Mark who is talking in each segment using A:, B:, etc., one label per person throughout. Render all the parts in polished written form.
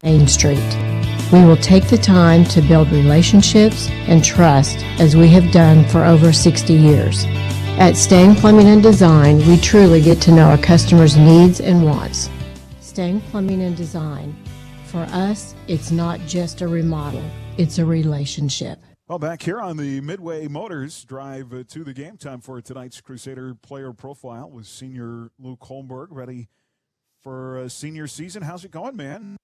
A: Main Street. We will take the time to build relationships and trust as we have done for over 60 years. At Stang Plumbing and Design, we truly get to know our customers' needs and wants. Stang Plumbing and Design. For us, it's not just a remodel, it's a relationship.
B: Well, back here on the Midway Motors drive to the game, time for tonight's Crusader player profile with senior Luke Holmberg, ready for a senior season. How's it going, man?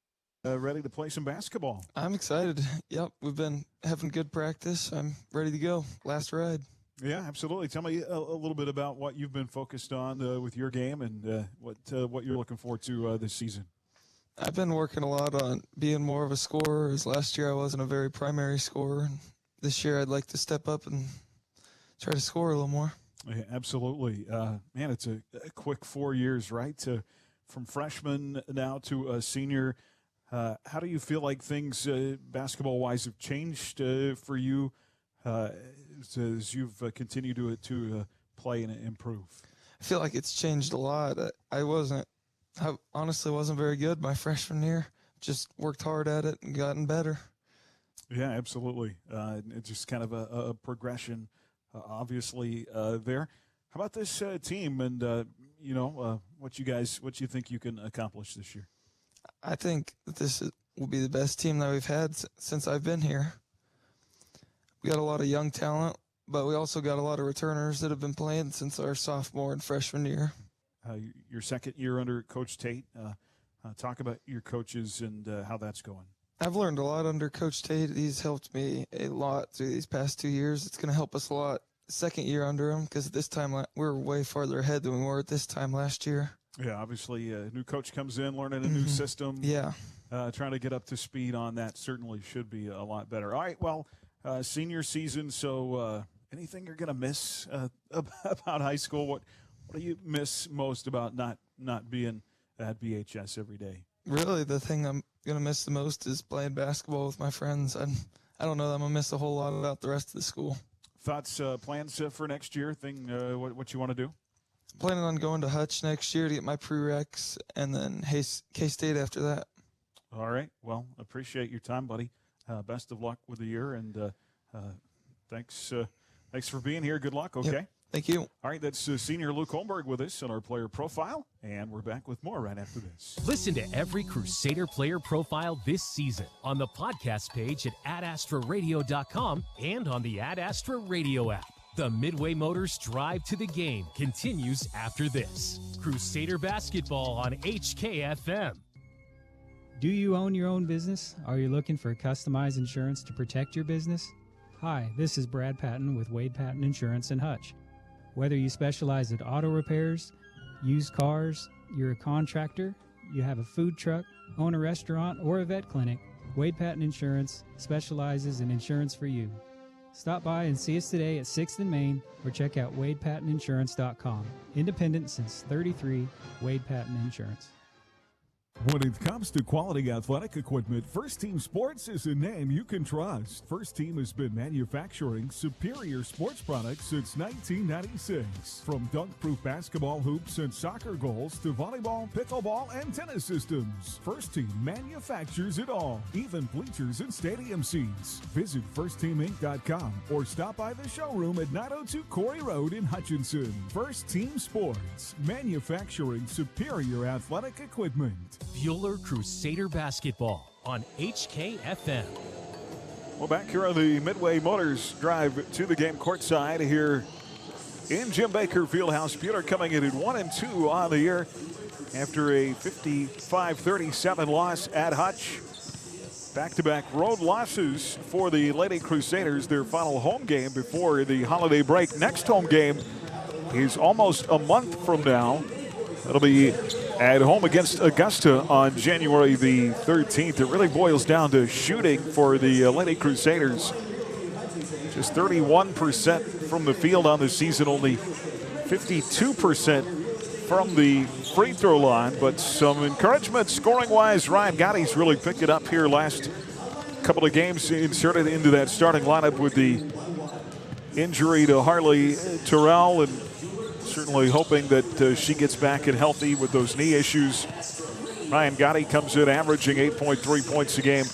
B: Ready to play some basketball?
C: I'm excited. Yep, we've been having good practice. I'm ready to go. Last ride.
B: Yeah, absolutely. Tell me a little bit about what you've been focused on with your game and what you're looking forward to this season.
C: I've been working a lot on being more of a scorer, as last year I wasn't a very primary scorer. This year I'd like to step up and try to score a little more.
B: Yeah, absolutely. Man, it's a quick 4 years, right? From freshman now to a senior. How do you feel like things basketball-wise have changed for you as you've continued to play and improve?
C: I feel like it's changed a lot. I honestly wasn't very good my freshman year. Just worked hard at it and gotten better.
B: Yeah, absolutely. It's just kind of a progression, obviously, there. How about this team and, what you think you can accomplish this year?
C: I think that this will be the best team that we've had since I've been here. We got a lot of young talent, but we also got a lot of returners that have been playing since our sophomore and freshman year.
B: Your second year under Coach Tate. Talk about your coaches and how that's going.
C: I've learned a lot under Coach Tate. He's helped me a lot through these past 2 years. It's going to help us a lot second year under him because this time we're way farther ahead than we were at this time last year.
B: Yeah, obviously a new coach comes in, learning a new system.
C: Yeah.
B: Trying to get up to speed on that certainly should be a lot better. All right, well, senior season, so anything you're going to miss about high school? What do you miss most about not being at BHS every day?
C: Really, the thing I'm going to miss the most is playing basketball with my friends. I don't know that I'm going to miss a whole lot about the rest of the school.
B: Thoughts, plans for next year, what you want to do?
C: Planning on going to Hutch next year to get my prereqs, and then K-State after that.
B: All right. Well, appreciate your time, buddy. Best of luck with the year, and thanks for being here. Good luck, okay?
C: Yep. Thank you.
B: All right, that's senior Luke Holmberg with us on our player profile, and we're back with more right after this.
D: Listen to every Crusader player profile this season on the podcast page at adastraradio.com and on the Ad Astra Radio app. The Midway Motors drive to the game continues after this. Crusader basketball on HKFM.
E: Do you own your own business? Are you looking for customized insurance to protect your business? Hi, this is Brad Patton with Wade Patton Insurance in Hutch. Whether you specialize in auto repairs, used cars, you're a contractor, you have a food truck, own a restaurant, or a vet clinic, Wade Patton Insurance specializes in insurance for you. Stop by and see us today at 6th and Main or check out WadePattonInsurance.com. Independent since '33, Wade Patton Insurance.
F: When it comes to quality athletic equipment, First Team Sports is a name you can trust. First Team has been manufacturing superior sports products since 1996. From dunk-proof basketball hoops and soccer goals to volleyball, pickleball, and tennis systems, First Team manufactures it all, even bleachers and stadium seats. Visit firstteaminc.com or stop by the showroom at 902 Corey Road in Hutchinson. First Team Sports, manufacturing superior athletic equipment.
D: Buhler Crusader basketball on HKFM.
B: Well, back here on the Midway Motors drive to the game courtside here in Jim Baker Fieldhouse. Buhler coming in at 1-2 on the year after a 55-37 loss at Hutch. Back-to-back road losses for the Lady Crusaders, their final home game before the holiday break. Next home game is almost a month from now. It'll be at home against Augusta on January the 13th. It really boils down to shooting for the Lady Crusaders. Just 31% from the field on the season, only 52% from the free throw line, but some encouragement scoring-wise. Ryan Gotti's really picked it up here last couple of games, inserted into that starting lineup with the injury to Harley Terrell, and certainly hoping that she gets back and healthy with those knee issues. Ryan Gotti comes in averaging 8.3 points a game.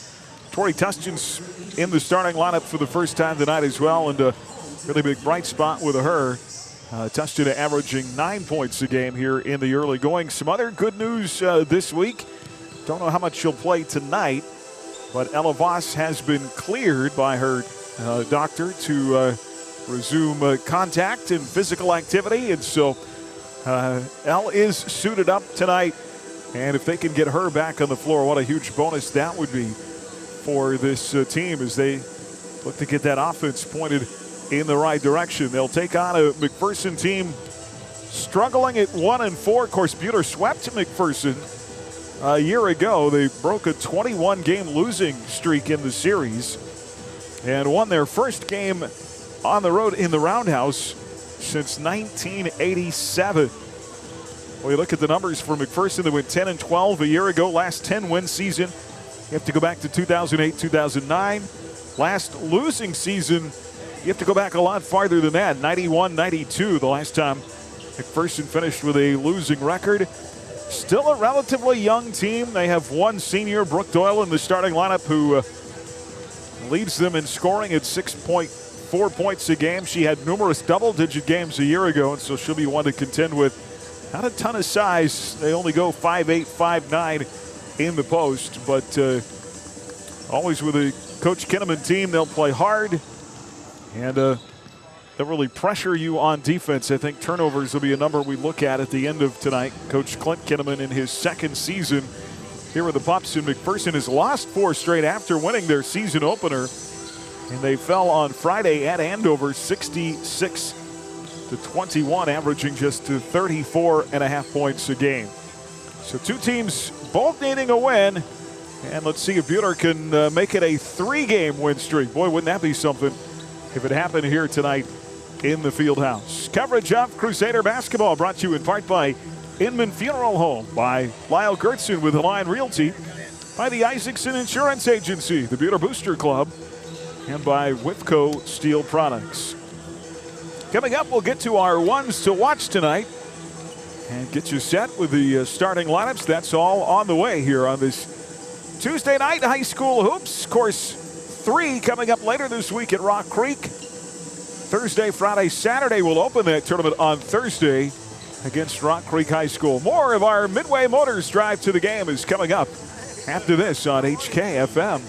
B: Tori Tustin's in the starting lineup for the first time tonight as well, and a really big bright spot with her. Tustin averaging 9 points a game here in the early going. Some other good news this week. Don't know how much she'll play tonight, but Ella Voss has been cleared by her doctor to resume contact and physical activity, and so Elle is suited up tonight. And if they can get her back on the floor, what a huge bonus that would be for this team as they look to get that offense pointed in the right direction. They'll take on a McPherson team struggling at 1-4. Of course, Buhler swept McPherson a year ago. They broke a 21-game losing streak in the series and won their first game on the road in the Roundhouse since 1987. Well, you look at the numbers for McPherson. They went 10-12 a year ago. Last 10-win season, you have to go back to 2008-2009. Last losing season, you have to go back a lot farther than that. 91-92, the last time McPherson finished with a losing record. Still a relatively young team. They have one senior, Brooke Doyle, in the starting lineup, who leads them in scoring at 6.4 points a game. She had numerous double-digit games a year ago, and so she'll be one to contend with. Not a ton of size. They only go 5'8", 5'9" in the post, but always with a Coach Kinnaman team, they'll play hard, and they'll really pressure you on defense. I think turnovers will be a number we look at the end of tonight. Coach Clint Kinnaman in his second season here with the Pups in McPherson has lost 4 straight after winning their season opener, and they fell on Friday at Andover 66-21, averaging just 34.5 points a game. So two teams both needing a win, and let's see if Buhler can make it a 3-game win streak. Boy, wouldn't that be something if it happened here tonight in the Fieldhouse. Coverage of Crusader basketball brought to you in part by Inman Funeral Home, by Lyle Gertzen with Line Realty, by the Isaacson Insurance Agency, the Buhler Booster Club, and by Whitco Steel Products. Coming up, we'll get to our ones to watch tonight and get you set with the starting lineups. That's all on the way here on this Tuesday night high school hoops. Of course, 3 coming up later this week at Rock Creek. Thursday, Friday, Saturday, we'll open that tournament on Thursday against Rock Creek High School. More of our Midway Motors Drive to the Game is coming up after this on HKFM.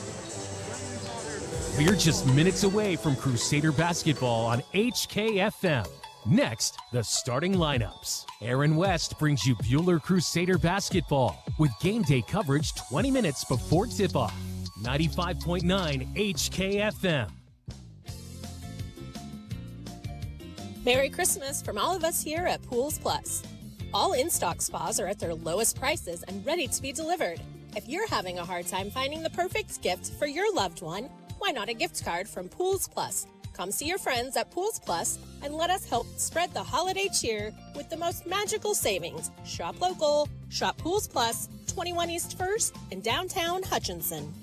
D: We're just minutes away from Crusader basketball on HKFM. Next, the starting lineups. Aaron West brings you Buhler Crusader basketball with game day coverage 20 minutes before tip-off. 95.9 HKFM.
G: Merry Christmas from all of us here at Pools Plus. All in-stock spas are at their lowest prices and ready to be delivered. If you're having a hard time finding the perfect gift for your loved one, why not a gift card from Pools Plus? Come see your friends at Pools Plus and let us help spread the holiday cheer with the most magical savings. Shop local. Shop Pools Plus, 21 East 1st in downtown Hutchinson.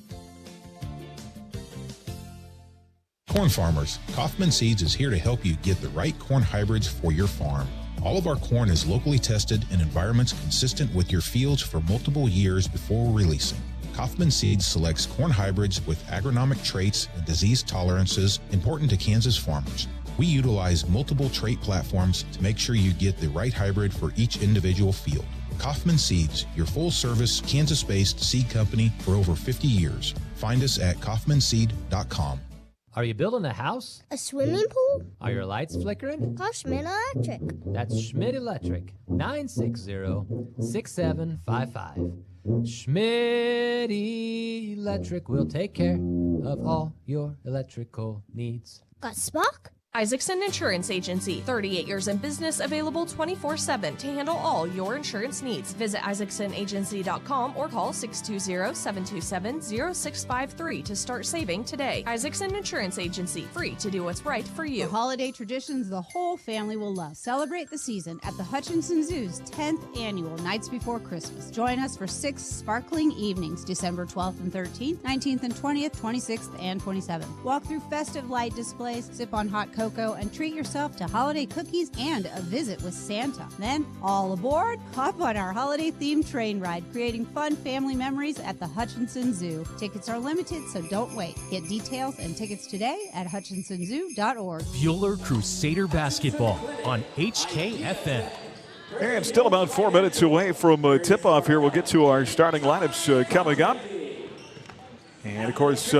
H: Corn farmers, Kaufman Seeds is here to help you get the right corn hybrids for your farm. All of our corn is locally tested in environments consistent with your fields for multiple years before releasing. Kaufman Seeds selects corn hybrids with agronomic traits and disease tolerances important to Kansas farmers. We utilize multiple trait platforms to make sure you get the right hybrid for each individual field. Kaufman Seeds, your full-service, Kansas-based seed company for over 50 years. Find us at kaufmanseed.com.
I: Are you building a house?
J: A swimming pool?
I: Are your lights flickering?
J: Call Schmidt Electric.
I: That's Schmidt Electric. 960-6755. Schmidt Electric will take care of all your electrical needs.
J: Got Spock?
K: Isaacson Insurance Agency, 38 years in business, available 24/7 to handle all your insurance needs. Visit isaacsonagency.com or call 620-727-0653 to start saving today. Isaacson Insurance Agency, free to do what's right for you.
L: For holiday traditions the whole family will love. Celebrate the season at the Hutchinson Zoo's 10th annual Nights Before Christmas. Join us for 6 sparkling evenings, December 12th and 13th, 19th and 20th, 26th and 27th. Walk through festive light displays, sip on hot cocoa cocoa and treat yourself to holiday cookies and a visit with Santa. Then, all aboard, hop on our holiday-themed train ride, creating fun family memories at the Hutchinson Zoo. Tickets are limited, so don't wait. Get details and tickets today at hutchinsonzoo.org.
D: Buhler Crusader Basketball on HKFM.
B: And still about 4 minutes away from tip-off here. We'll get to our starting lineups coming up. And, of course,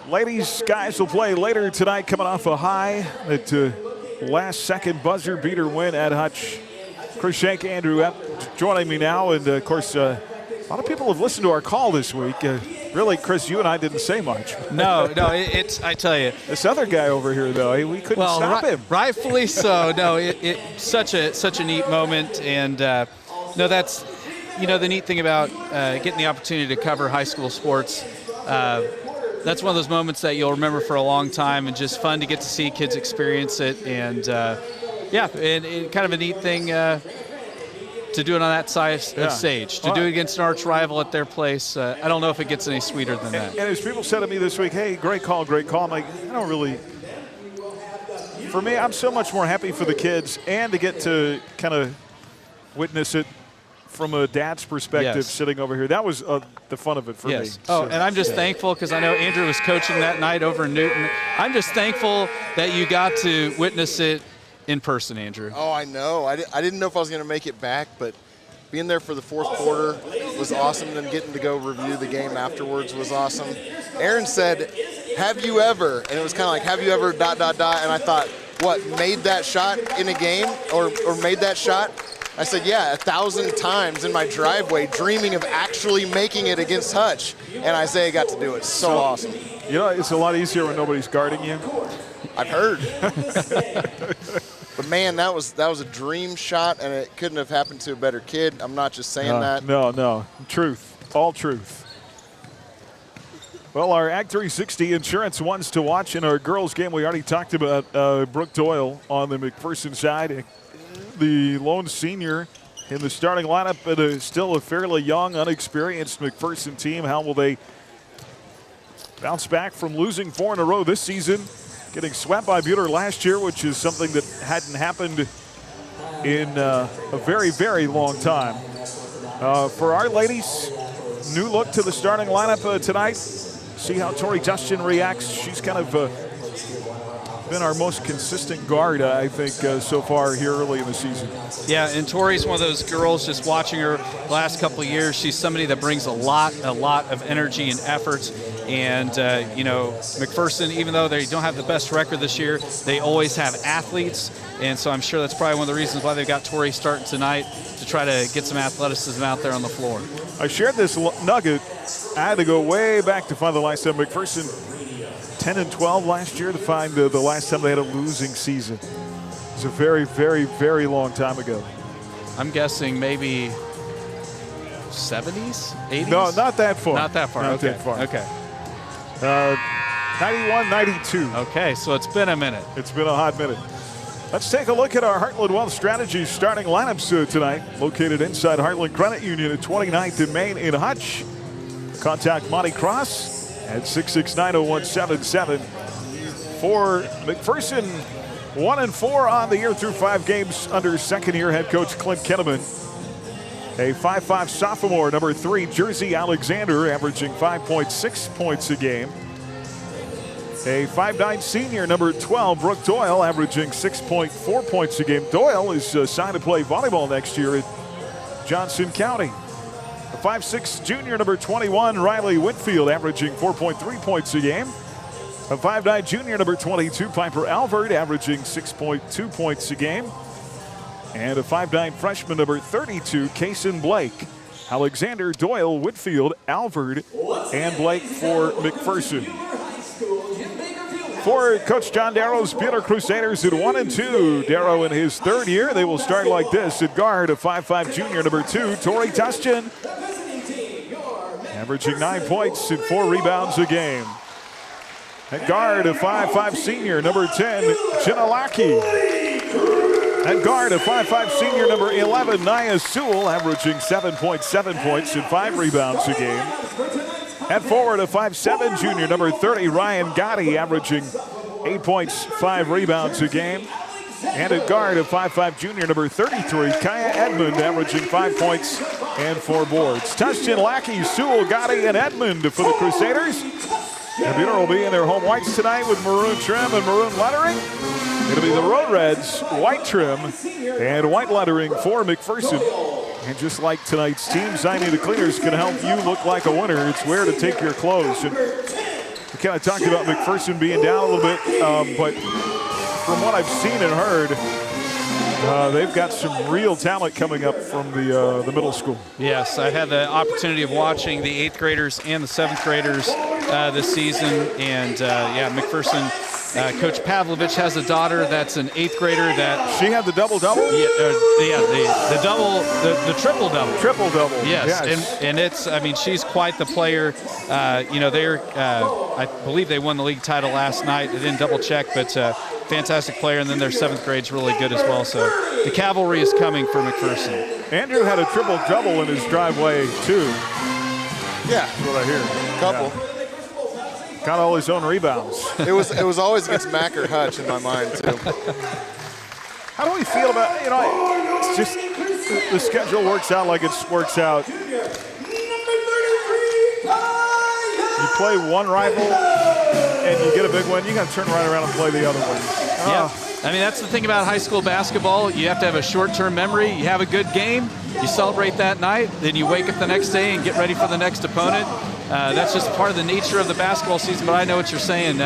B: ladies, guys will play later tonight coming off a high. That last-second buzzer beater win at Hutch. Chris Shank, Andrew Epp joining me now. And, of course, a lot of people have listened to our call this week. Really, Chris, you and I didn't say much.
M: No, it's I tell you.
B: This other guy over here, though, we couldn't stop him.
M: Rightfully so. No, it's such a neat moment. And, that's, the neat thing about getting the opportunity to cover high school sports. That's one of those moments that you'll remember for a long time, and just fun to get to see kids experience it. And, and kind of a neat thing to do it on that size stage, to do it against an arch rival at their place. I don't know if it gets any sweeter than that.
B: And as people said to me this week, hey, great call. I'm like, I don't really. For me, I'm so much more happy for the kids and to get to kind of witness it from a dad's perspective sitting over here. That was the fun of it for me.
M: Oh, and I'm just thankful because I know Andrew was coaching that night over in Newton. I'm just thankful that you got to witness it in person, Andrew.
N: Oh, I know. I didn't know if I was going to make it back, but being there for the fourth quarter was awesome. Then getting to go review the game afterwards was awesome. Aaron said, have you ever? And it was kind of like, have you ever ... And I thought, what, made that shot in a game or made that shot? I said, yeah, 1,000 times in my driveway dreaming of actually making it against Hutch. And Isaiah got to do it. So awesome.
B: It's a lot easier when nobody's guarding you.
N: I've heard. But, man, that was a dream shot, and it couldn't have happened to a better kid. I'm not just saying that.
B: No. Truth. All truth. Well, our Act 360 insurance ones to watch in our girls' game. We already talked about Brooke Doyle on the McPherson side. The lone senior in the starting lineup, but still a fairly young, unexperienced McPherson team. How will they bounce back from losing 4 in a row this season? Getting swept by Buhler last year, which is something that hadn't happened in a very, very long time. For our ladies, new look to the starting lineup tonight. See how Tori Justin reacts. She's kind of been our most consistent guard, I think, so far here early in the season.
M: Yeah, and Tori's one of those girls, just watching her the last couple of years, she's somebody that brings a lot of energy and effort. And, McPherson, even though they don't have the best record this year, they always have athletes. And so I'm sure that's probably one of the reasons why they've got Tori starting tonight, to try to get some athleticism out there on the floor.
B: I shared this nugget. I had to go way back to find the last time. McPherson 10-12 last year to find the last time they had a losing season. It was a very, very, very long time ago.
M: I'm guessing maybe 70s, 80s?
B: No, not that far.
M: Not that far.
B: Not that far.
M: Okay.
B: 91, 92.
M: Okay, so it's been a minute.
B: It's been a hot minute. Let's take a look at our Heartland Wealth Strategies starting lineups tonight. Located inside Heartland Credit Union at 29th and Main in Hutch. Contact Monty Cross at 669-0177. For McPherson, 1-4 on the year through 5 games under second-year head coach Clint Kenneman. A 5'5" sophomore, number 3, Jersey Alexander, averaging 5.6 points a game. A 5'9" senior, number 12, Brooke Doyle, averaging 6.4 points a game. Doyle is signed to play volleyball next year at Johnson County. A 5'6" junior, number 21, Riley Whitfield, averaging 4.3 points a game. A 5'9" junior, number 22, Piper Alvord, averaging 6.2 points a game. And a 5'9" freshman, number 32, Kason Blake. Alexander, Doyle, Whitfield, Alvord, and Blake for McPherson. For Coach John Darrow's Buhler Crusaders at 1-2. Darrow in his 3rd year. They will start like this. At guard, a 5'5" junior, number 2, Tori Tustin. Averaging 9 points and 4 rebounds a game. At guard, a 5'5" senior, number 10, Chinalaki. At guard, a 5'5" senior, number 11, Nia Sewell, averaging 7.7 points and 5 rebounds a game. At forward, a 5'7" junior, number 30, Ryan Gotti, averaging 8 points, 5 rebounds a game. And at guard, a 5'5" junior, number 33, Kaya Edmond, averaging 5 points and 4 boards. Tustin, Lackey, Sewell, Gotti, and Edmond for the Crusaders. And Buhler will be in their home whites tonight with maroon trim and maroon lettering. It'll be the Road Reds, white trim, and white lettering for McPherson. And just like tonight's team, Ziny the Cleaners can help you look like a winner. It's where to take your clothes. And we kind of talked about McPherson being down a little bit, but from what I've seen and heard, they've got some real talent coming up from the middle school.
M: Yes, I've had the opportunity of watching the 8th graders and the 7th graders this season, and McPherson, Coach Pavlovich has a daughter that's an 8th grader that
B: she had the double-double.
M: The double, the triple-double.
B: Triple-double.
M: Yes, and it's, I mean, she's quite the player. I believe they won the league title last night. I didn't double-check, but fantastic player, and then their 7th grade's really good as well. So the cavalry is coming for McPherson.
B: Andrew had a triple-double in his driveway too.
N: Yeah,
B: that's what I hear.
N: Couple.
B: Yeah. Got all his own rebounds.
N: It was always against Mac or Hutch in my mind too.
B: How do we feel about, it's just the schedule works out like it works out. You play one rival and you get a big win, you got to turn right around and play the other one.
M: Yeah. I mean, that's the thing about high school basketball. You have to have a short-term memory. You have a good game, you celebrate that night, then you wake up the next day and get ready for the next opponent. That's just part of the nature of the basketball season, but I know what you're saying.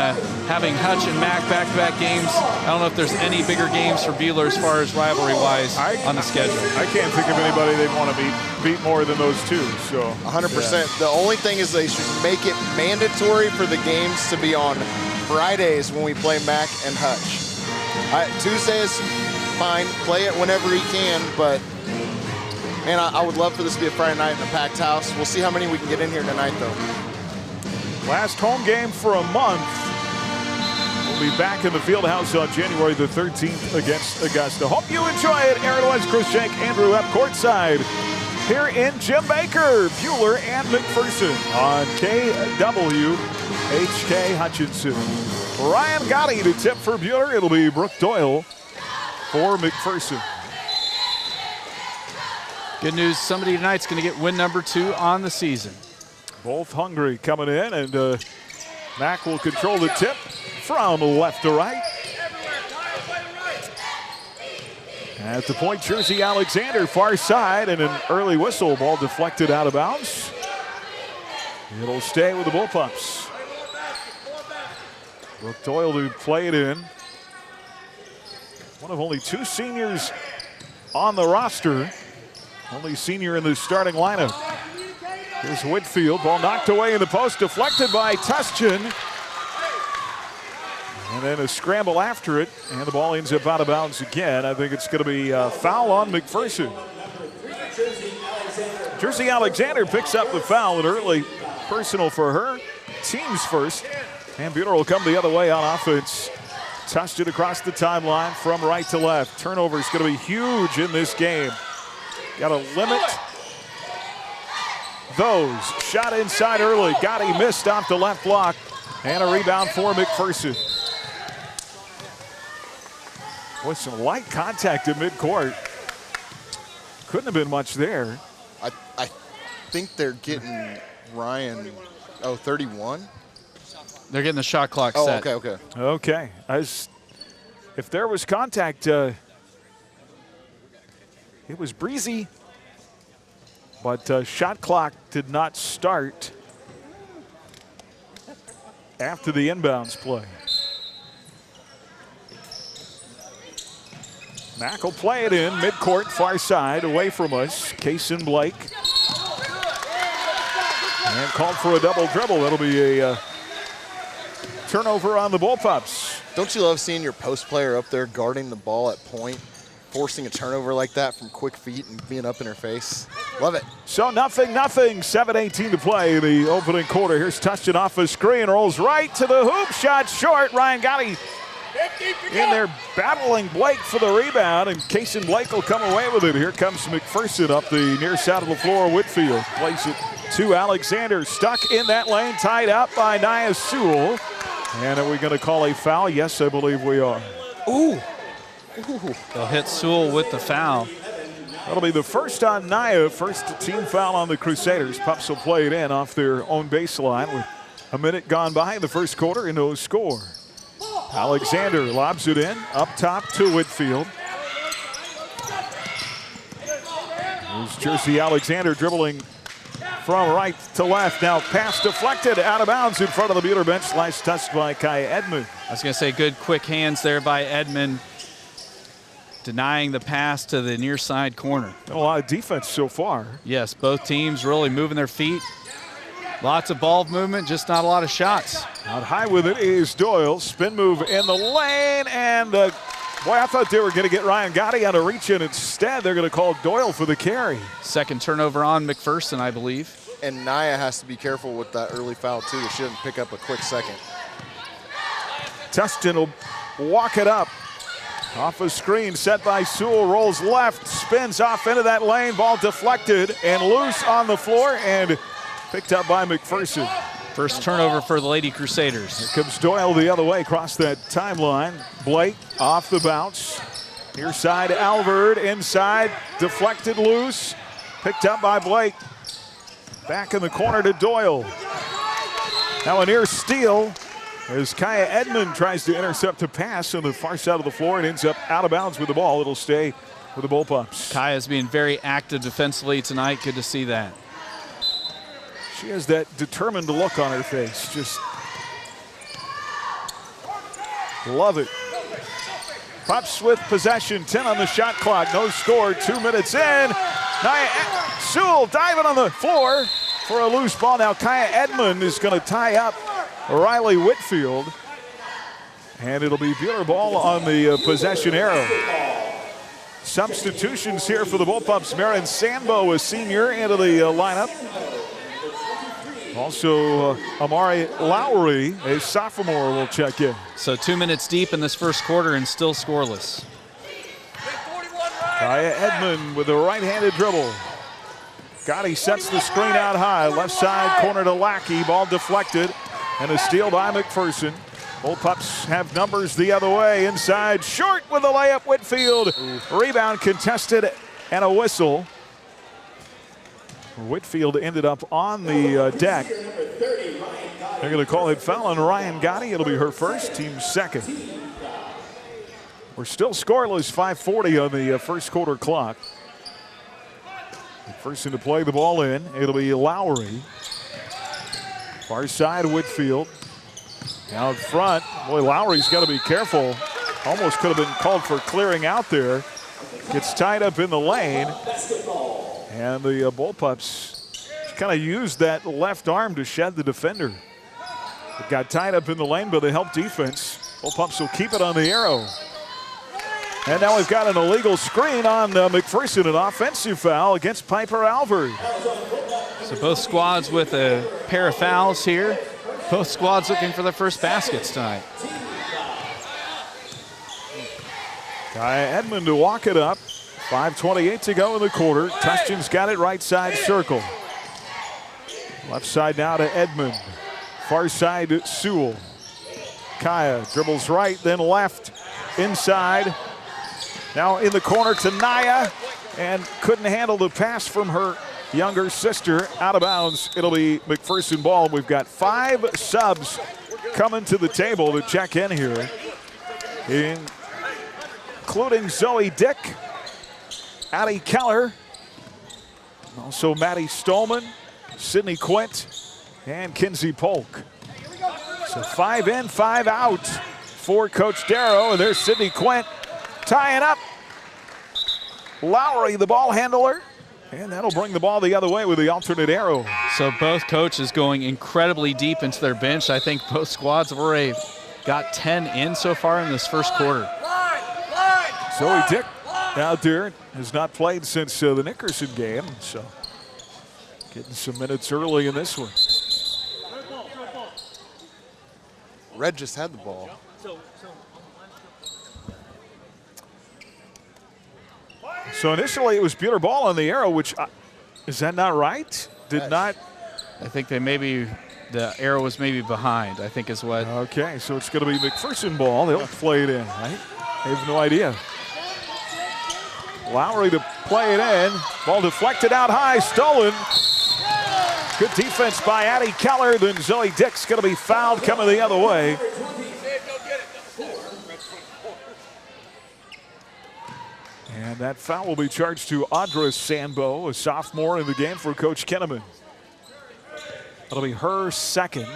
M: Having Hutch and Mac back-to-back games, I don't know if there's any bigger games for Buhler as far as rivalry-wise on the schedule.
B: I can't think of anybody they'd want to beat more than those two. So
N: 100%.
B: Yeah.
N: The only thing is they should make it mandatory for the games to be on Fridays when we play Mac and Hutch. Tuesdays, fine, play it whenever he can, but man, I would love for this to be a Friday night in a packed house. We'll see how many we can get in here tonight, though.
B: Last home game for a month. We'll be back in the field house on January the 13th against Augusta. Hope you enjoy it. Aaron West, Chris Shank, Andrew Epp courtside here in Jim Baker, Buhler and McPherson on KWHK Hutchinson. Ryan Gotti to tip for Buhler. It'll be Brooke Doyle for McPherson.
M: Good news, somebody tonight's going to get win number 2 on the season.
B: Both hungry coming in, and Mac will control the tip from left to right. At the point, Jersey Alexander, far side, and an early whistle, ball deflected out of bounds. It'll stay with the Bullpups. Brooke Doyle to play it in. One of only 2 seniors on the roster. Only senior in the starting lineup. Here's Whitfield, ball knocked away in the post, deflected by Tustin. And then a scramble after it, and the ball ends up out of bounds again. I think it's going to be a foul on McPherson. Jersey Alexander picks up the foul, an early personal for her. Team's first, and Buhler will come the other way on offense. Tustin across the timeline from right to left. Turnover is going to be huge in this game. Got to limit those. Shot inside early. Gotti missed off the left block. And a rebound for McPherson. With some light contact at midcourt. Couldn't have been much there.
N: I think they're getting Ryan, 31?
M: They're getting the shot clock set.
N: Okay.
B: Okay. If there was contact, it was breezy, but shot clock did not start after the inbounds play. Mack will play it in, midcourt, far side, away from us. Kaysen Blake. And called for a double dribble. That'll be a turnover on the Bullpups.
N: Don't you love seeing your post player up there guarding the ball at point, forcing a turnover like that from quick feet and being up in her face? Love it.
B: So nothing. 7:18 to play the opening quarter. Here's Tustin off a screen, rolls right to the hoop, shot short. Ryan Gotti in there battling Blake for the rebound, and Kaysen Blake will come away with it. Here comes McPherson up the near side of the floor. Whitfield plays it to Alexander. Stuck in that lane, tied up by Nia Sewell. And are we going to call a foul? Yes, I believe we are.
M: Ooh. They'll hit Sewell with the foul.
B: That'll be the first on Nia, first team foul on the Crusaders. Pups will play it in off their own baseline with a minute gone by in the first quarter and no score. Alexander lobs it in, up top to Whitfield. There's Jersey Alexander dribbling from right to left. Now pass deflected out of bounds in front of the Buhler bench. Slice touched by Kaya Edmond.
M: I was going to say good quick hands there by Edmond, denying the pass to the near side corner.
B: A lot of defense so far.
M: Yes, both teams really moving their feet. Lots of ball movement, just not a lot of shots.
B: Out high with it is Doyle. Spin move in the lane, and boy, I thought they were going to get Ryan Gotti on a reach in. Instead, they're going to call Doyle for the carry.
M: Second turnover on McPherson, I believe.
N: And Nia has to be careful with that early foul, too. She shouldn't pick up a quick second.
B: Tustin will walk it up. Off a screen set by Sewell, rolls left, spins off into that lane. Ball deflected and loose on the floor and picked up by McPherson.
M: First turnover for the Lady Crusaders.
B: Here comes Doyle the other way across that timeline. Blake off the bounce. Near side, Alvord inside, deflected loose. Picked up by Blake. Back in the corner to Doyle. Now a near steal as Kaya Edmond tries to intercept a pass on the far side of the floor and ends up out of bounds with the ball. It'll stay with the Bullpups.
M: Kaya's being very active defensively tonight. Good to see that.
B: She has that determined look on her face. Just love it. Pups with possession, 10 on the shot clock, no score, 2 minutes in. Sewell diving on the floor for a loose ball. Now Kaya Edmond is going to tie up Riley Whitfield. And it'll be Buhler ball on the possession arrow. Substitutions here for the Bullpups. Marin Sambo, a senior, into the lineup. Also, Amari Lowry, a sophomore, will check in.
M: So 2 minutes deep in this first quarter and still scoreless.
B: Kaya Edmond with a right-handed dribble. Gotti sets the screen out high. Left side corner to Lackey. Ball deflected. And a steal by McPherson. Bullpups have numbers the other way. Inside, short with a layup, Whitfield. Rebound contested and a whistle. Whitfield ended up on the deck. They're going to call it foul on Ryan Gotti. It'll be her first, team's second. We're still scoreless, 5:40 on the first quarter clock. McPherson to play the ball in. It'll be Lowry. Far side, Whitfield. Out front, boy, Lowry's got to be careful. Almost could have been called for clearing out there. Gets tied up in the lane. And the Bullpups kind of used that left arm to shed the defender. It got tied up in the lane, but they helped defense. Bullpups will keep it on the arrow. And now we've got an illegal screen on McPherson, an offensive foul against Piper Alvord.
M: So both squads with a pair of fouls here. Both squads looking for their first baskets tonight.
B: Kaya Edmond to walk it up. 5:28 to go in the quarter. Tustin's got it right side circle. Left side now to Edmond. Far side to Sewell. Kaya dribbles right, then left, inside. Now in the corner to Nia, and couldn't handle the pass from her younger sister. Out of bounds. It'll be McPherson ball. We've got 5 subs coming to the table to check in here, including Zoe Dick, Addie Keller, also Maddie Stolman, Sydney Quint, and Kinsey Polk. So 5 in, 5 out for Coach Darrow. And there's Sydney Quint tying up Lowry, the ball handler. And that'll bring the ball the other way with the alternate arrow.
M: So both coaches going incredibly deep into their bench. I think both squads have already got 10 in so far in this first quarter.
B: Zoe Dick out there has not played since the Nickerson game, so getting some minutes early in this one.
N: Red just had the ball.
B: So initially it was Buhler ball on the arrow, which is that not right? Did not
M: I think the arrow was maybe behind, I think is what.
B: Okay, so it's going to be McPherson ball. They'll play it in, right? I have no idea. Lowry to play it in. Ball deflected out high, stolen. Good defense by Addie Keller. Then Zoe Dick's going to be fouled coming the other way. And that foul will be charged to Audra Sambo, a sophomore in the game for Coach Kenneman. That'll be her second.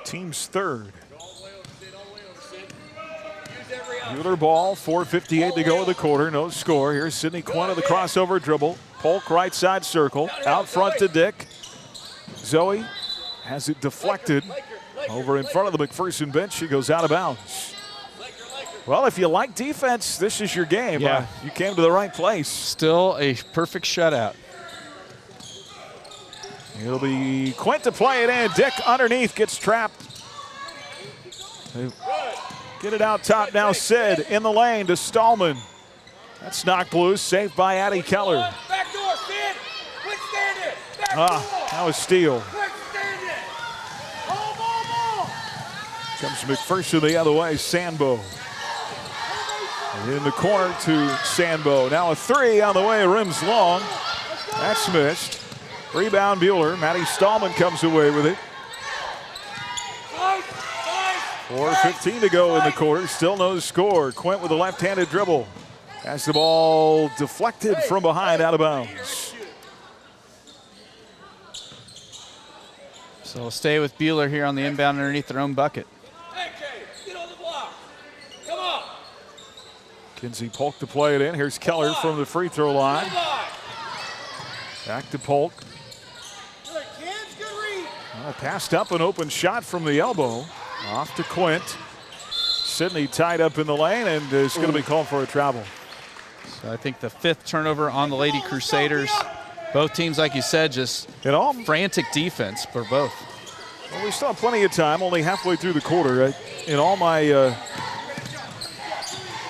B: Team's third. Buhler ball, 4:58 to go in the quarter, no score. Here's Sydney Quinn of the crossover dribble. Polk right side circle, out front to Dick. Zoe has it deflected over in front of the McPherson bench. She goes out of bounds. Well, if you like defense, this is your game.
M: Yeah.
B: You came to the right place.
M: Still a perfect shutout.
B: It'll be Quint to play it in. Dick underneath gets trapped. They get it out top now. Sid in the lane to Stallman. That's knocked loose. Saved by Addie Keller. That was steal. Comes McPherson the other way. Sambo. In the corner to Sambo. Now a three on the way. Rims long. That's missed. Rebound Buhler. Maddie Stallman comes away with it. 4:15 to go in the quarter. Still no score. Quint with a left-handed dribble. Has the ball deflected from behind, out of bounds.
M: So we'll stay with Buhler here on the inbound underneath their own bucket.
B: Kinsey Polk to play it in. Here's Keller from the free throw line. Back to Polk. Passed up an open shot from the elbow. Off to Quint. Sydney tied up in the lane and is going to be called for a travel.
M: So I think the fifth turnover on the Lady Crusaders. Both teams, like you said, just frantic defense for both.
B: Well, we still have plenty of time, only halfway through the quarter. In all my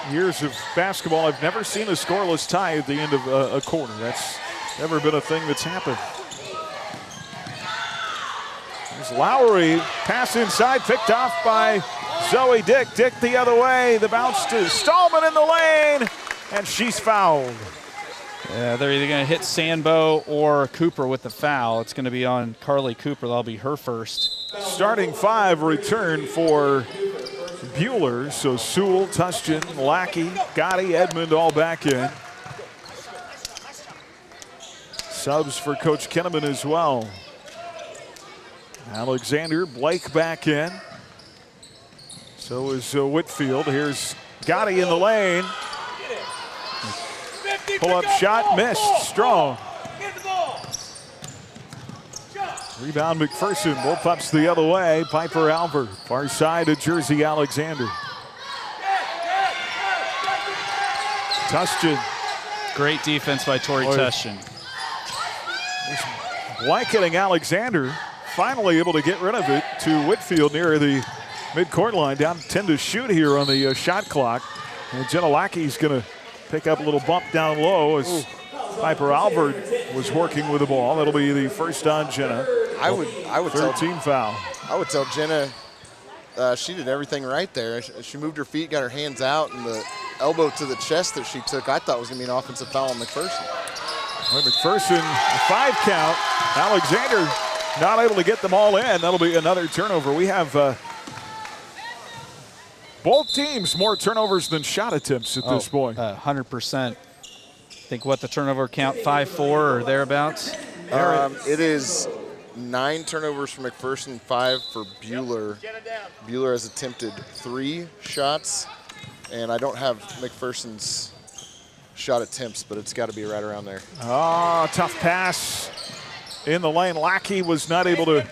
B: years of basketball, I've never seen a scoreless tie at the end of a quarter. That's never been a thing that's happened. There's Lowry, pass inside, picked off by Zoe Dick. Dick the other way, the bounce to Stallman in the lane, and she's fouled.
M: Yeah, they're either going to hit Sambo or Cooper with the foul. It's going to be on Carly Cooper. That'll be her first.
B: Starting five return for Buhler. So Sewell, Tustin, Lackey, Gotti, Edmond all back in. Subs for Coach Kenneman as well. Alexander, Blake back in. So is Whitfield. Here's Gotti in the lane. Pull-up shot, missed, strong. Rebound McPherson, Wolf-Ups the other way. Piper Albert, far side to Jersey Alexander. Tustin.
M: Great defense by Tori Tustin.
B: Blanketing Alexander, finally able to get rid of it to Whitfield near the midcourt line. Down 10 to shoot here on the shot clock. And Jenna Lackey's going to pick up a little bump down low as Piper Albert was working with the ball. That'll be the first on Jenna.
N: I would
B: third team foul.
N: I would tell Jenna she did everything right there. She moved her feet, got her hands out, and the elbow to the chest that she took, I thought was going to be an offensive foul on McPherson.
B: Well, McPherson, 5 count. Alexander not able to get them all in. That'll be another turnover. We have both teams more turnovers than shot attempts at this point.
M: 100%. Think what the turnover count, 5-4 or thereabouts?
N: It is 9 turnovers for McPherson, 5 for Buhler. Buhler has attempted 3 shots, and I don't have McPherson's shot attempts, but it's got to be right around there.
B: Oh, tough pass in the lane. Lackey was not able to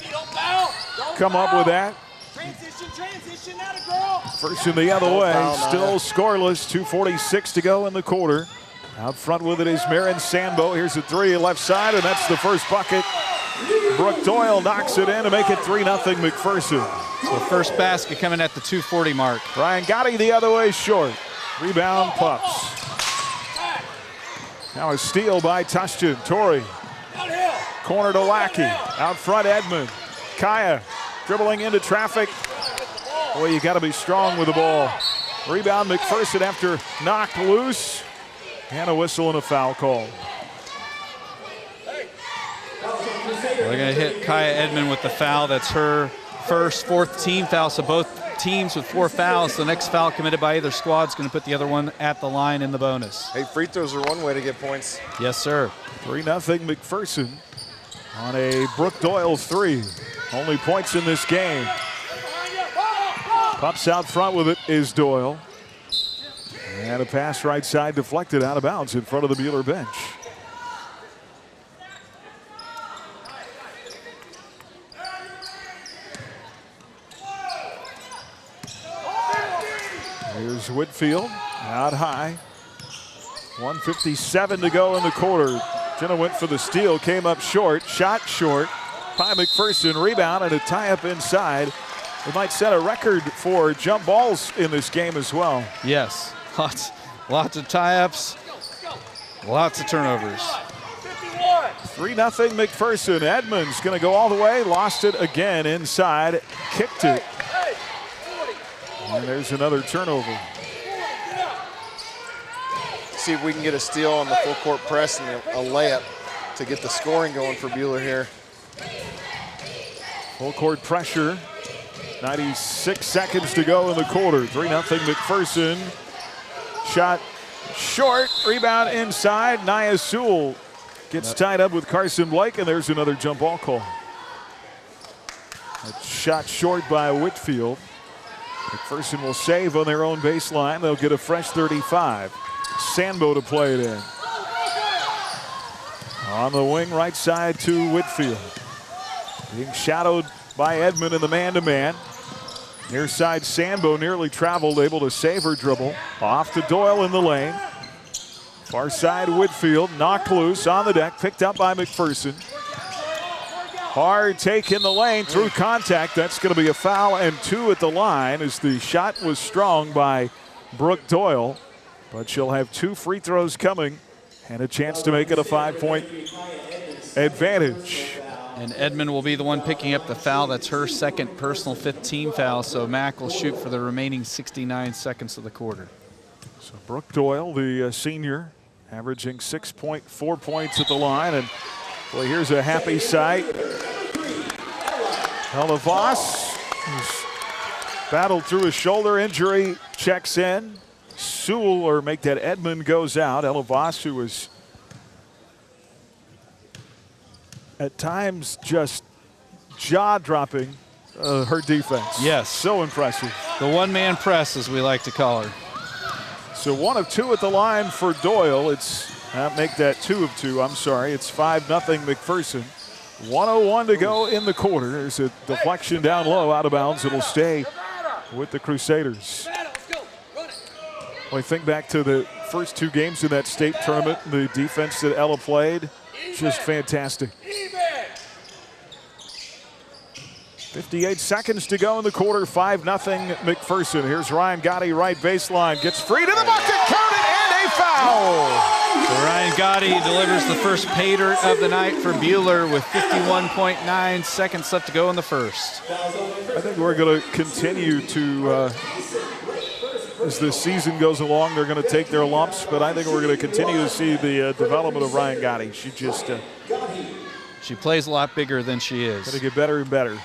B: come up with that.
O: Transition, not a girl.
B: First in the other way, still scoreless, 2:46 to go in the quarter. Out front with it is Marin Sambo. Here's a 3 left side, and that's the first bucket. Brooke Doyle knocks it in to make it 3-0 McPherson.
M: So first basket coming at the 2:40 mark.
B: Ryan Gotti the other way short. Rebound, Pups. Now a steal by Tushton. Torrey. Corner to Lackey. Out front, Edmond. Kaya dribbling into traffic. Boy, you got to be strong with the ball. Rebound, McPherson after knocked loose. And a whistle and a foul call.
M: They're going to hit Kaya Edmond with the foul. That's her first, fourth team foul. So both teams with 4 fouls. The next foul committed by either squad is going to put the other one at the line in the bonus.
N: Hey, free throws are one way to get points.
M: Yes, sir.
B: 3-0 McPherson on a Brooke Doyle 3. Only points in this game. Pups out front with it is Doyle. And a pass right side deflected out of bounds in front of the Buhler bench. Here's Whitfield out high. 1:57 to go in the quarter. Jenna went for the steal, came up short, shot short by McPherson. Rebound and a tie-up inside. It might set a record for jump balls in this game as well.
M: Yes, lots of tie-ups, lots of turnovers.
B: 3-0 McPherson. Edmonds going to go all the way, lost it again inside, kicked it. And there's another turnover.
N: See if we can get a steal on the full court press and a layup to get the scoring going for Buhler here.
B: Full court pressure. 96 seconds to go in the quarter. 3-0 McPherson. Shot short. Rebound inside. Nia Sewell gets tied up with Carson Blake, and there's another jump ball call. A shot short by Whitfield. McPherson will save on their own baseline. They'll get a fresh 35. Sambo to play it in. On the wing, right side to Whitfield. Being shadowed by Edmond in the man-to-man. Near side, Sambo nearly traveled, able to save her dribble. Off to Doyle in the lane. Far side, Whitfield, knocked loose on the deck, picked up by McPherson. Hard take in the lane through contact. That's going to be a foul and 2 at the line as the shot was strong by Brooke Doyle. But she'll have 2 free throws coming and a chance to make it a 5-point advantage.
M: And Edmond will be the one picking up the foul. That's her second personal 15 foul. So Mack will shoot for the remaining 69 seconds of the quarter.
B: So Brooke Doyle, the senior, averaging 6.4 points at the line. And boy, here's a happy sight. Ella Voss, who's battled through a shoulder injury, checks in. Sewell, or make that Edmond, goes out. Ella Voss, who was at times just jaw-dropping her defense.
M: Yes.
B: So impressive.
M: The one-man press, as we like to call her.
B: So 1 of 2 at the line for Doyle. It's, make that 2 of 2, I'm sorry. It's 5-0 McPherson. 1:01 to go in the quarter. There's a deflection down low, out of bounds. It'll stay with the Crusaders. Well, I think back to the first 2 games in that state tournament, the defense that Ella played, just fantastic. 58 seconds to go in the quarter, 5-0 McPherson. Here's Ryan Gotti, right baseline, gets free to the bucket, counted, and a foul.
M: So Ryan Gotti delivers the first pay dirt of the night for Buhler with 51.9 seconds left to go in the first.
B: I think we're going to continue to, as the season goes along, they're going to take their lumps, but I think we're going to continue to see the development of Ryan Gotti. She just...
M: she plays a lot bigger than she is.
B: Going to get better and better.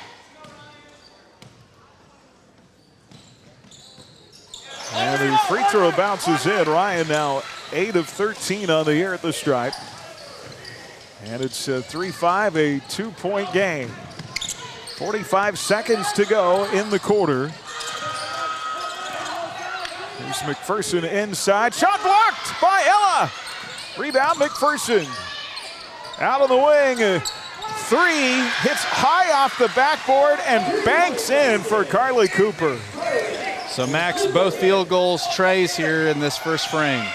B: And the free throw bounces in. Ryan now 8 of 13 on the year at the stripe. And it's 3-5, a 2-point game. 45 seconds to go in the quarter. Here's McPherson inside. Shot blocked by Ella. Rebound McPherson. Out of the wing. 3 hits high off the backboard and banks in for Carly Cooper.
M: So Max, both field goals trays here in this first frame.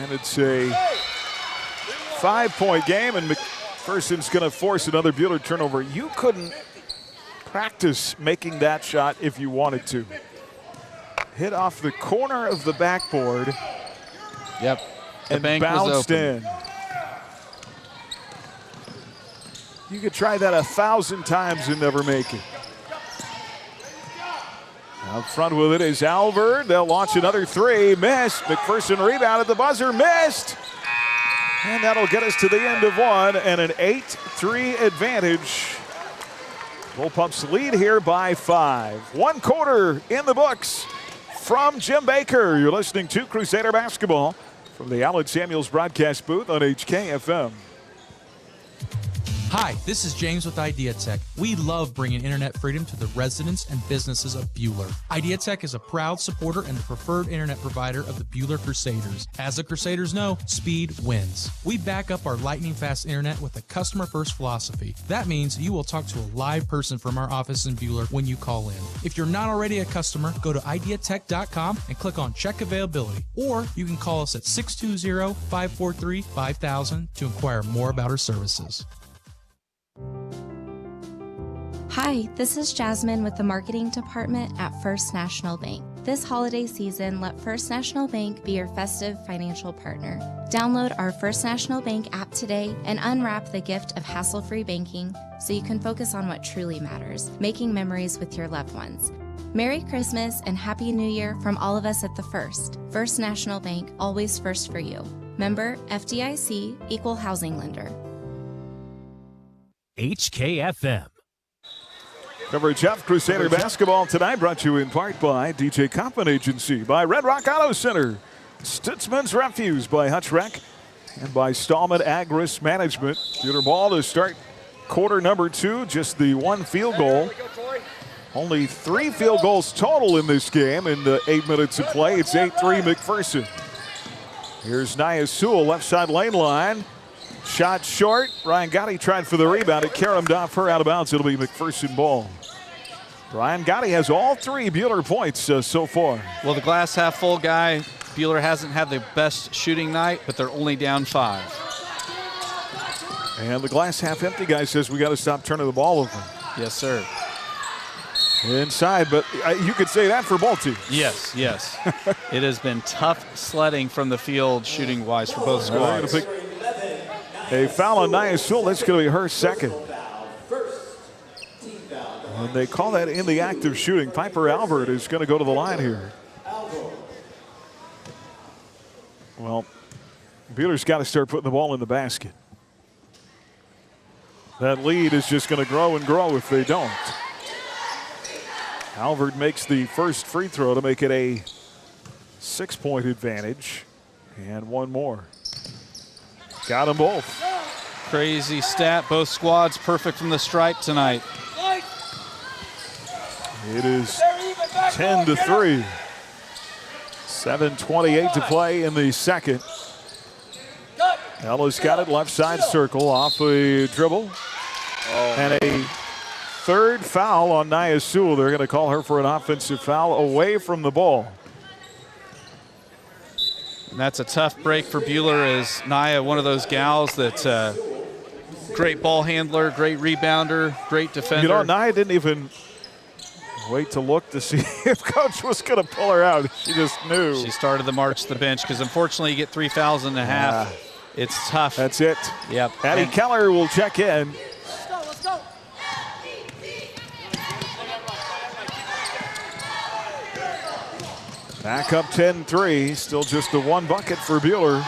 B: And it's a 5-point game, and McPherson's going to force another Buhler turnover. You couldn't practice making that shot if you wanted to. hit off the corner of the backboard.
M: Yep. The
B: and
M: bank was
B: bounced
M: open.
B: in. You could try that 1,000 times and never make it. Out front with it is Albert. They'll launch another three. Missed. McPherson rebound at the buzzer. Missed. And that'll get us to the end of one and an 8-3 advantage. Bull Pups lead here by 5. 1 quarter in the books from Jim Baker. You're listening to Crusader Basketball from the Allen Samuels broadcast booth on HKFM.
P: Hi, this is James with IdeaTech. We love bringing internet freedom to the residents and businesses of Buhler. IdeaTech is a proud supporter and the preferred internet provider of the Buhler Crusaders. As the Crusaders know, speed wins. We back up our lightning-fast internet with a customer-first philosophy. That means you will talk to a live person from our office in Buhler when you call in. If you're not already a customer, go to ideatech.com and click on Check Availability. Or you can call us at 620-543-5000 to inquire more about our services.
Q: Hi, this is Jasmine with the marketing department at First National Bank. This holiday season, let First National Bank be your festive financial partner. Download our First National Bank app today and unwrap the gift of hassle-free banking so you can focus on what truly matters, making memories with your loved ones. Merry Christmas and Happy New Year from all of us at the First. First National Bank, always first for you. Member FDIC, Equal Housing Lender.
D: HKFM.
B: Coverage of Crusader basketball tonight brought to you in part by DJ Kaufman Agency, by Red Rock Auto Center, Stutzman's Refuse, by Hutch Rec, and by Stallman Agris Management. Buhler ball to start quarter number 2, just the 1 field goal. Only 3 field goals total in this game in the 8 minutes of play. It's 8-3 McPherson. Here's Nia Sewell, left side lane line. Shot short. Ryan Gotti tried for the rebound. It caromed off her out of bounds. It'll be McPherson ball. Ryan Gotti has all 3 Buhler points so far.
M: Well, the glass half full guy, Buhler hasn't had the best shooting night, but they're only down 5.
B: And the glass half empty guy says we got to stop turning the ball over.
M: Yes, sir.
B: Inside, but you could say that for both teams.
M: Yes, yes. It has been tough sledding from the field shooting-wise for both squads.
B: A foul on Nia Sewell. That's going to be her second. And they call that in the act of shooting. Piper Albert is going to go to the line here. Well, Buhler's got to start putting the ball in the basket. That lead is just going to grow and grow if they don't. Albert makes the first free throw to make it a 6-point advantage. And one more. Got them both.
M: Crazy stat. Both squads perfect from the stripe tonight.
B: It is 10-3. 7:28 to play in the second. Ella's got it left side circle off a dribble. And a third foul on Nia Sewell. They're going to call her for an offensive foul away from the ball.
M: And that's a tough break for Buhler, as Nia, one of those gals that great ball handler, great rebounder, great defender.
B: You know, Nia didn't even wait to look to see if coach was going to pull her out. She just knew.
M: She started the march to the bench because unfortunately you get 3 fouls and a half. It's tough.
B: That's it.
M: Yep.
B: Addie Keller will check in.
O: Let's go.
B: Back up 10-3. Still just the 1 bucket for Buhler.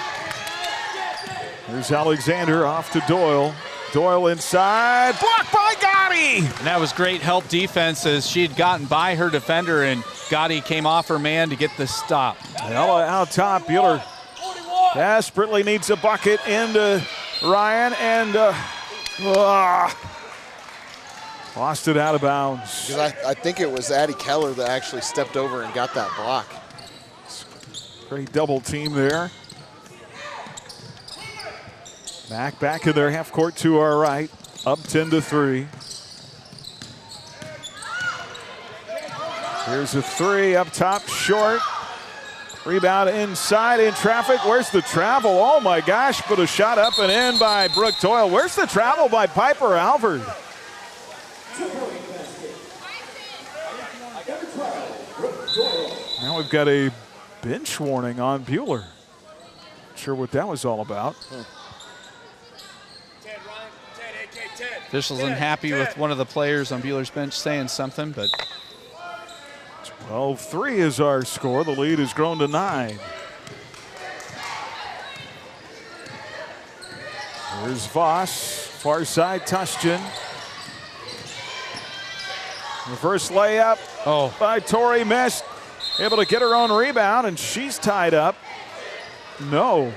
B: Here's Alexander off to Doyle. Doyle inside. Blocked by Gotti.
M: And that was great help defense, as she had gotten by her defender and Gotti came off her man to get the stop.
B: Ella out top. Buhler desperately needs a bucket into Ryan, and lost it out of bounds.
N: I think it was Addie Keller that actually stepped over and got that block.
B: Great double team there. Back in their half court to our right. Up 10-3. Here's a 3 up top, short. Rebound inside in traffic. Where's the travel? Oh my gosh, but a shot up and in by Brooke Doyle. Where's the travel by Piper Albert? Now we've got a bench warning on Buhler. Not sure what that was all about.
M: Officials unhappy with one of the players on Buhler's bench saying something, but
B: 12-3 is our score. The lead has grown to 9. Here's Voss, far side, Tushkin. Reverse layup by Tori, missed. Able to get her own rebound, and she's tied up. No.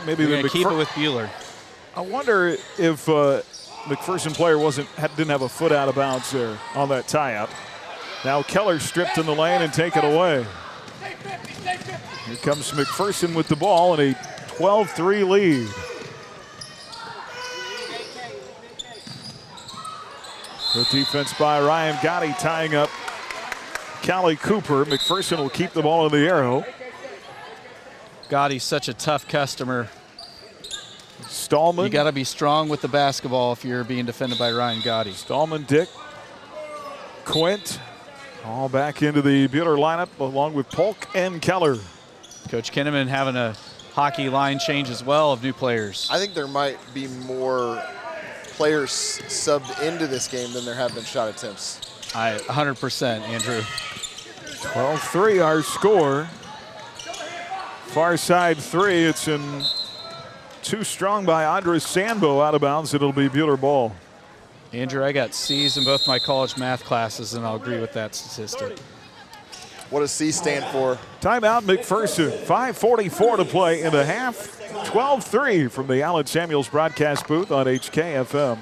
B: Maybe
M: they're going to keep it with Buhler.
B: I wonder if McPherson player didn't have a foot out of bounds there on that tie-up. Now Keller stripped in the lane and take it away. Here comes McPherson with the ball and a 12-3 lead. Good defense by Ryan Gotti, tying up Callie Cooper. McPherson will keep the ball in the arrow.
M: Gotti's such a tough customer.
B: Stallman.
M: You got to be strong with the basketball if you're being defended by Ryan Gotti.
B: Stallman, Dick, Quint, all back into the Buhler lineup along with Polk and Keller.
M: Coach Kinnaman having a hockey line change as well of new players.
N: I think there might be more players subbed into this game than there have been shot attempts.
M: 100%, Andrew.
B: 12-3 our score. Far side 3, it's in too strong by Andres Sambo, out of bounds. It'll be Buhler ball.
M: Andrew, I got C's in both my college math classes, and I'll agree with that statistic.
N: What does C stand for?
B: Timeout McPherson. 5:44 to play in the half. 12-3 from the Allen Samuels broadcast booth on HKFM.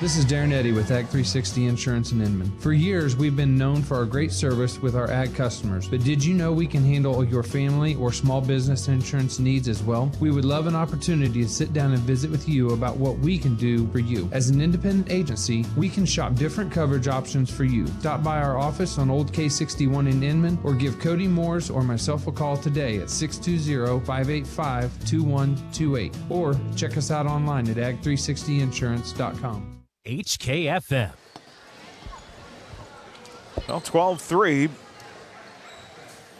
R: This is Darren Eddy with Ag 360 Insurance in Inman. For years, we've been known for our great service with our ag customers, but did you know we can handle your family or small business insurance needs as well? We would love an opportunity to sit down and visit with you about what we can do for you. As an independent agency, we can shop different coverage options for you. Stop by our office on Old K61 in Inman or give Cody Moores or myself a call today at 620-585-2128 or check us out online at ag360insurance.com.
D: HKFM.
B: Well, 12-3.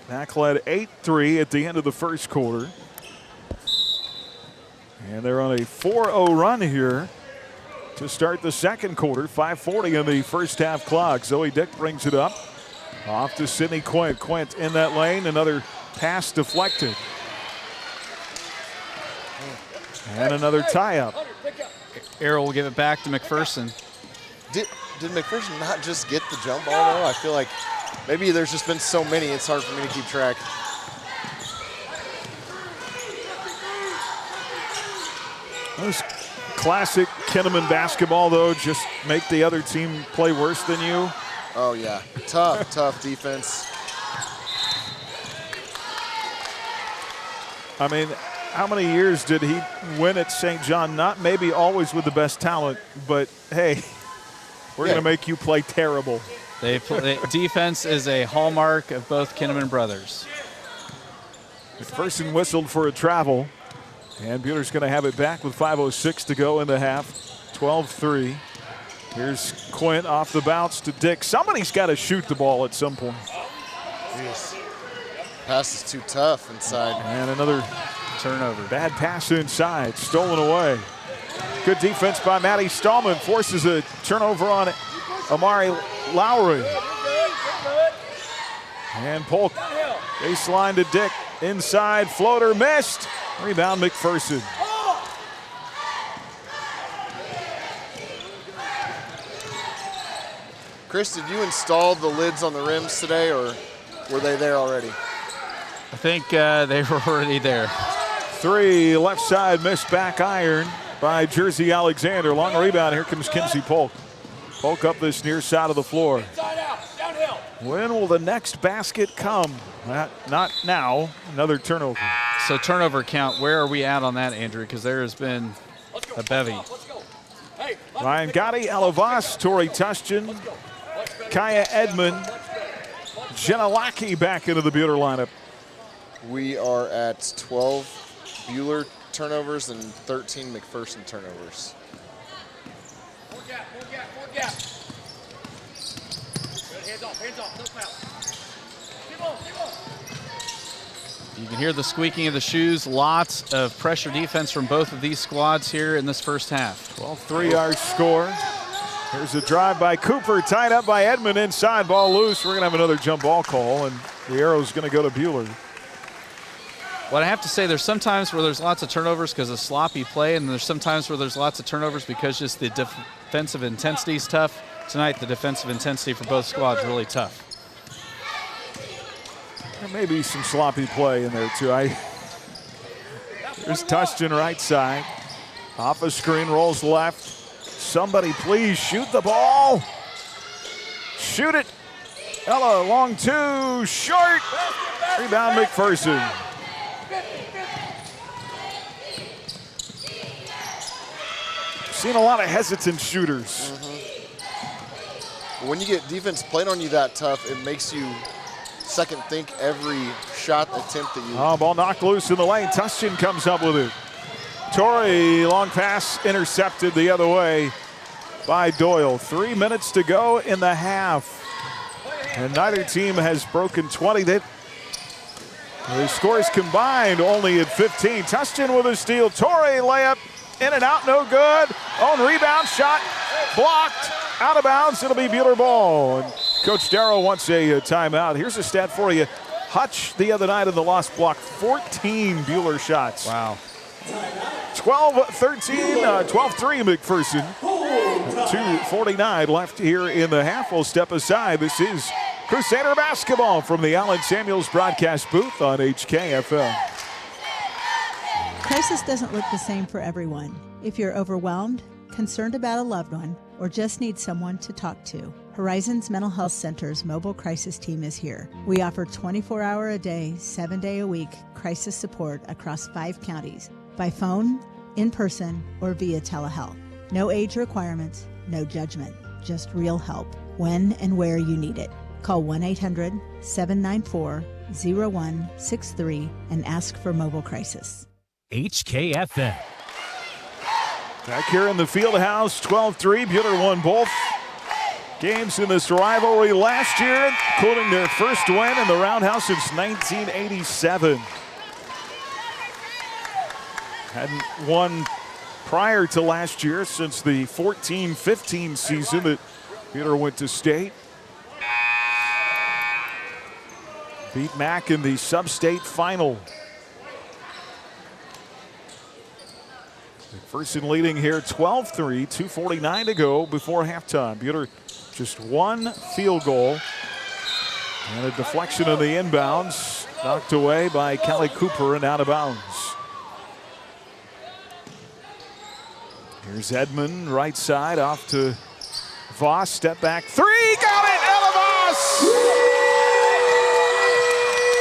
B: Mac led 8-3 at the end of the first quarter. And they're on a 4-0 run here to start the second quarter. 5:40 in the first half clock. Zoe Dick brings it up. Off to Sydney Quint. Quint in that lane. Another pass deflected. And another tie-up.
M: Errol will give it back to McPherson.
N: Did McPherson not just get the jump ball, though? I feel like maybe there's just been so many, it's hard for me to keep track.
B: Those classic Kinnaman basketball, though, just make the other team play worse than you.
N: Oh, yeah. Tough defense.
B: I mean, how many years did he win at St. John? Not maybe always with the best talent, but hey, we're going to make you play terrible.
M: Defense is a hallmark of both Kinnaman brothers.
B: McPherson whistled for a travel, and Buhler's going to have it back with 5:06 to go in the half. 12-3. Here's Quint off the bounce to Dick. Somebody's got to shoot the ball at some point.
N: Jeez. Pass is too tough inside.
B: And another
M: turnover.
B: Bad pass inside, stolen away. Good defense by Maddie Stallman, forces a turnover on Amari Lowry. And Polk, baseline to Dick, inside, floater missed. Rebound McPherson.
N: Chris, did you install the lids on the rims today, or were they there already?
M: I think they were already there.
B: 3, left side, missed back iron by Jersey Alexander. Long rebound, here comes Kinsey Polk. Polk up this near side of the floor. When will the next basket come? Not now, another turnover.
M: So turnover count, where are we at on that, Andrew? Because there has been a bevy.
B: Ryan Gotti, Alavas, Tori Tushkin, Kaya Edmond, Jenna Lackey back into the Buhler lineup.
N: We are at 12 Buhler turnovers and 13 McPherson turnovers.
M: You can hear the squeaking of the shoes. Lots of pressure defense from both of these squads here in this first half.
B: 12-3 our score. Here's a drive by Cooper, tied up by Edmond inside, ball loose. We're going to have another jump ball call, and the arrow's going to go to Buhler.
M: What I have to say, there's sometimes where there's lots of turnovers because of sloppy play, and there's sometimes where there's lots of turnovers because just the defensive intensity is tough. Tonight, the defensive intensity for both squads really tough.
B: There may be some sloppy play in there, too. There's Tustin right side. Off a screen, rolls left. Somebody please shoot the ball. Shoot it. Ella, long two, short. Rebound, McPherson. Seen a lot of hesitant shooters.
N: When you get defense playing on you that tough, it makes you second think every shot attempt that you.
B: Oh, ball knocked loose in the lane. Tustin comes up with it. Torrey, long pass intercepted the other way by Doyle. 3 minutes to go in the half. And neither team has broken 20. The scores combined only at 15. Tustin with a steal. Torrey layup. In and out, no good. Own rebound, shot blocked. Out of bounds, it'll be Buhler ball. And Coach Darrow wants a timeout. Here's a stat for you. Hutch the other night in the lost block, 14 Buhler shots.
M: Wow.
B: 12-13, 12-3 McPherson. 2:49 left here in the half. We'll step aside. This is Crusader basketball from the Allen Samuels broadcast booth on HKFL.
S: Crisis doesn't look the same for everyone. If you're overwhelmed, concerned about a loved one, or just need someone to talk to, Horizons Mental Health Center's mobile crisis team is here. We offer 24-hour-a-day, 7-day-a-week crisis support across 5 counties, by phone, in person, or via telehealth. No age requirements, no judgment, just real help when and where you need it. Call 1-800-794-0163 and ask for mobile crisis.
D: HKFM.
B: Back here in the field house, 12-3. Buhler won both games in this rivalry last year, including their first win in the Roundhouse since 1987. Hadn't won prior to last year since the 14-15 season that Buhler went to state. Beat Mac in the sub-state final. McPherson leading here 12-3, 2:49 to go before halftime. Buhler just one field goal and a deflection of the inbounds, knocked away by Callie Cooper and out of bounds. Here's Edmond, right side, off to Voss, step back, three, got it, Ella Voss!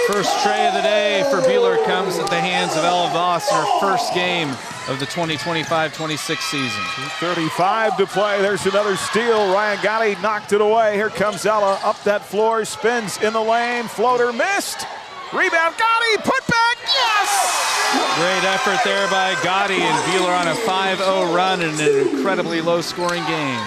M: First tray of the day for Buhler comes at the hands of Ella Voss in her first game of the 2025-26 season.
B: 2:35 to play. There's another steal. Ryan Gotti knocked it away. Here comes Ella up that floor, spins in the lane, floater missed. Rebound, Gotti, put back, yes!
M: Great effort there by Gotti, and Buhler on a 5-0 run in an incredibly low-scoring game.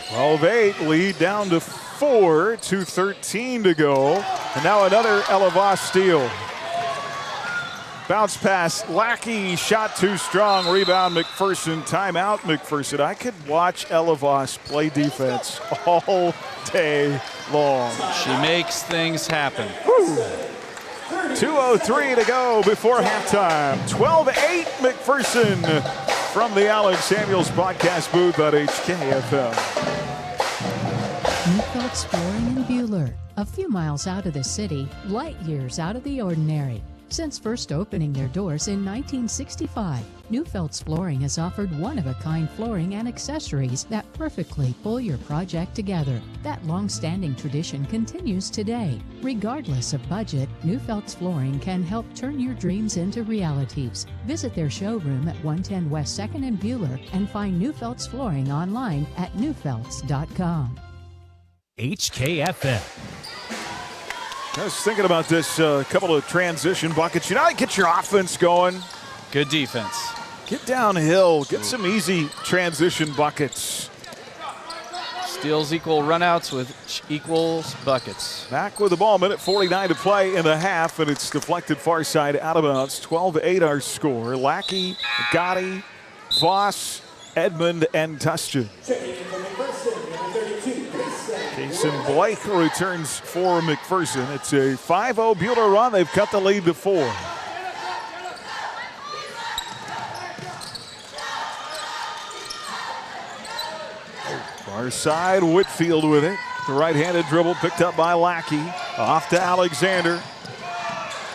B: 12-8, lead down to 4, 2:13 to go. And now another Ella Voss steal. Bounce pass, Lackey, shot too strong, rebound McPherson, timeout McPherson. I could watch Ella Voss play defense all day long.
M: She makes things happen.
B: 2:03 to go before halftime. 12-8 McPherson from the Allen Samuels broadcast booth at HKFL.
T: Newfield Exploring in Buhler, a few miles out of the city, light years out of the ordinary. Since first opening their doors in 1965, Newfeld's Flooring has offered one-of-a-kind flooring and accessories that perfectly pull your project together. That long-standing tradition continues today. Regardless of budget, Newfeld's Flooring can help turn your dreams into realities. Visit their showroom at 110 West 2nd in Buhler and find Newfeld's Flooring online at newfelds.com.
D: HKFM.
B: I was thinking about this, couple of transition buckets. You know how to get your offense going?
M: Good defense.
B: Get downhill. Get some easy transition buckets.
M: Steals equal runouts with equals buckets.
B: Back with the ball, minute 49 to play in the half, and it's deflected far side out of bounds. 12-8 our score. Lackey, Gotti, Voss, Edmond, and Tustin. Kason Blake returns for McPherson. It's a 5-0 Buhler run. They've cut the lead to 4. Far side, Whitfield with it. The right-handed dribble picked up by Lackey. Off to Alexander.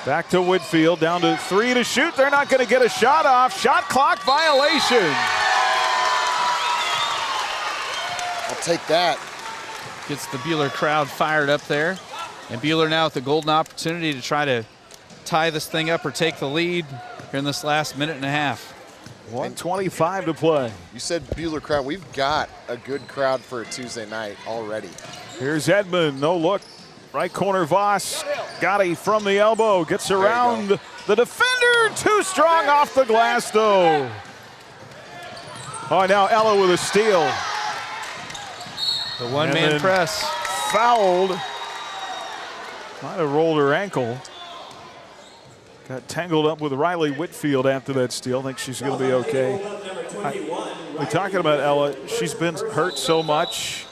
B: Back to Whitfield. Down to 3 to shoot. They're not going to get a shot off. Shot clock violation.
N: I'll take that.
M: Gets the Buhler crowd fired up there. And Buhler now with the golden opportunity to try to tie this thing up or take the lead here in this last minute and a half.
B: 1:25 to play.
N: You said Buhler crowd. We've got a good crowd for a Tuesday night already.
B: Here's Edmond. No look. Right corner, Voss. Gotti from the elbow. Gets around the defender. Too strong off the glass, though. Oh, now Ella with a steal.
M: The one-man press.
B: Fouled. Might have rolled her ankle. Got tangled up with Riley Whitfield after that steal. I think she's going to be okay. We're talking about Ella. She's been hurt so much.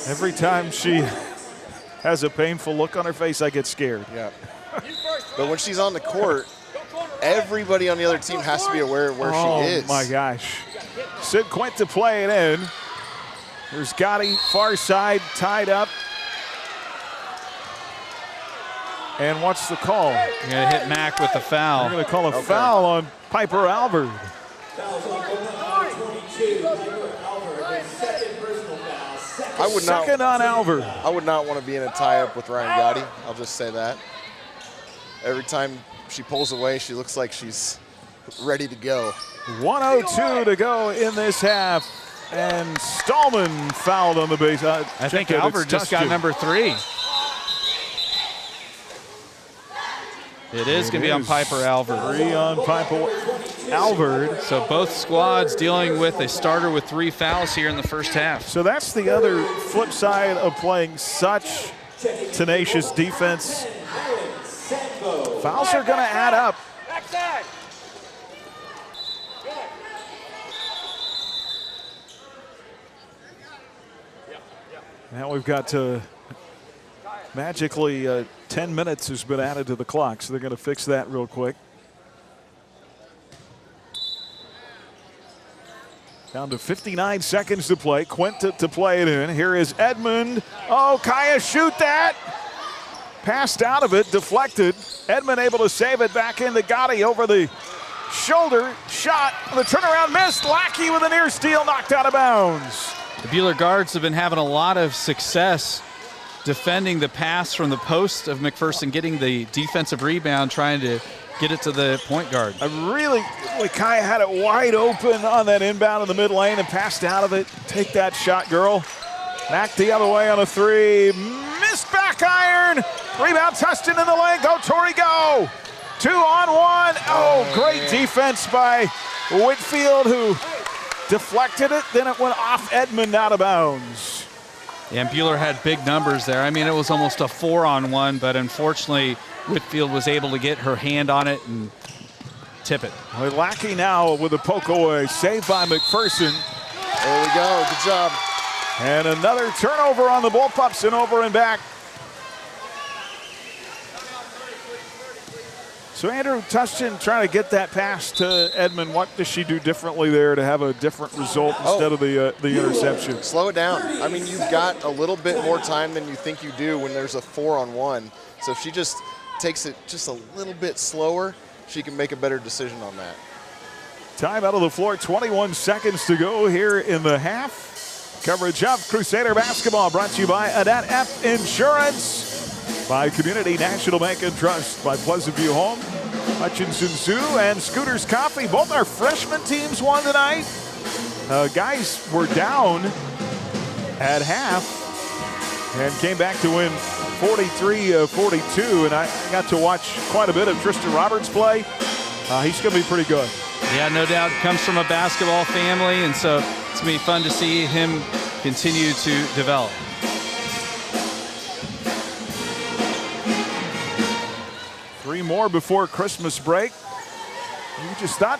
B: Every time she has a painful look on her face, I get scared.
N: Yeah. But when she's on the court, everybody on the other team has to be aware of where she is.
B: Oh, my gosh. Sid Quint to play it in. There's Gotti, far side, tied up. And what's the call?
M: You're going to hit Mack with the foul.
B: They're going to call a foul on Piper Albert. Second on Albert.
N: I would not want to be in a tie-up with Ryan Gotti. I'll just say that. Every time she pulls away, she looks like she's ready to go.
B: 1:02 to go in this half. And Stallman fouled on the base.
M: I think Albert just got number 3. It is going to be on Piper Albert.
B: 3 on Piper Albert.
M: So both squads dealing with a starter with 3 fouls here in the first half.
B: So that's the other flip side of playing such tenacious defense. Fouls are going to add up. Now we've got magically 10 minutes has been added to the clock, so they're going to fix that real quick. Down to 59 seconds to play. Quint to play it in. Here is Edmond. Oh, Kaya, shoot that. Passed out of it, deflected. Edmond able to save it back into Gotti over the shoulder. Shot, the turnaround missed. Lackey with a near steal, knocked out of bounds.
M: The Buhler guards have been having a lot of success defending the pass from the post of McPherson, getting the defensive rebound, trying to get it to the point guard.
B: Kaya had it wide open on that inbound in the mid lane and passed out of it. Take that shot, girl. Back the other way on a 3. Missed back iron. Rebound, Tustin in the lane. Go, Torrey, go. 2 on 1. Oh, great defense by Whitfield, who deflected it. Then it went off Edmond out of bounds.
M: Yeah, and Buhler had big numbers there. I mean, it was almost a 4-on-1, but unfortunately, Whitfield was able to get her hand on it and tip it.
B: Lackey now with a poke away. Saved by McPherson.
N: There we go. Good job.
B: And another turnover on the Bullpups and over and back. So Andrew Tustin trying to get that pass to Edmond. What does she do differently there to have a different result instead of the interception?
N: Slow it down. I mean, you've got a little bit more time than you think you do when there's a 4-on-1. So if she just takes it just a little bit slower, she can make a better decision on that.
B: Time out of the floor, 21 seconds to go here in the half. Coverage of Crusader basketball brought to you by Ad Astra Insurance, by Community National Bank and Trust, by Pleasant View Home, Hutchinson Zoo, and Scooters Coffee. Both our freshman teams won tonight. Guys were down at half and came back to win 43-42, and I got to watch quite a bit of Tristan Roberts play. He's going to be pretty good.
M: Yeah, no doubt. Comes from a basketball family, and so it's going to be fun to see him continue to develop.
B: Three more before Christmas break. We just thought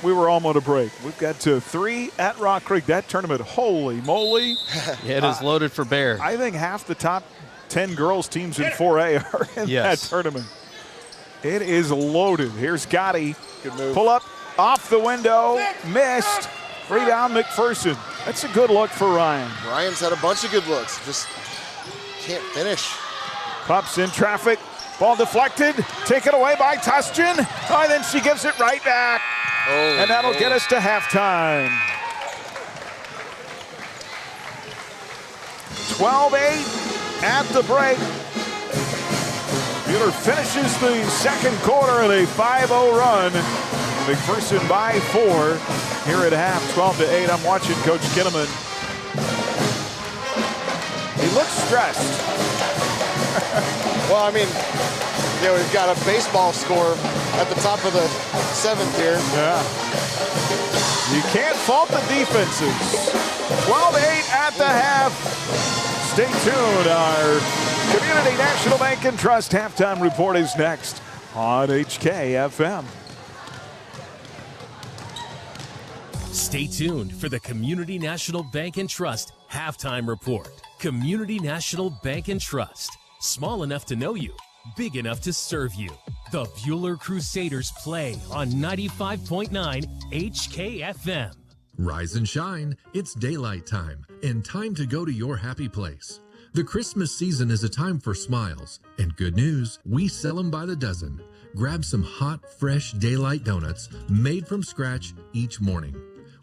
B: we were almost a break. We've got 3 at Rock Creek. That tournament, holy moly.
M: Yeah, it is loaded for bear.
B: I think half the top 10 girls teams in 4A are in that tournament. It is loaded. Here's Gotti.
N: Good move.
B: Pull up off the window. Missed. Rebound McPherson. That's a good look for Ryan.
N: Ryan's had a bunch of good looks. Just can't finish.
B: Pups in traffic. Ball deflected. Taken away by Tustin. Oh, and then she gives it right back.
N: Oh,
B: and that'll get us to halftime. 12-8 at the break. Buhler finishes the second quarter at a 5-0 run. McPherson by 4 here at half, 12-8. I'm watching Coach Kinnaman. He looks stressed.
N: Well, I mean, we've got a baseball score at the top of the 7th here.
B: Yeah. You can't fault the defenses. 12-8 at the half. Stay tuned. Our Community National Bank and Trust halftime report is next on HKFM.
D: Stay tuned for the Community National Bank and Trust halftime report. Community National Bank and Trust. Small enough to know you, big enough to serve you. The Buhler Crusaders play on 95.9 HKFM.
U: Rise and shine. It's daylight time and time to go to your happy place. The Christmas season is a time for smiles. And good news, we sell them by the dozen. Grab some hot, fresh daylight donuts made from scratch each morning.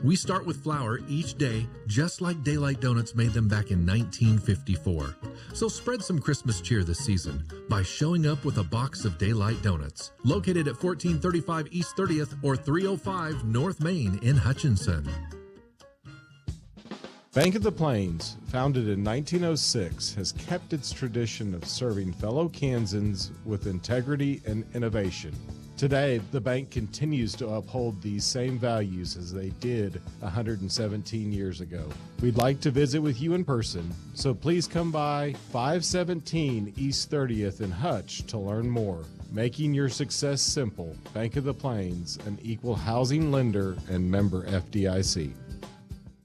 U: We start with flour each day, just like Daylight Donuts made them back in 1954. So spread some Christmas cheer this season by showing up with a box of Daylight Donuts, located at 1435 East 30th or 305 North Main in Hutchinson.
V: Bank of the Plains, founded in 1906, has kept its tradition of serving fellow Kansans with integrity and innovation. Today, the bank continues to uphold these same values as they did 117 years ago. We'd like to visit with you in person, so please come by 517 East 30th in Hutch to learn more. Making your success simple. Bank of the Plains, an equal housing lender and member FDIC.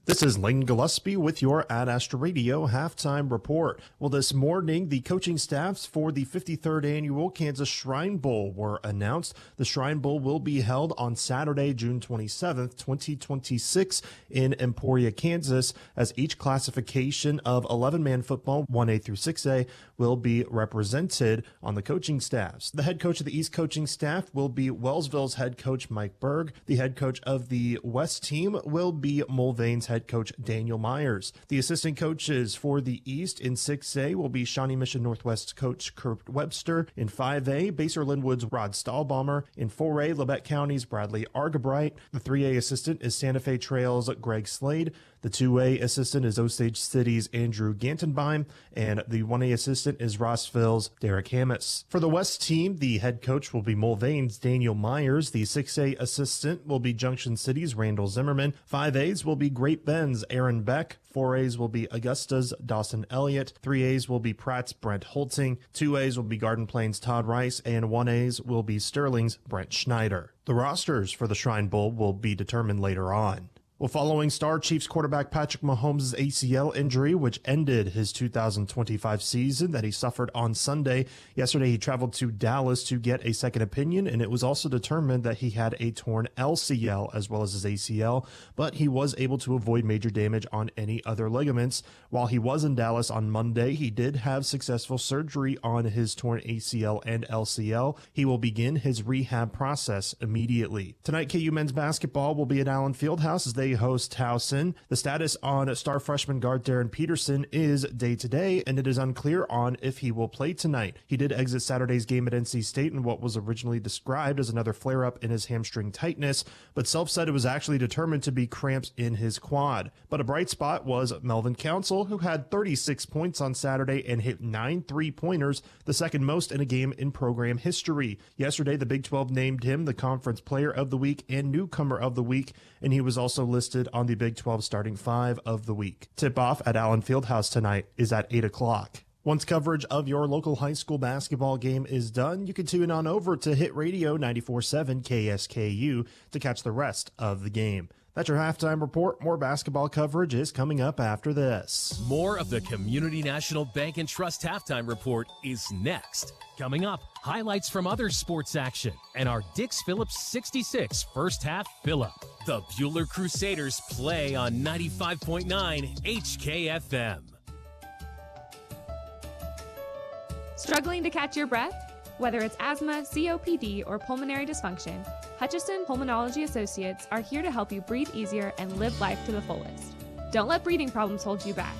W: This is Lane Gillespie with your Ad Astra Radio halftime report. Well, this morning, the coaching staffs for the 53rd annual Kansas Shrine Bowl were announced. The Shrine Bowl will be held on Saturday, June 27th, 2026 in Emporia, Kansas, as each classification of 11-man football, 1A through 6A, will be represented on the coaching staffs. The head coach of the East coaching staff will be Wellsville's head coach, Mike Berg. The head coach of the West team will be Mulvane's head coach Daniel Myers. The assistant coaches for the East in 6A will be Shawnee Mission Northwest coach Kurt Webster. In 5A, Baser Linwood's Rod Stahlbaumer. In 4A, Labette County's Bradley Argabright. The 3A assistant is Santa Fe Trail's Greg Slade. The 2A assistant is Osage City's Andrew Gantenbeim, and the 1A assistant is Rossville's Derek Hammis. For the West team, the head coach will be Mulvane's Daniel Myers. The 6A assistant will be Junction City's Randall Zimmerman. 5A's will be Great Bend's Aaron Beck. 4A's will be Augusta's Dawson Elliott. 3A's will be Pratt's Brent Holtzing. 2A's will be Garden Plains' Todd Rice, and 1A's will be Sterling's Brent Schneider. The rosters for the Shrine Bowl will be determined later on. Well, following Star Chiefs quarterback Patrick Mahomes' ACL injury, which ended his 2025 season that he suffered on Sunday, yesterday he traveled to Dallas to get a second opinion, and it was also determined that he had a torn LCL as well as his ACL, but he was able to avoid major damage on any other ligaments. While he was in Dallas on Monday, he did have successful surgery on his torn ACL and LCL. He will begin his rehab process immediately. Tonight, KU men's basketball will be at Allen Fieldhouse as they they host Towson. The status on star freshman guard Darren Peterson is day-to-day, and it is unclear on if he will play tonight. He did exit Saturday's game at NC State in what was originally described as another flare-up in his hamstring tightness, but Self said it was actually determined to be cramps in his quad. But a bright spot was Melvin Council, who had 36 points on Saturday and hit 9 3-pointers, the second most in a game in program history. Yesterday, the Big 12 named him the Conference Player of the Week and Newcomer of the Week, and he was also listed on the Big 12 Starting 5 of the Week. Tip-off at Allen Fieldhouse tonight is at 8 o'clock. Once coverage of your local high school basketball game is done, you can tune on over to Hit Radio 94.7 KSKU to catch the rest of the game. That's your halftime report. More basketball coverage is coming up after this.
D: More of the Community National Bank and Trust halftime report is next. Coming up, highlights from other sports action and our Dix Phillips 66 first half fill-up. The Buhler Crusaders play on 95.9 HKFM.
A: Struggling to catch your breath? Whether it's asthma, COPD, or pulmonary dysfunction, Hutchison Pulmonology Associates are here to help you breathe easier and live life to the fullest. Don't let breathing problems hold you back.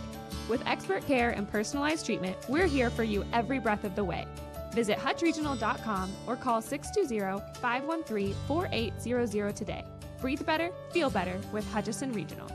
A: With expert care and personalized treatment, we're here for you every breath of the way. Visit hutchregional.com or call 620-513-4800 today. Breathe better, feel better with Hutchison Regional.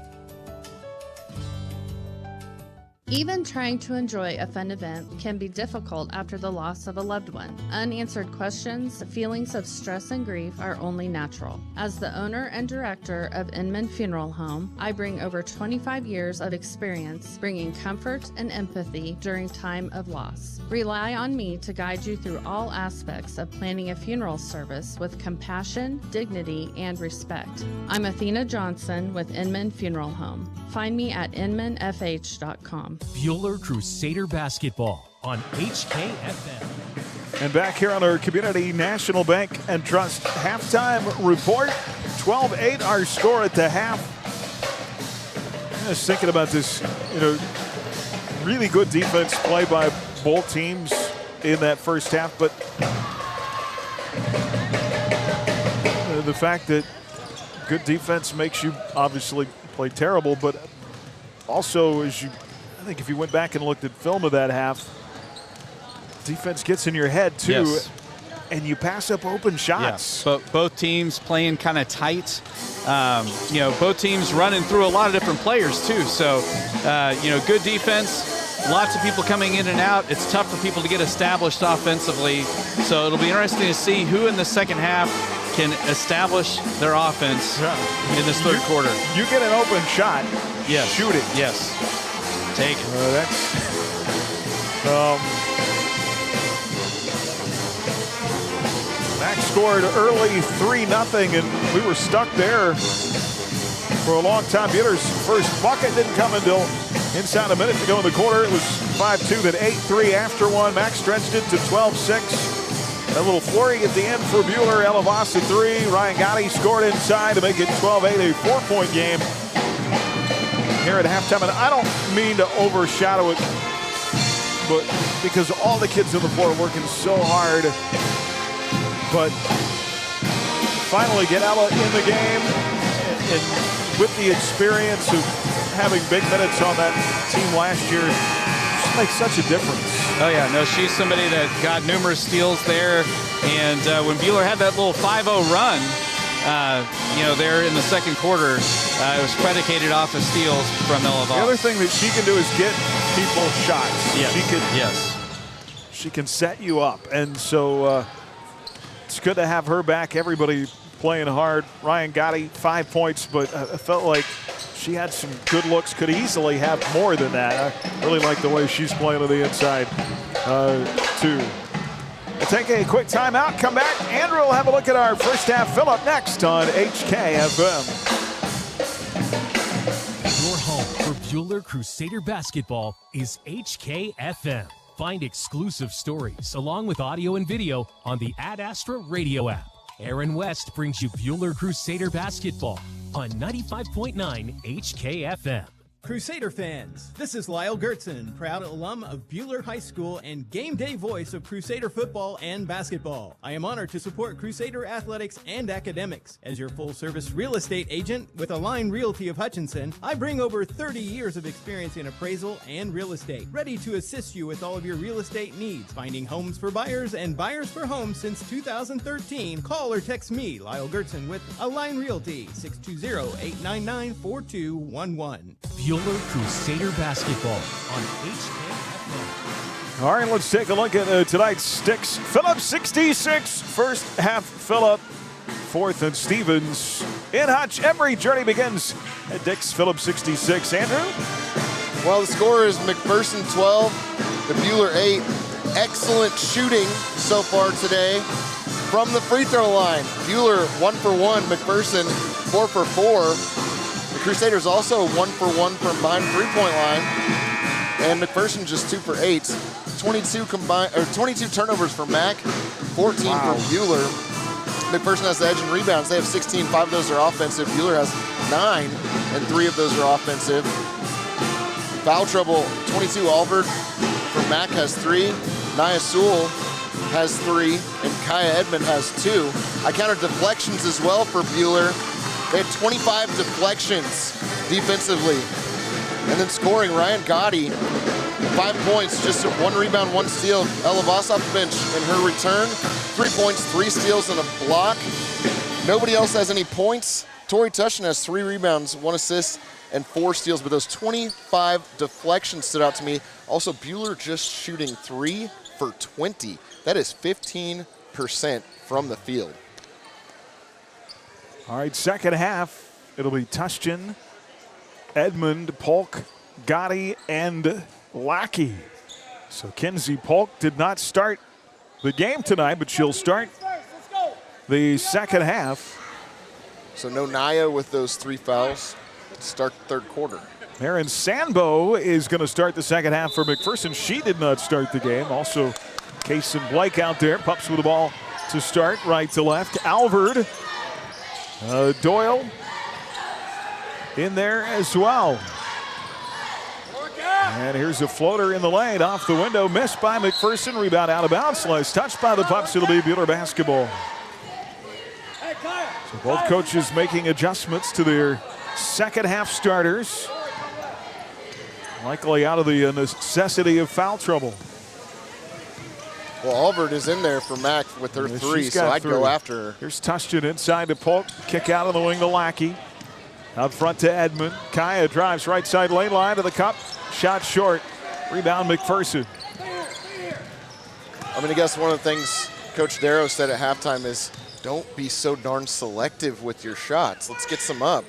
C: Even trying to enjoy a fun event can be difficult after the loss of a loved one. Unanswered questions, feelings of stress and grief are only natural. As the owner and director of Inman Funeral Home, I bring over 25 years of experience bringing comfort and empathy during time of loss. Rely on me to guide you through all aspects of planning a funeral service with compassion, dignity, and respect. I'm Athena Johnson with Inman Funeral Home. Find me at inmanfh.com.
D: Buhler Crusader basketball on HKFM.
B: And back here on our Community National Bank and Trust halftime report, 12-8 our score at the half. I'm just thinking about this, really good defense play by both teams in that first half, but the fact that good defense makes you obviously play terrible, but also I think if you went back and looked at film of that half, defense gets in your head too, yes, and you pass up open shots.
M: Yeah. Both teams playing kind of tight. Both teams running through a lot of different players too. So, good defense. Lots of people coming in and out. It's tough for people to get established offensively. So it'll be interesting to see who in the second half can establish their offense in this third quarter.
B: You get an open shot.
M: Yes.
B: Shoot it.
M: Yes. Take it.
B: Max scored early 3-0, and we were stuck there for a long time. Buhler's first bucket didn't come until inside a minute to go in the quarter. It was 5-2, then 8-3 after one. Max stretched it to 12-6. A little flurry at the end for Buhler. Elavas a 3. Ryan Gotti scored inside to make it 12-8, a 4-point game here at halftime. And I don't mean to overshadow it, but because all the kids on the floor are working so hard. But finally get Ella in the game, and with the experience of having big minutes on that team last year, just makes such a difference.
M: Oh yeah, no, she's somebody that got numerous steals there, and when Buhler had that little 5-0 run, there in the second quarter, it was predicated off of steals from Ella Voss.
B: The other thing that she can do is get people shots.
M: Yes.
B: She can set you up, and so it's good to have her back. Everybody playing hard. Ryan Gotti, 5 points, but I felt like she had some good looks, could easily have more than that. I really like the way she's playing on the inside, too. We'll take a quick timeout, come back. Andrew will have a look at our first half fill-up next on HKFM.
D: Your home for Buhler Crusader basketball is HKFM. Find exclusive stories along with audio and video on the Ad Astra Radio app. Aaron West brings you Buhler Crusader basketball on 95.9 HKFM.
E: Crusader fans, this is Lyle Gertzen, proud alum of Buhler High School and game day voice of Crusader football and basketball. I am honored to support Crusader athletics and academics. As your full-service real estate agent with Align Realty of Hutchinson, I bring over 30 years of experience in appraisal and real estate, ready to assist you with all of your real estate needs, finding homes for buyers and buyers for homes since 2013. Call or text me, Lyle Gertzen, with Align Realty, 620-899-4211.
D: Buhler Crusader basketball on HKFM.
B: All right, let's take a look at tonight's sticks. Phillip 66, first half Phillip, fourth and Stevens. In Hutch, every journey begins at Dick's Phillip 66. Andrew?
N: Well, the score is McPherson 12, the Buhler 8. Excellent shooting so far today from the free throw line. Buhler 1 for 1, McPherson 4 for 4. The Crusaders also 1 for 1 from behind three-point line, and McPherson just 2 for 8. 22 turnovers for Mac, 14 for Buhler. McPherson has the edge in rebounds. They have 16. 5 of those are offensive. Buhler has 9, and 3 of those are offensive. Foul trouble, 22. Albert for Mac has 3. Nia Sewell has 3, and Kaya Edmond has 2. I counted deflections as well for Buhler. They had 25 deflections defensively. And then scoring, Ryan Gotti, 5 points, just 1 rebound, 1 steal. Ella Voss off the bench in her return. 3 points, 3 steals, and a block. Nobody else has any points. Tori Tushin has 3 rebounds, 1 assist, and 4 steals. But those 25 deflections stood out to me. Also, Buhler just shooting 3 for 20. That is 15% from the field.
B: All right, second half, it'll be Tushchin, Edmond, Polk, Gotti, and Lackey. So Kenzie Polk did not start the game tonight, but she'll start the second half.
N: So no Naya with those 3 fouls to start the third quarter.
B: Erin Sanbo is going to start the second half for McPherson. She did not start the game. Also, Case and Blake out there. Pups with the ball to start, right to left. Alvord. Doyle in there as well. And here's a floater in the lane, off the window, missed by McPherson. Rebound out of bounds. Last touched by the Pups. It'll be Buhler basketball. So both coaches making adjustments to their second half starters. Likely out of the necessity of foul trouble.
N: Well, Albert is in there for Mac with her 3, so I'd go after her.
B: Here's Tushchin inside to Polk. Kick out of the wing to Lackey. Out front to Edmond. Kaya drives right side lane line to the cup. Shot short. Rebound McPherson.
N: I mean, I guess one of the things Coach Darrow said at halftime is don't be so darn selective with your shots. Let's get some up.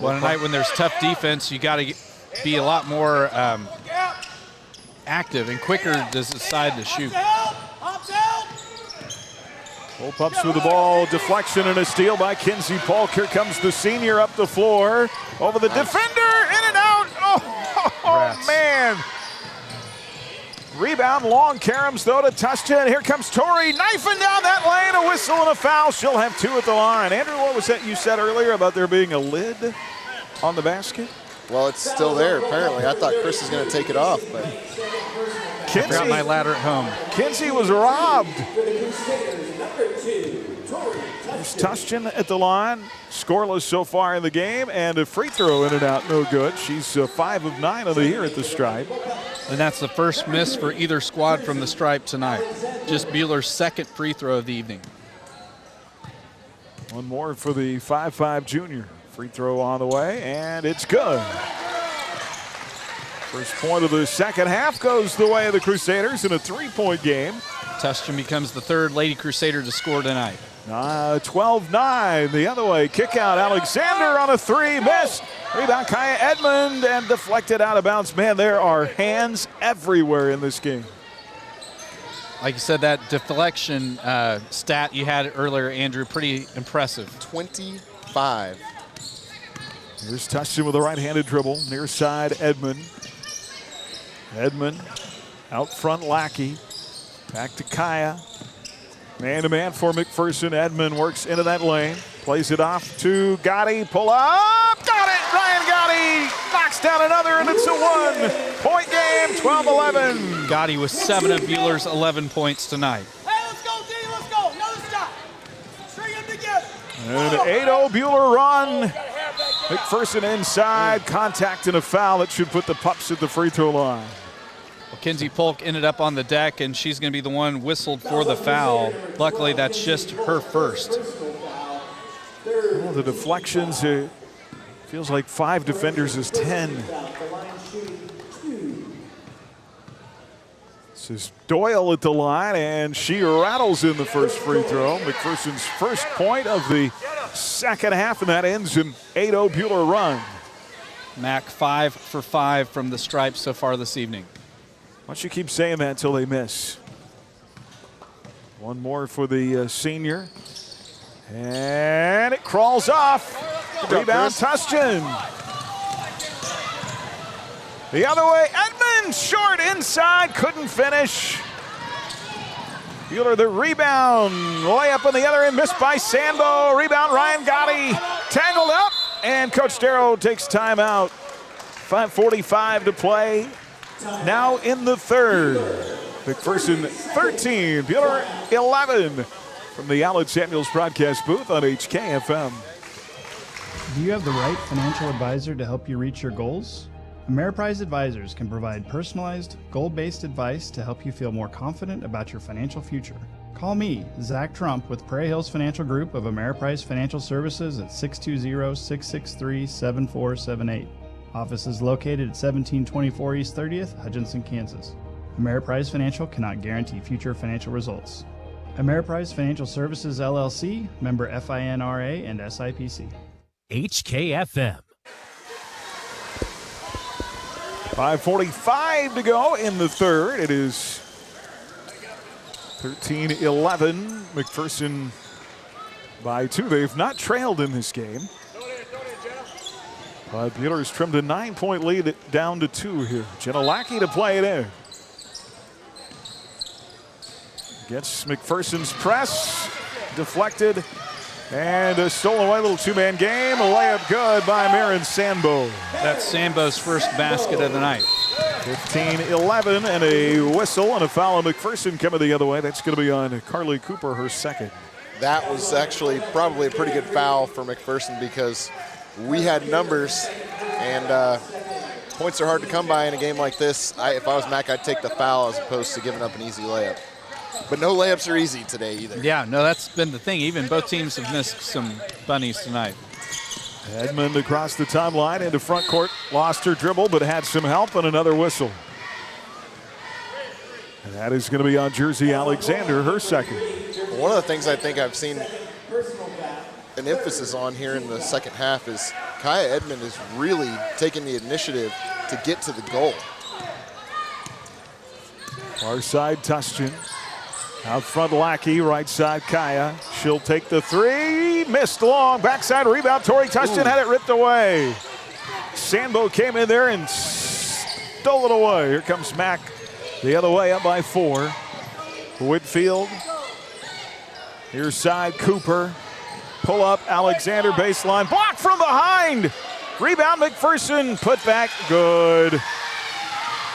M: Well, tonight when there's tough defense, you got to be a lot more active and quicker to decide to shoot.
B: Full Pups with the ball. Deflection and a steal by Kenzie Polk. Here comes the senior up the floor. Over the defender. In and out. Oh man. Rebound, long caroms though to Tushchin. Here comes Tori knifing down that lane. A whistle and a foul. She'll have 2 at the line. Andrew, what was that you said earlier about there being a lid on the basket?
N: Well, it's still there, apparently. I thought Chris was going to take it off, but
M: I forgot my ladder at home.
B: Kinsey was robbed. There's Tushchin at the line. Scoreless so far in the game, and a free throw in and out, no good. She's 5 of 9 on the year at the stripe.
M: And that's the first miss for either squad from the stripe tonight. Just Buhler's second free throw of the evening.
B: One more for the 5'5 junior. Free throw on the way, and it's good. First point of the second half goes the way of the Crusaders in a 3-point game.
M: Tushchin becomes the 3rd Lady Crusader to score tonight.
B: 12-9 the other way. Kick out Alexander on a 3, missed. Rebound Kaya Edmond and deflected out of bounds. Man, there are hands everywhere in this game.
M: Like you said, that deflection stat you had earlier, Andrew, pretty impressive.
N: 25.
B: Here's Tushchin with a right-handed dribble. Near side, Edmond. Edmond out front, Lackey. Back to Kaya. Man-to-man for McPherson. Edmond works into that lane. Plays it off to Gotti. Pull up. Got it! Ryan Gotti knocks down another, and it's a 1-point game, 12-11.
M: Gotti with 7 of Buhler's 11 points tonight.
O: Hey, let's go, D. Let's go. Another shot. String them together.
B: An 8-0 Buhler run. McPherson inside, contact and a foul. It should put the Pups at the free throw line.
M: Well, Kinsey Polk ended up on the deck, and she's going to be the one whistled for the foul. Luckily, that's just her first.
B: Well, the deflections, it feels like 5 defenders is 10. This is Doyle at the line, and she rattles in the first free throw. McPherson's first point of the second half, and that ends an 8-0 Buhler run.
M: Mac 5 for 5 from the stripe so far this evening.
B: Why don't you keep saying that until they miss? One more for the senior. And it crawls off. Rebound, Tustin. The other way, Edmonds short inside, couldn't finish. Buhler the rebound, layup on the other end, missed by Sambo. Rebound, Ryan Gotti tangled up, and Coach Darrow takes timeout. 5:45 to play. Now in the third. McPherson 13, Buhler 11. From the Allen Samuels broadcast booth on HKFM.
F: Do you have the right financial advisor to help you reach your goals? Ameriprise Advisors can provide personalized, goal-based advice to help you feel more confident about your financial future. Call me, Zach Trump, with Prairie Hills Financial Group of Ameriprise Financial Services at 620-663-7478. Office is located at 1724 East 30th, Hutchinson, Kansas. Ameriprise Financial cannot guarantee future financial results. Ameriprise Financial Services, LLC, member FINRA and SIPC.
D: HKFM.
B: 5:45 to go in the third. It is 13-11. McPherson by 2. They've not trailed in this game. But Buhler's trimmed a 9-point lead down to 2 here. Jenna Lackey to play it in. Gets McPherson's press, deflected, and a stolen away little two-man game. A layup good by Marin Sambo.
M: That's Sambo's first basket of the night.
B: 15-11 and a whistle and a foul on McPherson coming the other way. That's going to be on Carly Cooper, her second.
N: That was actually probably a pretty good foul for McPherson because we had numbers, and points are hard to come by in a game like this. If I was Mac, I'd take the foul as opposed to giving up an easy layup. But no layups are easy today either.
M: Yeah, no, that's been the thing. Even both teams have missed some bunnies tonight.
B: Edmond across the timeline into front court. Lost her dribble, but had some help and another whistle. And that is going to be on Jersey Alexander, her second.
N: One of the things I think I've seen an emphasis on here in the second half is Kaya Edmond is really taking the initiative to get to the goal.
B: Far side, Tustin. Out front, Lackey. Right side, Kaya. She'll take the three. Missed long. Backside rebound. Tori Tustin had it ripped away. Sambo came in there and stole it away. Here comes Mack the other way, up by 4. Whitfield. Here's side, Cooper. Pull up, Alexander, baseline. Block from behind. Rebound, McPherson. Put back, good.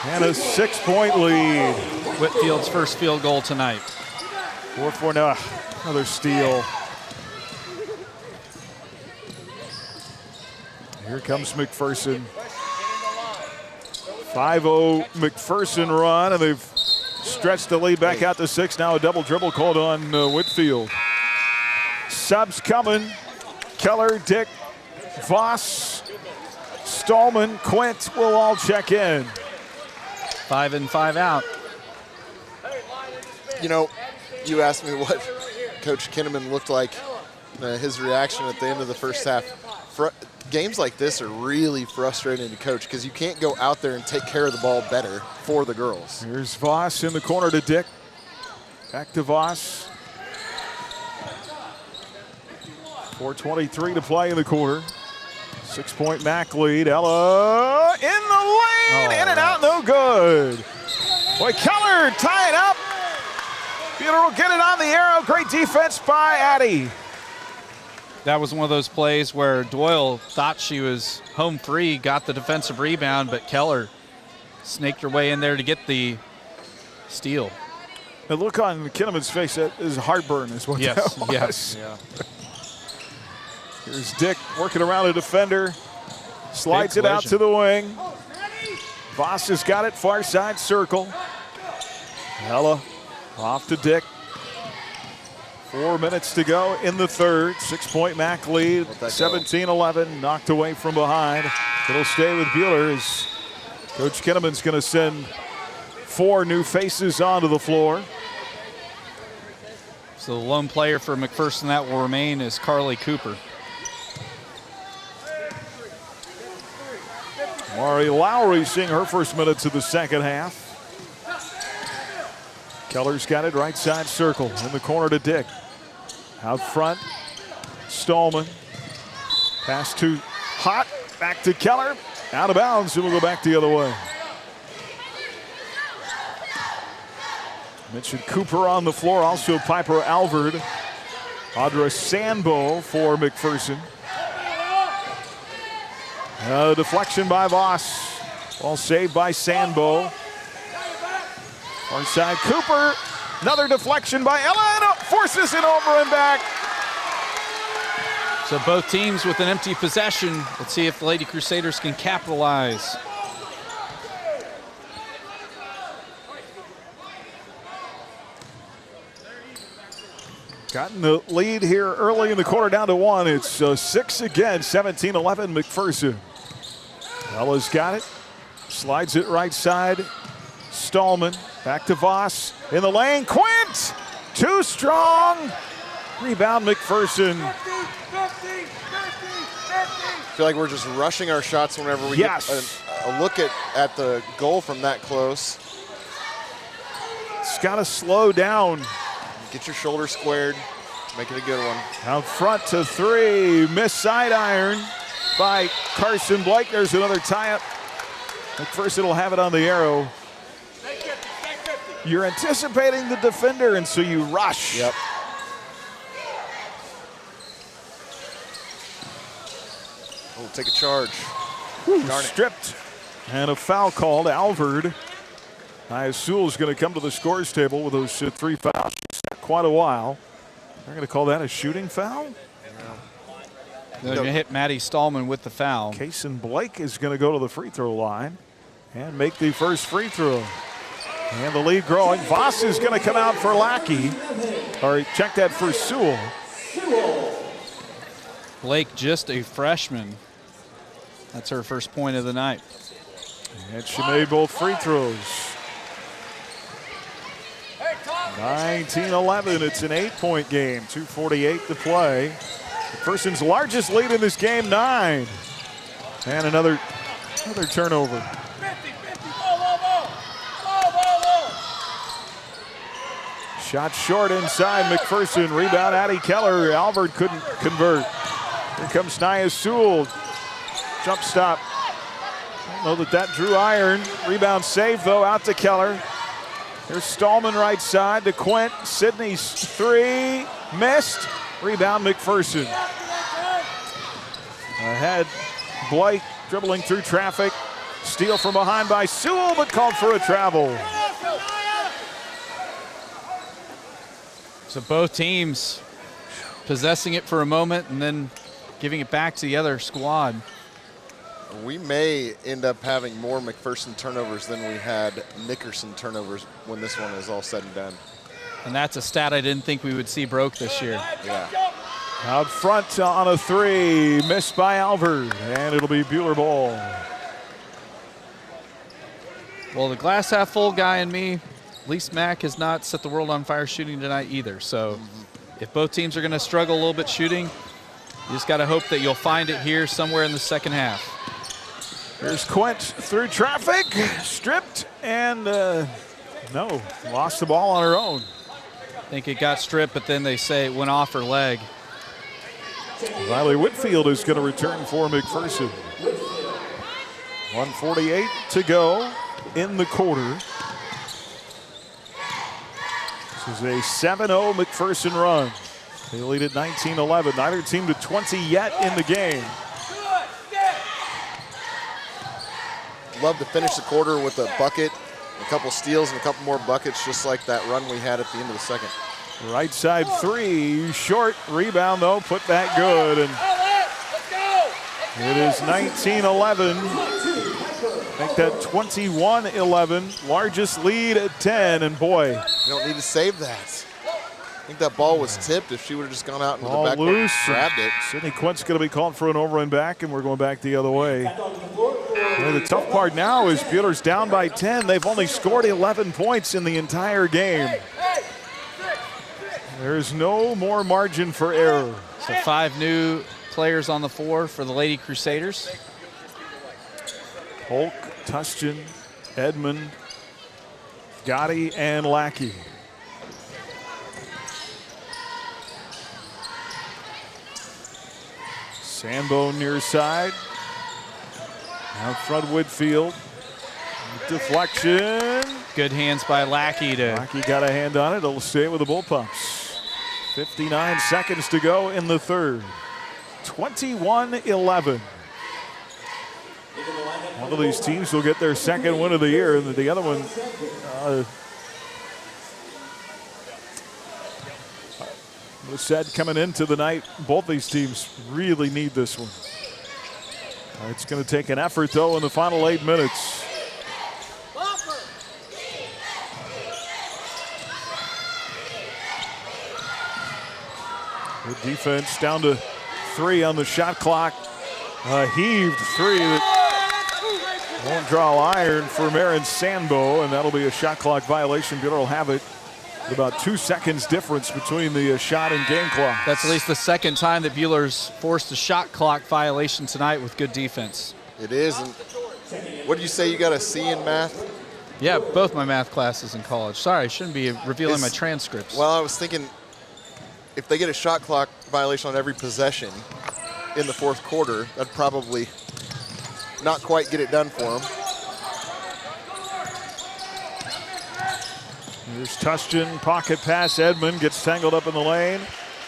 B: And a 6-point lead.
M: Whitfield's first field goal tonight.
B: 4-4 now. Another steal. Here comes McPherson. 5-0 McPherson run, and they've stretched the lead back out to 6. Now a double dribble called on Whitfield. Subs coming. Keller, Dick, Voss, Stallman, Quint will all check in.
M: 5 in, 5 out.
N: You know, you asked me what Coach Kinnaman looked like, his reaction at the end of the first half. Games like this are really frustrating to coach because you can't go out there and take care of the ball better for the girls.
B: Here's Voss in the corner to Dick. Back to Voss. 4:23 to play in the quarter. 6-point Mac lead. Ella in the lane, in and out, no good. Boy, Keller tie it up. Buhler will get it on the arrow. Great defense by Addie.
M: that was one of those plays where Doyle thought she was home free, got the defensive rebound, but Keller snaked her way in there to get the steal.
B: The look on Kinnaman's face is heartburn is what that was.
M: Yes. Yeah.
B: Here's Dick working around a defender. Slides it out to the wing. Voss has got it, far side circle. Hella off to Dick. 4 minutes to go in the third. 6-point MAC lead. 17-11, knocked away from behind. It'll stay with Buhler as Coach Kinnaman's going to send 4 new faces onto the floor.
M: So the lone player for McPherson that will remain is Carly Cooper.
B: Mari Lowry seeing her first minutes of the second half. Keller's got it, right side circle, in the corner to Dick. Out front, Stallman. Pass to Hott, back to Keller. Out of bounds, and we'll go back the other way. Mentioned Cooper on the floor, also Piper Alvord. Audra Sambo for McPherson. Deflection by Voss. Ball saved by Sambo. Far side Cooper. Another deflection by Ellen. Forces it over and back.
M: So both teams with an empty possession. Let's see if the Lady Crusaders can capitalize.
B: Gotten the lead here early in the quarter down to 1. It's 6 again, 17-11 McPherson. Ella's got it. Slides it right side. Stallman back to Voss in the lane. Quint! Too strong. Rebound McPherson.
N: I feel like we're just rushing our shots whenever we get a look at the goal from that close.
B: It's got to slow down.
N: Get your shoulder squared. Make it a good one.
B: Out front to 3. Missed side iron by Carson Blake. There's another tie-up. McPherson will have it on the arrow. You're anticipating the defender, and so you rush.
N: Yep. Oh, take a charge.
B: Darn stripped. And a foul called. Alvord. Nia Sewell's going to come to the scores table with those 3 fouls. She's had quite a while. They're going to call that a shooting foul?
M: They're going to hit Maddie Stallman with the foul.
B: Kason Blake is going to go to the free throw line and make the first free throw. And the lead growing. Voss is going to come out for Lackey. Or check that for Sewell.
M: Blake, just a freshman. That's her first point of the night.
B: And she made both free throws. 19-11, it's an 8-point game, 2:48 to play. McPherson's largest lead in this game, 9. And another turnover. Shot short inside McPherson, rebound Addie Keller. Alvord couldn't convert. Here comes Nia Sewell. Jump stop. I don't know that drew iron. Rebound saved though, out to Keller. Here's Stallman right side to Quint. Sydney's 3, missed. Rebound McPherson. Ahead, Blake dribbling through traffic. Steal from behind by Sewell, but called for a travel.
M: So both teams possessing it for a moment and then giving it back to the other squad.
N: We may end up having more McPherson turnovers than we had Nickerson turnovers when this one is all said and done.
M: And that's a stat I didn't think we would see broke this year.
N: Yeah.
B: Out front on a 3, missed by Alvord, and it'll be Buhler ball.
M: Well, the glass half full guy in me, Lise Mack has not set the world on fire shooting tonight either. So if both teams are going to struggle a little bit shooting, you just got to hope that you'll find it here somewhere in the second half.
B: Here's Quint through traffic, stripped, and no, lost the ball on her own.
M: I think it got stripped, but then they say it went off her leg.
B: Riley Whitfield is going to return for McPherson. 1:48 to go in the quarter. This is a 7-0 McPherson run. They lead at 19-11. Neither team to 20 yet in the game.
N: Love to finish the quarter with a bucket, a couple steals, and a couple more buckets, just like that run we had at the end of the second.
B: Right side three, short rebound though, put that good. And it is 19-11. Make that 21-11, largest lead at 10, and boy.
N: You don't need to save that. I think that ball was tipped. If she would have just gone out into the back
B: loose,
N: grabbed it.
B: Sydney Quint's going to be called for an overrun back, and we're going back the other way. The tough part now is Buhler's down by 10. They've only scored 11 points in the entire game. There's no more margin for error.
M: So 5 new players on the floor for the Lady Crusaders.
B: Polk, Tustin, Edmond, Gotti, and Lackey. Sambo near side. Out front, Whitfield. Deflection.
M: Good hands by Lackey.
B: Lackey got a hand on it. It'll stay with the Bull Pups. 59 seconds to go in the third. 21-11. One of these teams will get their second win of the year, and the other one was said coming into the night, both these teams really need this one. It's going to take an effort, though, in the final 8 minutes. Good defense, down to 3 on the shot clock. Heaved 3 that won't draw iron for Marin Sambo, and that'll be a shot clock violation. Buhler will have it. About 2 seconds difference between the shot and game clock.
M: That's at least the second time that Buhler's forced a shot clock violation tonight with good defense.
N: It is. And what did you say, you got a C in math?
M: Yeah, both my math classes in college. Sorry, I shouldn't be revealing my transcripts.
N: Well, I was thinking if they get a shot clock violation on every possession in the fourth quarter, that'd probably not quite get it done for them.
B: Here's Tustin, pocket pass. Edmond gets tangled up in the lane.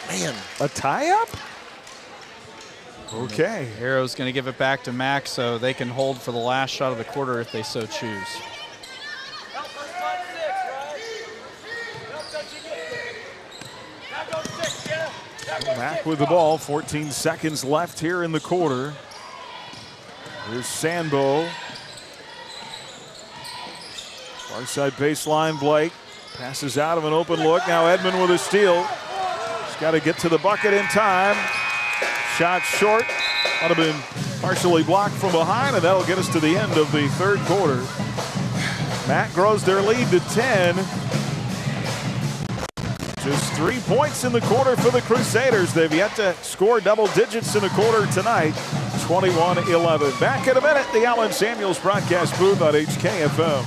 N: Man.
B: A tie-up? Okay.
M: Arrow's going to give it back to Mac so they can hold for the last shot of the quarter if they so choose.
B: Mac with the ball. 14 seconds left here in the quarter. Here's Sambo. Far side baseline, Blake. Passes out of an open look. Now Edmond with a steal. He's got to get to the bucket in time. Shot short. Might have been partially blocked from behind, and that'll get us to the end of the third quarter. Mac grows their lead to 10. Just 3 points in the quarter for the Crusaders. They've yet to score double digits in a quarter tonight. 21-11. Back in a minute, the Allen Samuels broadcast booth on HKFM.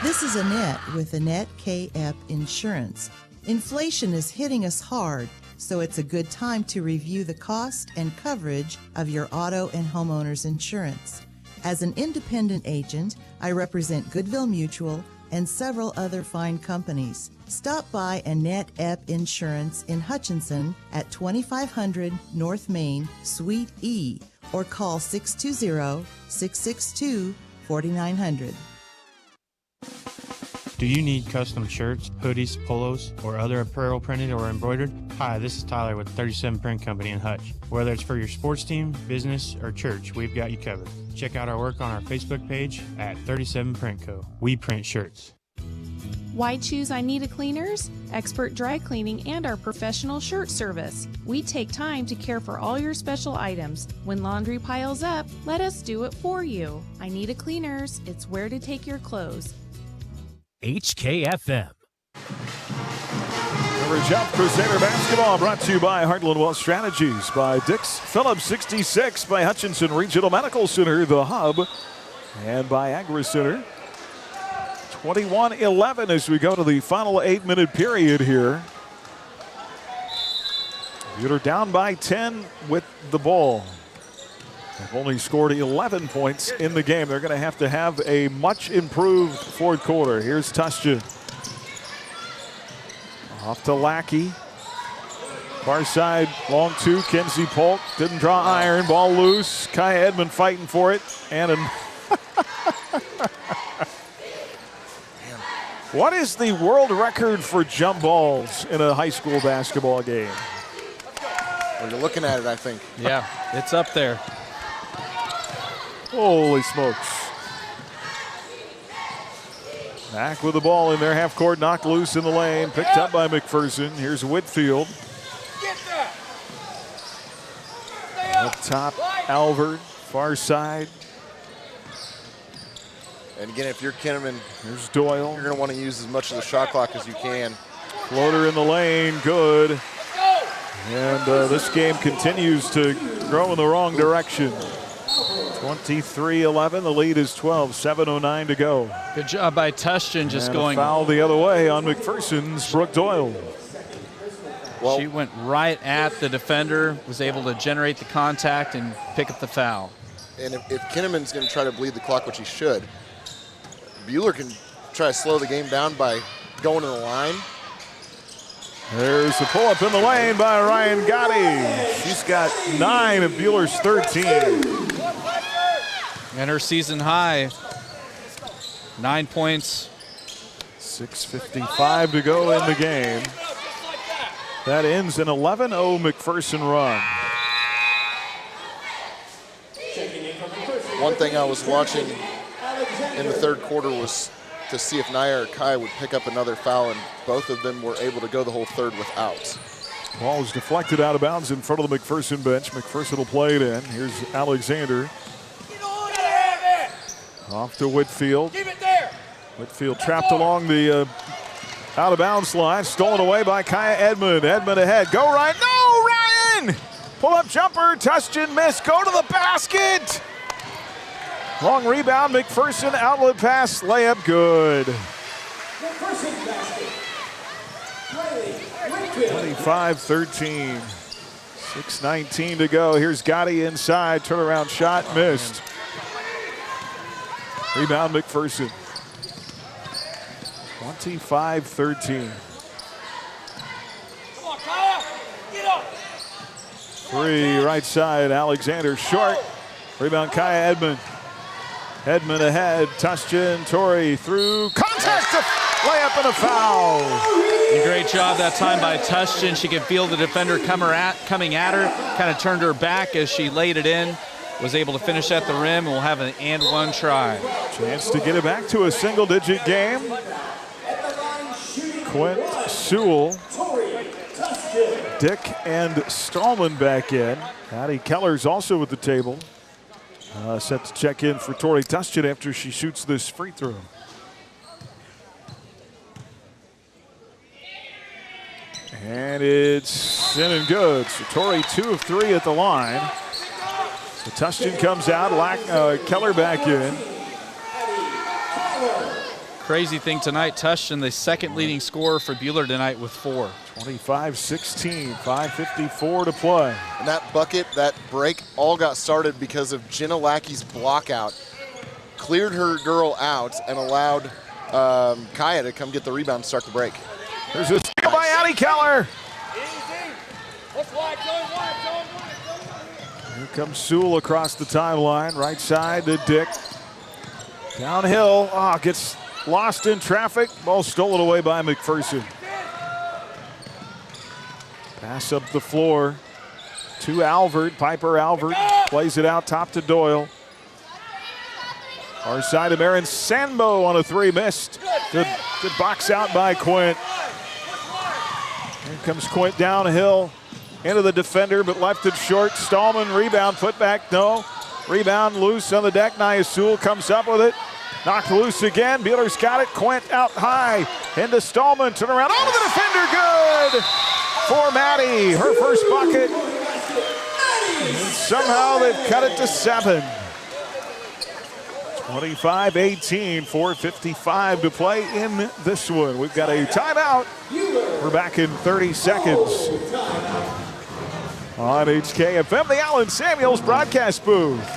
G: This is Annette with Annette KF Insurance. Inflation is hitting us hard, so it's a good time to review the cost and coverage of your auto and homeowners insurance. As an independent agent, I represent Goodville Mutual and several other fine companies. Stop by Annette Epp Insurance in Hutchinson at 2500 North Main, Suite E, or call 620-662-4900.
H: Do you need custom shirts, hoodies, polos, or other apparel printed or embroidered? Hi, this is Tyler with 37 Print Company in Hutch. Whether it's for your sports team, business, or church, we've got you covered. Check out our work on our Facebook page at 37 Print Co. We print shirts.
I: Why choose I Need a Cleaners? Expert dry cleaning and our professional shirt service. We take time to care for all your special items. When laundry piles up, let us do it for you. I Need a Cleaners. It's where to take your clothes.
D: HKFM.
B: Coverage of Crusader basketball brought to you by Heartland Wealth Strategies, by Dix Phillips 66, by Hutchinson Regional Medical Center, The Hub, and by Agri Center. 21-11 as we go to the final 8-minute period here. Buhler down by 10 with the ball. They've only scored 11 points in the game. They're going to have a much improved fourth quarter. Here's Tustin. Off to Lackey. Far side, long two, Kenzie Polk. Didn't draw iron, ball loose. Kaya Edmond fighting for it. And what is the world record for jump balls in a high school basketball game?
N: Well, you're looking at it, I think.
M: Yeah, it's up there.
B: Holy smokes. Back with the ball in their half court, knocked loose in the lane, picked up by McPherson. Here's Whitfield. Up top, Alvord, far side.
N: And again, if you're Kinnaman,
B: there's Doyle.
N: You're going to want to use as much of the shot clock as you can.
B: Floater in the lane, good. And this game continues to grow in the wrong direction. 23-11, the lead is 12, 7:09 to go.
M: Good job by Tushton just
B: and
M: going.
B: A foul the other way on McPherson's Brooke Doyle.
M: Well, she went right at the defender, was able to generate the contact and pick up the foul.
N: And if Kinnaman's going to try to bleed the clock, which he should, Buhler can try to slow the game down by going to the line.
B: There's the pull-up in the lane by Ryan Gotti. She's got 9 of Buhler's 13.
M: And her season high, 9 points.
B: 6:55 to go in the game. That ends an 11-0 McPherson run.
N: One thing I was watching in the third quarter was to see if Naya or Kai would pick up another foul, and both of them were able to go the whole third without.
B: Ball was deflected out of bounds in front of the McPherson bench. McPherson will play it in. Here's Alexander. Off to Whitfield.
O: Keep it there.
B: Whitfield trapped along the out of bounds line. Stolen away by Kaya Edmond. Edmond ahead. Go Ryan. No, Ryan! Pull up jumper. Tushton missed. Go to the basket. Long rebound. McPherson outlet pass. Layup good. 25-13. 6:19 to go. Here's Gotti inside. Turnaround shot missed. Rebound McPherson. 25-13.
O: Come on, Kaya. Get up.
B: Three right side. Alexander short. Rebound Kaya Edmond. Edmond ahead. Tushton, Torrey through. Contact. Layup and a foul.
M: A great job that time by Tushton. She could feel the defender coming at her. Kind of turned her back as she laid it in. Was able to finish at the rim, and we'll have an and one try.
B: Chance to get it back to a single-digit game. Quint, Sewell, Dick, and Stallman back in. Patty Keller's also at the table. Set to check in for Tori Tushton after she shoots this free throw. And it's in and good. So Tori 2 of 3 at the line. So Tushton comes out, Keller back in.
M: Crazy thing tonight, Tushton, the second leading scorer for Buhler tonight with 4.
B: 25-16, 5:54 to play.
N: And that bucket, that break, all got started because of Jenna Lackey's block out. Cleared her girl out and allowed Kaya to come get the rebound and start the break.
B: There's a steal by Addie Keller. Here comes Sewell across the timeline, right side to Dick. Downhill, gets lost in traffic. Ball stolen away by McPherson. Pass up the floor to Alvord. Piper Alvord plays it out top to Doyle. Far side to Marin Sambo on a 3, missed. Good box out by Quint. Here comes Quint downhill into the defender, but left it short. Stallman, rebound, put back, no. Rebound loose on the deck. Nia Sewell comes up with it. Knocked loose again. Buehler's got it. Quint out high. Into Stallman. Turn around. Over the defender. Good for Maddie. Her first bucket. And somehow they've cut it to 7. 25-18. 4:55 to play in this one. We've got a timeout. We're back in 30 seconds. On HKFM, the Allen Samuels broadcast booth.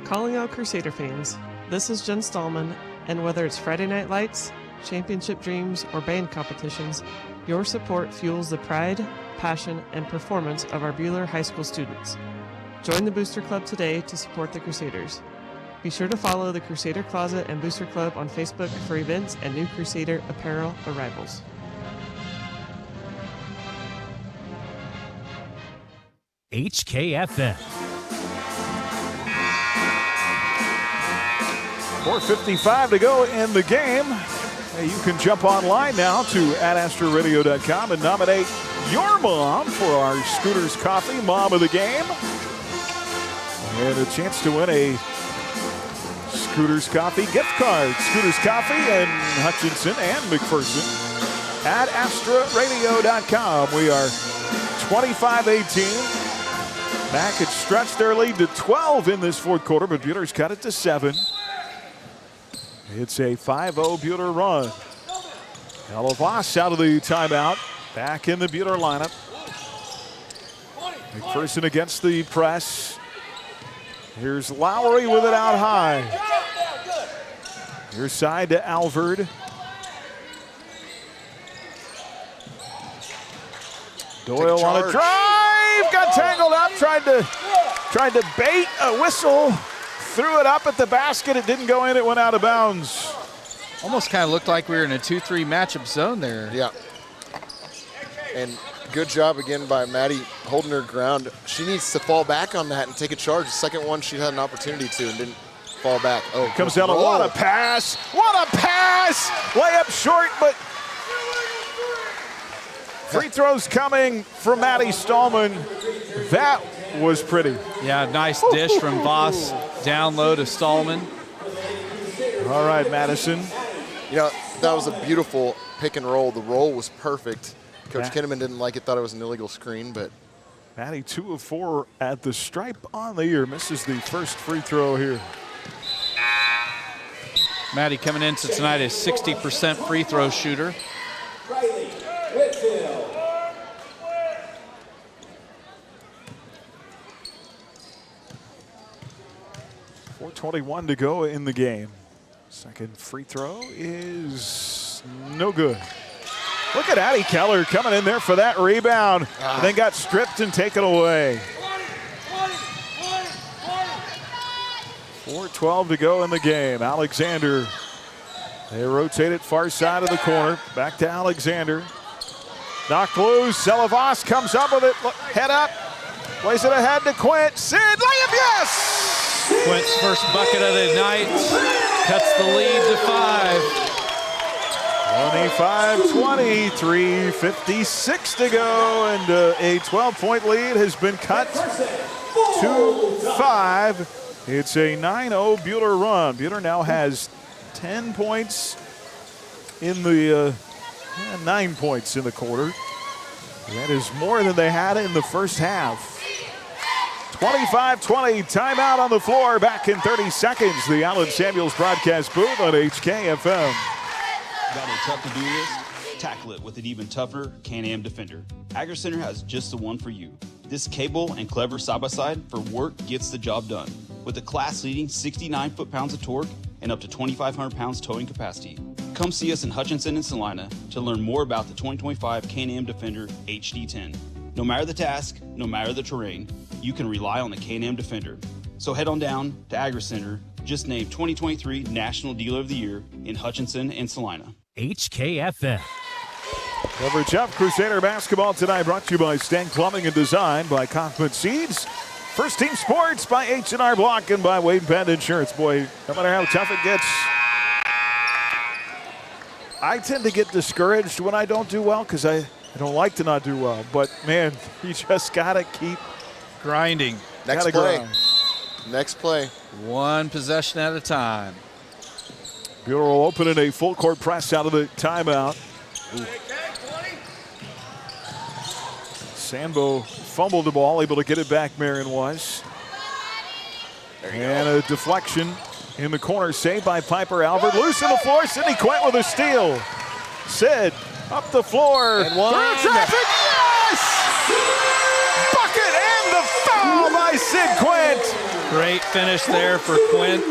J: Calling out Crusader fans, this is Jen Stallman, and whether it's Friday Night Lights, championship dreams, or band competitions, your support fuels the pride, passion, and performance of our Buhler High School students. Join the Booster Club today to support the Crusaders. Be sure to follow the Crusader Closet and Booster Club on Facebook for events and new Crusader apparel arrivals.
D: HKFM.
B: 4:55 to go in the game. Hey, you can jump online now to adastraradio.com and nominate your mom for our Scooters Coffee Mom of the Game. And a chance to win a Scooters Coffee gift card. Scooters Coffee in Hutchinson and McPherson. Adastraradio.com. We are 25-18. Back, it stretched their lead to 12 in this fourth quarter, but Buhler's cut it to 7. It's a 5-0 Buhler run. Voss out of the timeout. Back in the Buhler lineup. McPherson against the press. Here's Lowry with it out high. Here's side to Alvord. Doyle on a drive. Got tangled up. Tried to bait a whistle. Threw it up at the basket. It didn't go in. It went out of bounds.
M: Almost kind of looked like we were in a 2-3 matchup zone there.
N: Yeah. And good job again by Maddie holding her ground. She needs to fall back on that and take a charge. The second one she had an opportunity to and didn't fall back. Oh,
B: comes down. What a pass. What a pass. Layup short, but free throws coming from Maddie Stallman. That was pretty.
M: Yeah, nice dish from Voss. Down low to Stallman.
B: All right, Madison.
N: You know, that was a beautiful pick and roll. The roll was perfect. Coach Kinnaman didn't like it, thought it was an illegal screen, but.
B: Maddie 2 of 4 at the stripe on the year. Misses the first free throw here.
M: Maddie coming into tonight a 60% free throw shooter.
B: 4:21 to go in the game. Second free throw is no good. Look at Addie Keller coming in there for that rebound. And then got stripped and taken away. 4:12 to go in the game. Alexander, they rotate it far side of the corner. Back to Alexander. Knocked loose. Celavos comes up with it. Head up. Plays it ahead to Quint. Sid, layup, yes!
M: Quint's first bucket of the night. Cuts the lead to 5.
B: 25-20, 3:56 to go, and a 12-point lead has been cut to 5. It's a 9-0 Buhler run. Buhler now has 10 points in the 9 points in the quarter. That is more than they had in the first half. 25-20, timeout on the floor. Back in 30 seconds. The Allen Samuels broadcast booth on HKFM.
K: Got a tough to-do list? Tackle it with an even tougher Can-Am Defender. Agri Center has just the one for you. This capable and clever side-by-side for work gets the job done. With a class-leading 69 foot-pounds of torque and up to 2,500 pounds towing capacity. Come see us in Hutchinson and Salina to learn more about the 2025 Can-Am Defender HD10. No matter the task, no matter the terrain, you can rely on the Can-Am Defender. So head on down to Agri Center, just named 2023 National Dealer of the Year in Hutchinson and Salina.
D: HKFM.
B: Coverage of Crusader basketball tonight brought to you by Stang Plumbing and Design, by Kaufman Seeds, First Team Sports, by H&R Block, and by Wade Penn Insurance. Boy, no matter how tough it gets, I tend to get discouraged when I don't do well because I don't like to not do well. But, man, you just got to keep
M: grinding.
N: Next play. Next play.
M: One possession at a time.
B: Buhler will open in a full court press out of the timeout. Sambo fumbled the ball, able to get it back, Marion was. And a deflection in the corner, saved by Piper Albert. Loose on the floor, Sidney Quint with a steal. Sid up the floor.
N: And one.
B: Through traffic, yes! Bucket and the foul by Sid Quint.
M: Great finish there for Quint.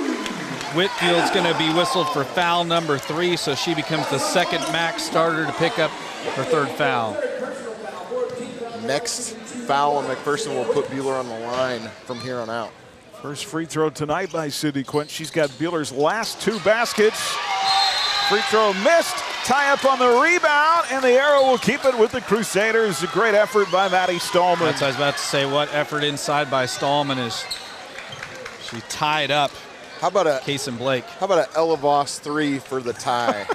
M: Whitfield's going to be whistled for foul number 3, so she becomes the second MAC starter to pick up her 3rd foul.
N: Next foul on McPherson will put Buhler on the line from here on out.
B: First free throw tonight by Sydney Quint. She's got Buhler's last 2 baskets. Free throw missed. Tie up on the rebound, and the arrow will keep it with the Crusaders. A great effort by Maddie Stallman.
M: That's what I was about to say. What effort inside by Stallman is she tied up.
N: How about a
M: Case Blake?
N: How about an Ella Voss 3 for the tie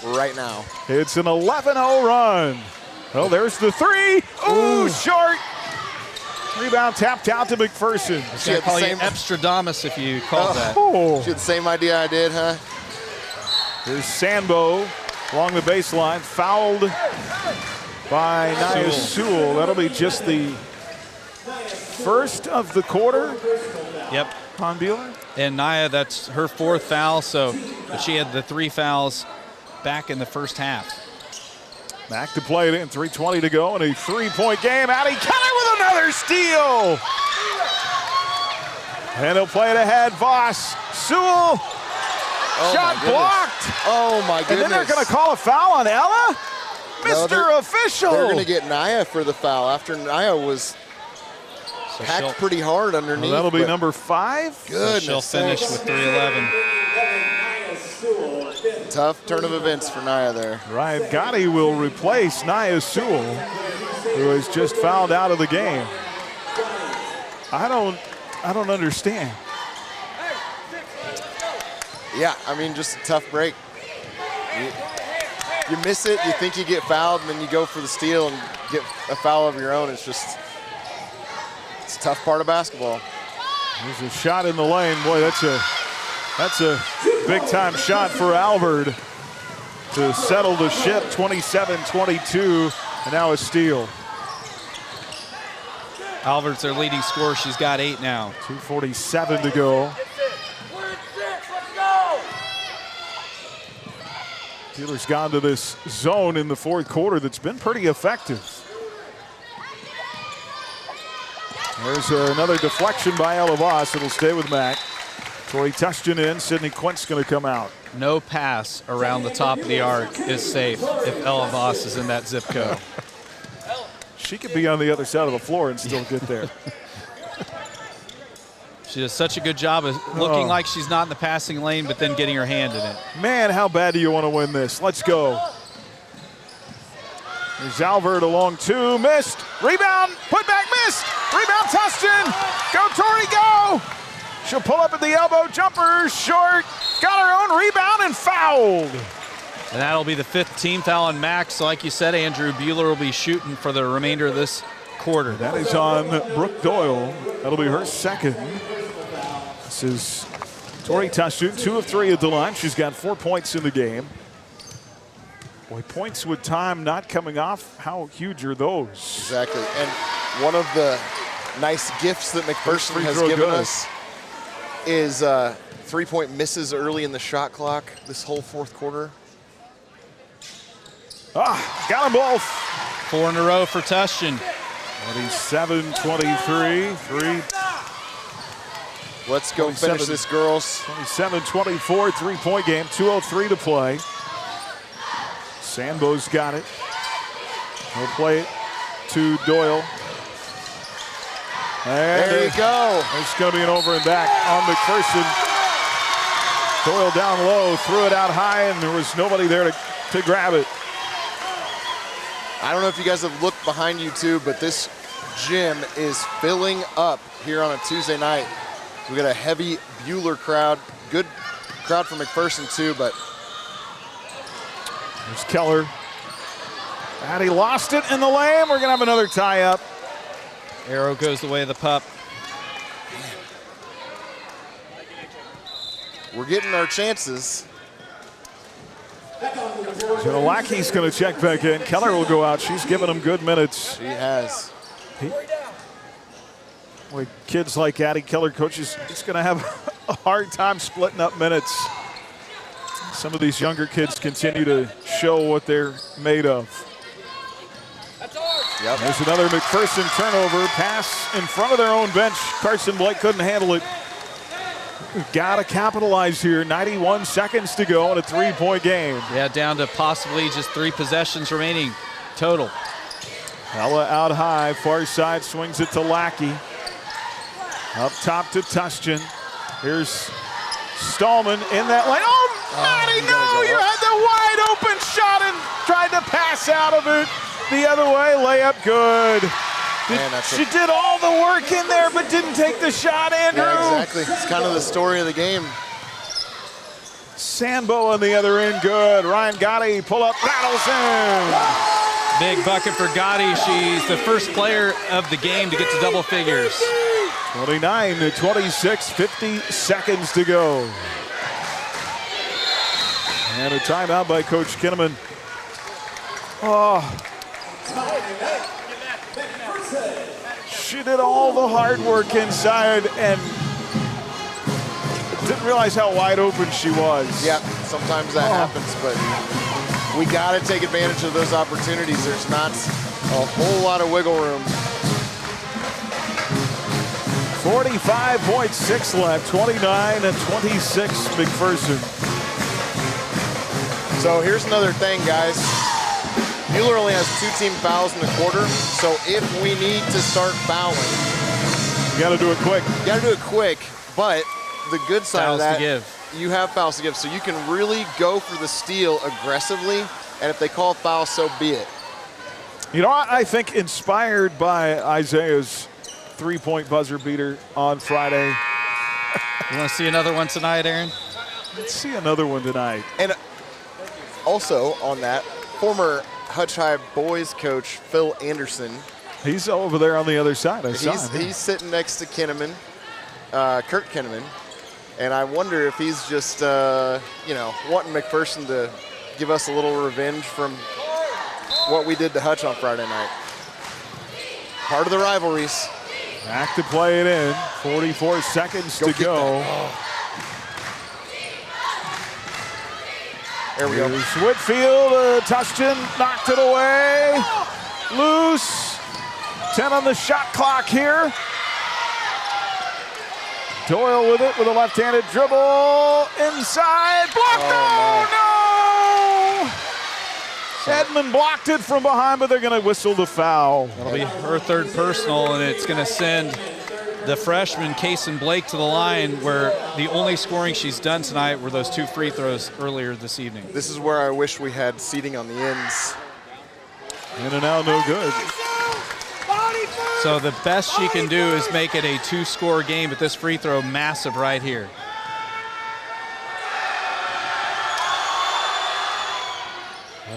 N: right now?
B: It's an 11-0 run. Oh, there's the 3. Ooh, short. Rebound tapped out to McPherson.
M: She had call you Epstradamus if you called that.
N: She had the same idea I did, huh?
B: Here's Sambo along the baseline, fouled by Nia Sewell. That'll be just the first of the quarter.
M: Yep.
B: On Buhler.
M: And Nia, that's her 4th foul, so but she had the 3 fouls back in the first half.
B: Back to play it in, 3:20 to go in a 3-point game. Addie Keller with another steal. And they'll play it ahead. Voss, Sewell. Shot blocked.
N: Oh, my goodness.
B: And then they're going to call a foul on Ella? Mr. Official.
N: They're going to get Nia for the foul after Nia was hacked pretty hard underneath.
B: Well, that'll be number 5.
N: Goodness.
M: She'll finish with 3:11.
N: Tough turn of events for Nia there.
B: Ryan Gotti will replace Nia Sewell, who has just fouled out of the game. I don't understand.
N: Yeah, I mean, just a tough break. You miss it, you think you get fouled, and then you go for the steal and get a foul of your own. It's a tough part of basketball.
B: There's a shot in the lane. Boy, that's a big-time shot for Albert to settle the ship, 27-22, and now a steal.
M: Albert's their leading scorer. She's got 8 now.
B: 2:47 to go. Buhler's gone to this zone in the 4th quarter that's been pretty effective. There's another deflection by Ella Voss. It'll stay with Mac. Tori Tustin in. Sydney Quint's going to come out.
M: No pass around the top of the arc is safe if Ella Voss is in that zip code.
B: She could be on the other side of the floor and still get there.
M: She does such a good job of looking like she's not in the passing lane, but then getting her hand in it.
B: Man, how bad do you want to win this? Let's go. There's Albert along 2, missed. Rebound, put back, missed. Rebound, Tustin. Go, Tori, go. She'll pull up at the elbow, jumper, short. Got her own rebound and fouled.
M: And that'll be the 5th team foul on Max. So like you said, Andrew, Buhler will be shooting for the remainder of this quarter.
B: That is on Brooke Doyle. That'll be her 2nd. This is Tori Tustin, 2 of 3 at the line. She's got 4 points in the game. Boy, points with time not coming off. How huge are those?
N: Exactly. And one of the nice gifts that McPherson has given us is 3-point misses early in the shot clock this whole 4th quarter.
B: Got them both.
M: 4 in a row for Tustin.
B: 27-23, 3.
N: Let's go finish this, girls.
B: 27-24, 3-point game, 2:03 to play. Sambo's got it. He'll play it to Doyle. And
N: there you go.
B: It's going to be an over and back on McPherson. Doyle down low, threw it out high, and there was nobody there to grab it.
N: I don't know if you guys have looked behind you too, but this gym is filling up here on a Tuesday night. We got a heavy Buhler crowd. Good crowd for McPherson too, but
B: there's Keller. Addie lost it in the lane. We're going to have another tie-up.
M: Arrow goes the way of the pup.
N: We're getting our chances.
B: Janowacki's going to check back in. Keller will go out. She's given him good minutes.
N: She has.
B: With kids like Addie Keller, coaches, he's going to have a hard time splitting up minutes. Some of these younger kids continue to show what they're made of.
N: Yep.
B: There's another McPherson turnover. Pass in front of their own bench. Carson Blake couldn't handle it. We've got to capitalize here. 91 seconds to go in a 3-point game.
M: Yeah, down to possibly just 3 possessions remaining total.
B: Ella out high, far side, swings it to Lackey. Up top to Tustin. Here's Stallman in that lane. Oh, Maddie, no! You had the wide open shot and tried to pass out of it the other way. Layup good. She did all the work in there, but didn't take the shot, Andrew.
N: Yeah, exactly. It's kind of the story of the game.
B: Sambo on the other end, good. Ryan Gotti, pull up, rattles in.
M: Big bucket for Gotti. She's the first player of the game to get to double figures.
B: 29 to 26, 50 seconds to go. And a timeout by Coach Kinnaman. Oh. She did all the hard work inside and didn't realize how wide open she was.
N: Yeah, sometimes that happens, but we got to take advantage of those opportunities. There's not a whole lot of wiggle room.
B: 45.6 left, 29 to 26 McPherson.
N: So here's another thing, guys. Buhler only has 2 team fouls in the quarter, so if we need to start fouling,
B: you got to do it quick.
N: You got to do it quick, but the good side
M: fouls
N: of that,
M: to give.
N: You have fouls to give, so you can really go for the steal aggressively, and if they call a foul, so be it.
B: You know, I think inspired by Isaiah's 3-point buzzer beater on Friday.
M: You want to see another one tonight, Aaron?
B: Let's see another one tonight.
N: And also on that, former Hutch High boys coach Phil Anderson.
B: He's over there on the other side.
N: He's sitting next to Kinnaman, Kurt Kinnaman, and I wonder if he's just, wanting McPherson to give us a little revenge from what we did to Hutch on Friday night. Part of the rivalries.
B: Back to play it in. 44 seconds to go.
N: There we go.
B: Here's Whitfield, Tustin knocked it away. Loose. 10 on the shot clock here. Doyle with it with a left-handed dribble. Inside. Blocked. Oh, no! Edmond blocked it from behind, but they're going to whistle the foul.
M: That'll be her 3rd personal, and it's going to send the freshman, Kaysen Blake, to the line, where the only scoring she's done tonight were those 2 free throws earlier this evening.
N: This is where I wish we had seating on the ends.
B: In and out, no good.
M: So the best she can do is make it a 2-score game, but this free throw massive right here.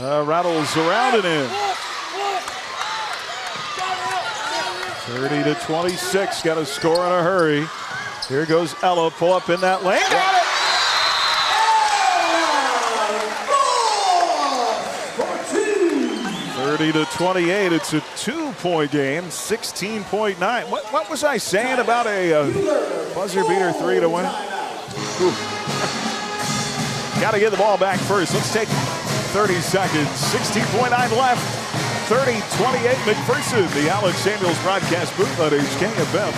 B: Rattles around and in. 30 to 26, got to score in a hurry. Here goes Ella, pull up in that lane. Got it! 30 to 28, it's a 2-point game, 16.9. What was I saying about a buzzer beater 3 to win? Got to get the ball back first. Let's take 30 seconds, 16.9 left. 30-28 McPherson, the Alex Samuels broadcast booth at KFM.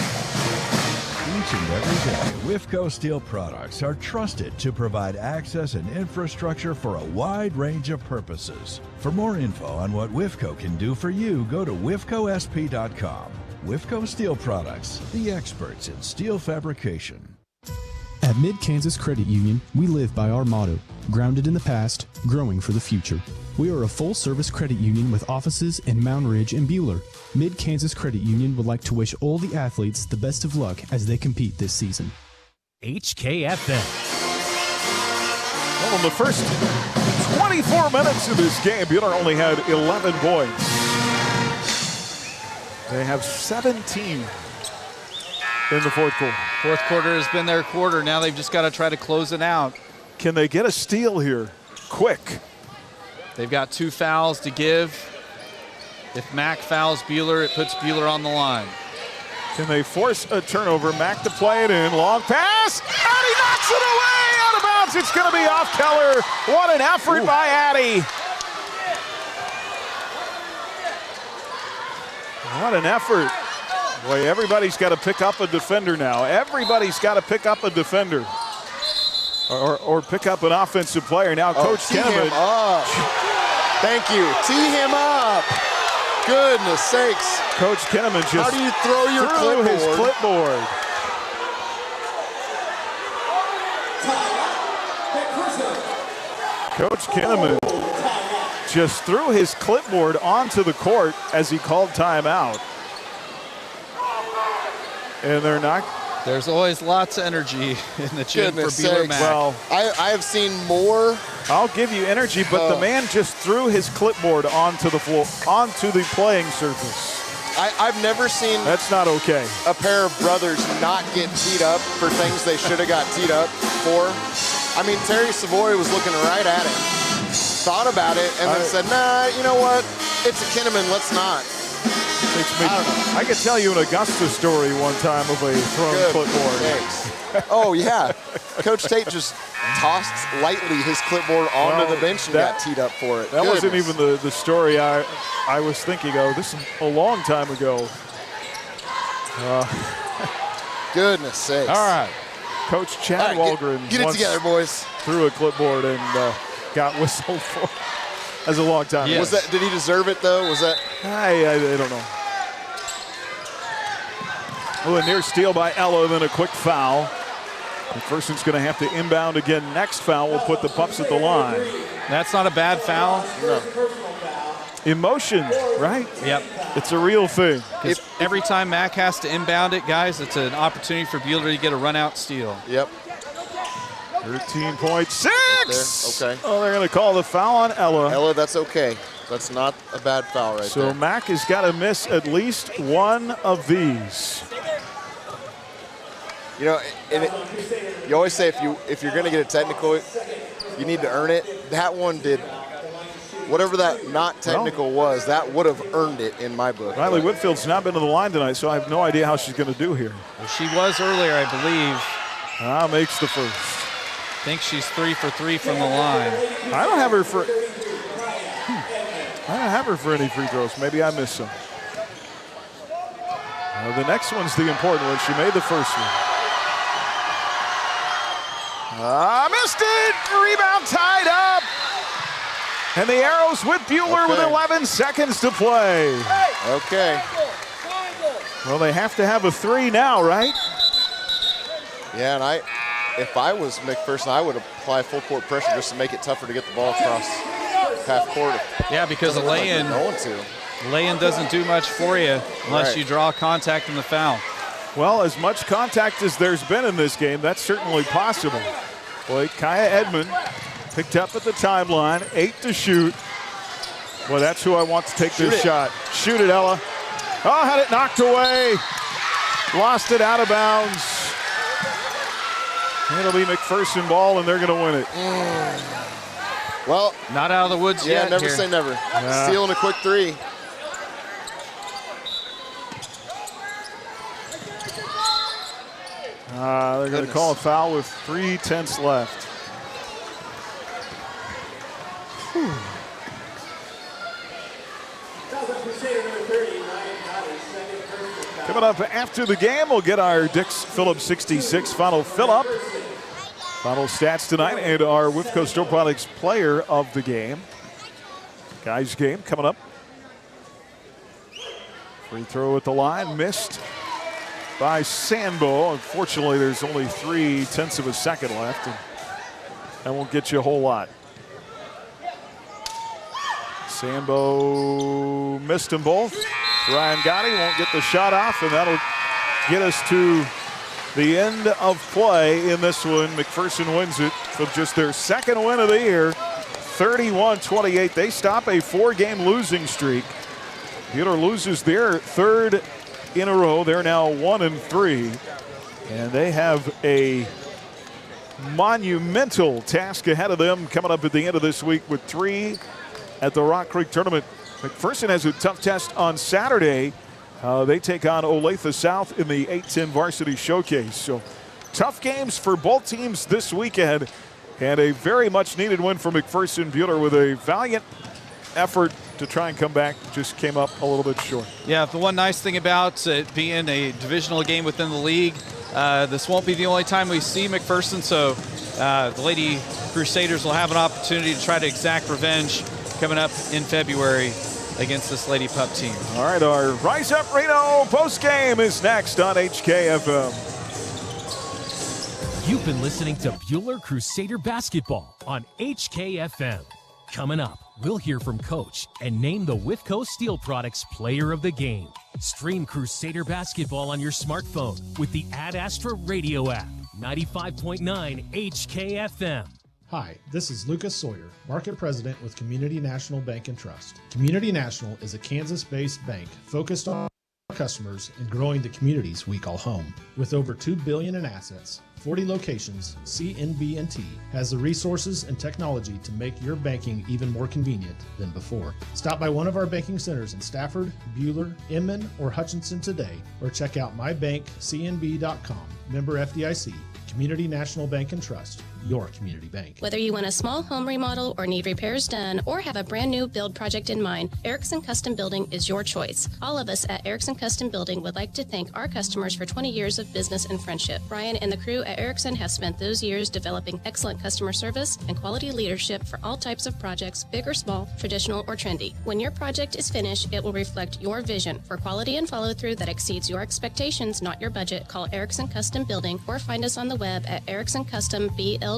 L: Each and every day, WIFCO Steel products are trusted to provide access and infrastructure for a wide range of purposes. For more info on what WIFCO can do for you, go to wifcosp.com. WIFCO Steel Products, the experts in steel fabrication.
P: At Mid-Kansas Credit Union, we live by our motto, grounded in the past, growing for the future. We are a full-service credit union with offices in Mound Ridge and Buhler. Mid-Kansas Credit Union would like to wish all the athletes the best of luck as they compete this season.
D: HKFM.
B: Well, in the first 24 minutes of this game, Buhler only had 11 points. They have 17 in the fourth quarter.
M: Fourth quarter has been their quarter. Now they've just got to try to close it out.
B: Can they get a steal here? Quick.
M: They've got 2 fouls to give. If Mack fouls Buhler, it puts Buhler on the line.
B: Can they force a turnover? Mack to play it in. Long pass. And he knocks it away out of bounds. It's going to be off Keller. What an effort by Addie. What an effort. Boy, everybody's got to pick up a defender now. Everybody's got to pick up a defender. Or pick up an offensive player. Now Coach Kinnaman.
N: Thank you. Tee him up. Goodness sakes.
B: Coach Kinnaman just
N: how do you throw your clipboard?
B: His clipboard. Coach Kinnaman just threw his clipboard onto the court as he called timeout. And they're not.
M: There's always lots of energy in the gym for Buhler Mac.
N: Well, I have seen more.
B: I'll give you energy, but the man just threw his clipboard onto the floor, onto the playing surface.
N: I've never seen.
B: That's not okay.
N: A pair of brothers not get teed up for things they should have got teed up for. I mean, Terry Savoy was looking right at him, thought about it, and then said, nah, you know what? It's a Kinnaman, let's not.
B: I could tell you an Augusta story one time of a thrown clipboard.
N: Thanks. Oh, yeah. Coach Tate just tossed lightly his clipboard onto the bench and got teed up for it.
B: That wasn't even the story I was thinking of. This is a long time ago.
N: Goodness sakes.
B: All right. Coach Chad Walgren
N: get it together, boys.
B: Threw a clipboard and got whistled for. That's a long time.
N: Yes. Was that? Did he deserve it though? Was that?
B: I don't know. Well, a near steal by Ella, then a quick foul. McPherson's going to have to inbound again. Next foul will put the Pups at the line.
M: That's not a bad foul.
N: No.
B: Emotion, right?
M: Yep.
B: It's a real thing.
M: Every time Mac has to inbound it, guys, it's an opportunity for Buhler to get a run-out steal.
N: Yep.
B: 13.6.
N: Okay.
B: Oh, they're going to call the foul on Ella.
N: Ella, that's okay. That's not a bad foul right there.
B: So Mac has got to miss at least one of these.
N: You know, you always say if you're going to get a technical, you need to earn it. That one did. Whatever that not technical was, that would have earned it in my book.
B: Riley Whitfield's not been to the line tonight, so I have no idea how she's going to do here.
M: Well, she was earlier, I believe.
B: Makes the first.
M: I think she's 3 for 3 from the line.
B: I don't have her for. I don't have her for any free throws. Maybe I missed some. The next one's the important one. She made the first one. Missed it. Rebound tied up. And the Arrows with Buhler with 11 seconds to play.
N: Okay.
B: Well, they have to have a three now, right?
N: Yeah, and if I was McPherson, I would apply full court pressure just to make it tougher to get the ball across half court.
M: Yeah, because a lay-in doesn't do much for you unless you draw contact in the foul.
B: Well, as much contact as there's been in this game, that's certainly possible. Boy, Kaya Edmond picked up at the timeline, 8 to shoot. Well, that's who I want to take this shot. Shoot it, Ella. Oh, had it knocked away. Lost it out of bounds. It'll be McPherson ball, and they're going to win it.
N: Well,
M: not out of the woods yet.
N: Yeah, never say never.
B: Yeah.
N: Stealing a quick three.
B: They're going to call a foul with 3:10 left. Whew. Coming up after the game, we'll get our Dix Phillips 66 final fill-up. Final stats tonight and our WIFCO Steel Products player of the game. Guys game coming up. Free throw at the line, missed by Sambo. Unfortunately, there's only 0.3 of a second left, and that won't get you a whole lot. Sambo missed them both. Ryan Gotti won't get the shot off, and that'll get us to the end of play in this one. McPherson wins it for just their second win of the year, 31-28. They stop a 4-game losing streak. Buhler loses their third in a row. They're now 1-3, and they have a monumental task ahead of them coming up at the end of this week with 3 at the Rock Creek Tournament. McPherson has a tough test on Saturday. They take on Olathe South in the 8-10 Varsity Showcase. So tough games for both teams this weekend, and a very much needed win for McPherson. Buhler with a valiant effort to try and come back, just came up a little bit short.
M: Yeah, the one nice thing about it being a divisional game within the league, this won't be the only time we see McPherson, so the Lady Crusaders will have an opportunity to try to exact revenge coming up in February against this Lady Pup team.
B: All right, our Rise Up Reno postgame is next on HKFM.
D: You've been listening to Buhler Crusader Basketball on HKFM. Coming up, we'll hear from Coach and name the Wifco Steel Products Player of the Game. Stream Crusader Basketball on your smartphone with the Ad Astra Radio app. 95.9 HKFM.
F: Hi, this is Lucas Sawyer, Market President with Community National Bank and Trust. Community National is a Kansas-based bank focused on customers and growing the communities we call home. With over $2 billion in assets, 40 locations, CNB&T has the resources and technology to make your banking even more convenient than before. Stop by one of our banking centers in Stafford, Buhler, Inman, or Hutchinson today, or check out mybankcnb.com. Member FDIC, Community National Bank and Trust, your community bank.
Q: Whether you want a small home remodel or need repairs done or have a brand new build project in mind, Erickson Custom Building is your choice. All of us at Erickson Custom Building would like to thank our customers for 20 years of business and friendship. Brian and the crew at Erickson have spent those years developing excellent customer service and quality leadership for all types of projects, big or small, traditional or trendy. When your project is finished, it will reflect your vision for quality and follow-through that exceeds your expectations, not your budget. Call Erickson Custom Building or find us on the web at ericksoncustombldg.com.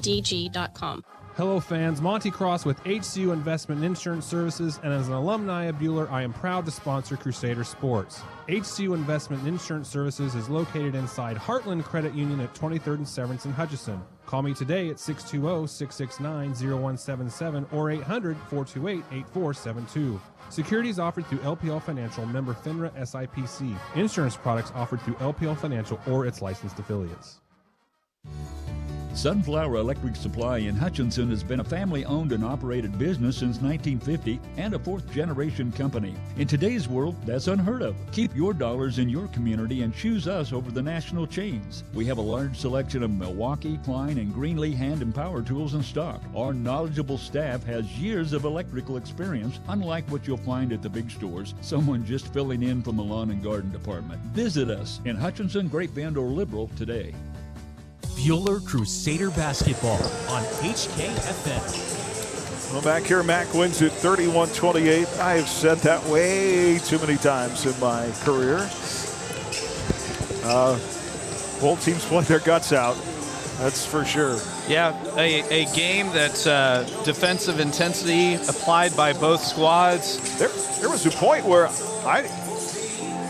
R: Hello fans, Monty Cross with HCU Investment and Insurance Services, and as an alumni of Buhler, I am proud to sponsor Crusader Sports. HCU Investment and Insurance Services is located inside Heartland Credit Union at 23rd and Severance in Hutchinson. Call me today at 620-669-0177 or 800-428-8472. Securities offered through LPL Financial, member FINRA SIPC. Insurance products offered through LPL Financial or its licensed affiliates.
S: Sunflower Electric Supply in Hutchinson has been a family-owned and operated business since 1950 and a fourth-generation company. In today's world, that's unheard of. Keep your dollars in your community and choose us over the national chains. We have a large selection of Milwaukee, Klein, and Greenlee hand and power tools in stock. Our knowledgeable staff has years of electrical experience, unlike what you'll find at the big stores, someone just filling in from the lawn and garden department. Visit us in Hutchinson, Great Bend, or Liberal today.
D: Buhler Crusader Basketball on HKFM.
B: Well, back here, Mac wins it 31-28. I have said that way too many times in my career. Both teams play their guts out. That's for sure.
M: Yeah, a game that defensive intensity applied by both squads.
B: There was a point where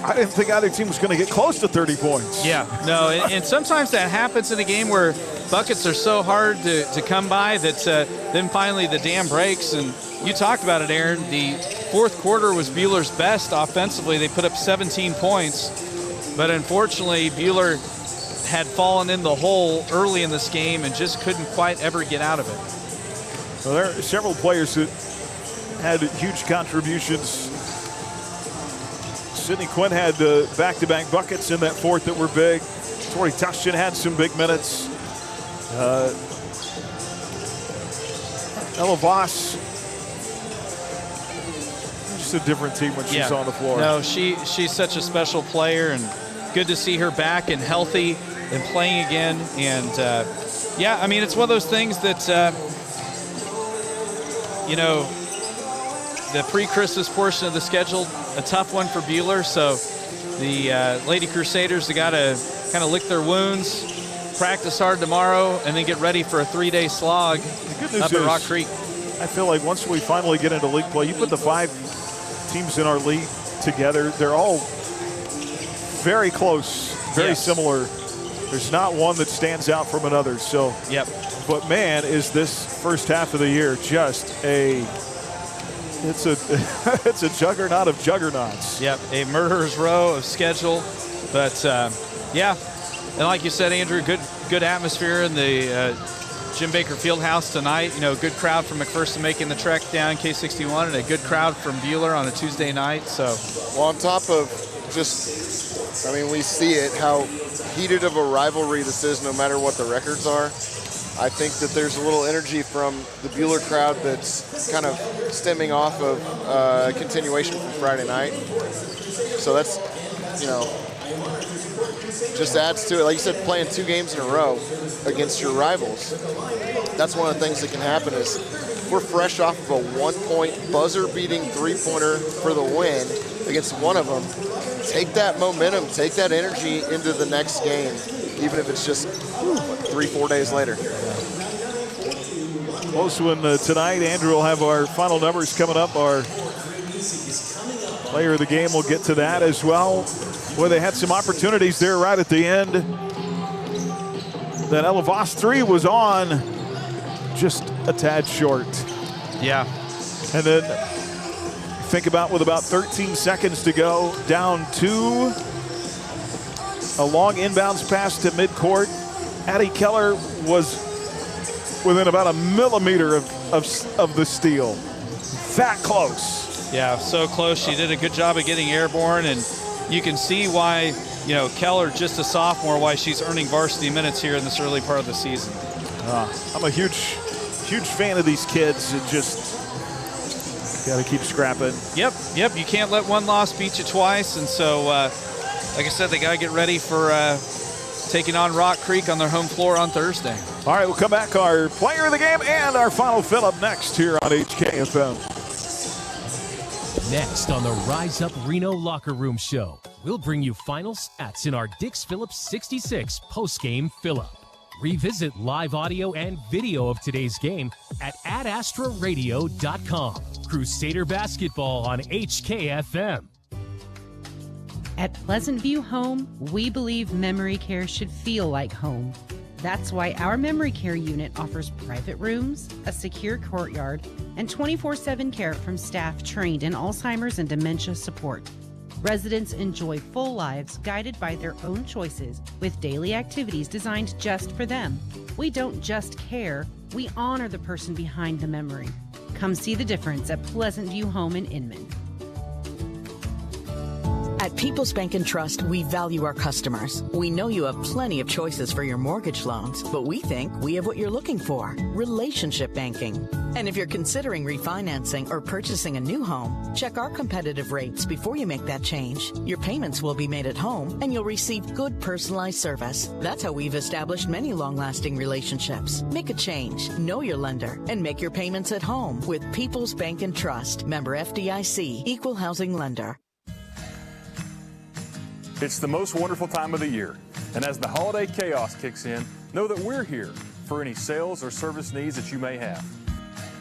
B: I didn't think either team was going to get close to 30 points.
M: Yeah, no, and sometimes that happens in a game where buckets are so hard to come by that then finally the dam breaks. And you talked about it, Aaron. The fourth quarter was Buhler's best offensively. They put up 17 points, but unfortunately Buhler had fallen in the hole early in this game and just couldn't quite ever get out of it.
B: Well, there are several players that had huge contributions. Sidney Quinn had back-to-back buckets in that fourth that were big. Tori Tushton had some big minutes. Ella Voss, just a different team when she's on the floor.
M: No, she's such a special player, and good to see her back and healthy and playing again. And, yeah, I mean, it's one of those things that, you know, the pre-Christmas portion of the schedule, a tough one for Buhler. So the Lady Crusaders, they got to kind of lick their wounds, practice hard tomorrow, and then get ready for a 3-day slog up at Rock Creek.
B: I feel like once we finally get into league play, you put the 5 teams in our league together, they're all very close, very similar. There's not one that stands out from another. So, but man, is this first half of the year just it's a juggernaut of juggernauts.
M: Yep, a murderer's row of schedule. But, yeah, and like you said, Andrew, good atmosphere in the Jim Baker Fieldhouse tonight. You know, good crowd from McPherson making the trek down K61, and a good crowd from Buhler on a Tuesday night. So,
N: well, on top of just, I mean, we see it, how heated of a rivalry this is no matter what the records are. I think that there's a little energy from the Buhler crowd that's kind of stemming off of continuation from Friday night. So that's, just adds to it. Like you said, playing 2 games in a row against your rivals. That's one of the things that can happen is we're fresh off of a 1-point buzzer-beating 3-pointer for the win against one of them. Take that momentum, take that energy into the next game, even if it's just 3-4 days later.
B: Close one tonight. Andrew will have our final numbers coming up. Our player of the game, we'll get to that as well. Boy, they had some opportunities there right at the end. That Ella Voss 3 was on, just a tad short.
M: Yeah.
B: And then think about with about 13 seconds to go, down 2. A long inbounds pass to midcourt. Addie Keller was within about a millimeter of the steal. That close.
M: Yeah, so close. She did a good job of getting airborne, and you can see why, Keller, just a sophomore, why she's earning varsity minutes here in this early part of the season.
B: I'm a huge fan of these kids. It just got to keep scrapping.
M: Yep. You can't let one loss beat you twice, and so, like I said, they got to get ready for taking on Rock Creek on their home floor on Thursday.
B: All right, we'll come back. Our player of the game and our final fill-up next here on HKFM.
D: Next on the Rise Up Reno Locker Room Show, we'll bring you final stats in our Dix Phillips 66 post-game fill-up. Revisit live audio and video of today's game at adastraradio.com. Crusader basketball on HKFM.
T: At Pleasant View Home, we believe memory care should feel like home. That's why our memory care unit offers private rooms, a secure courtyard, and 24/7 care from staff trained in Alzheimer's and dementia support. Residents enjoy full lives guided by their own choices with daily activities designed just for them. We don't just care, we honor the person behind the memory. Come see the difference at Pleasant View Home in Inman.
U: At People's Bank and Trust, we value our customers. We know you have plenty of choices for your mortgage loans, but we think we have what you're looking for: relationship banking. And if you're considering refinancing or purchasing a new home, check our competitive rates before you make that change. Your payments will be made at home, and you'll receive good personalized service. That's how we've established many long-lasting relationships. Make a change, know your lender, and make your payments at home with People's Bank and Trust. Member FDIC, Equal Housing Lender.
V: It's the most wonderful time of the year, and as the holiday chaos kicks in, know that we're here for any sales or service needs that you may have.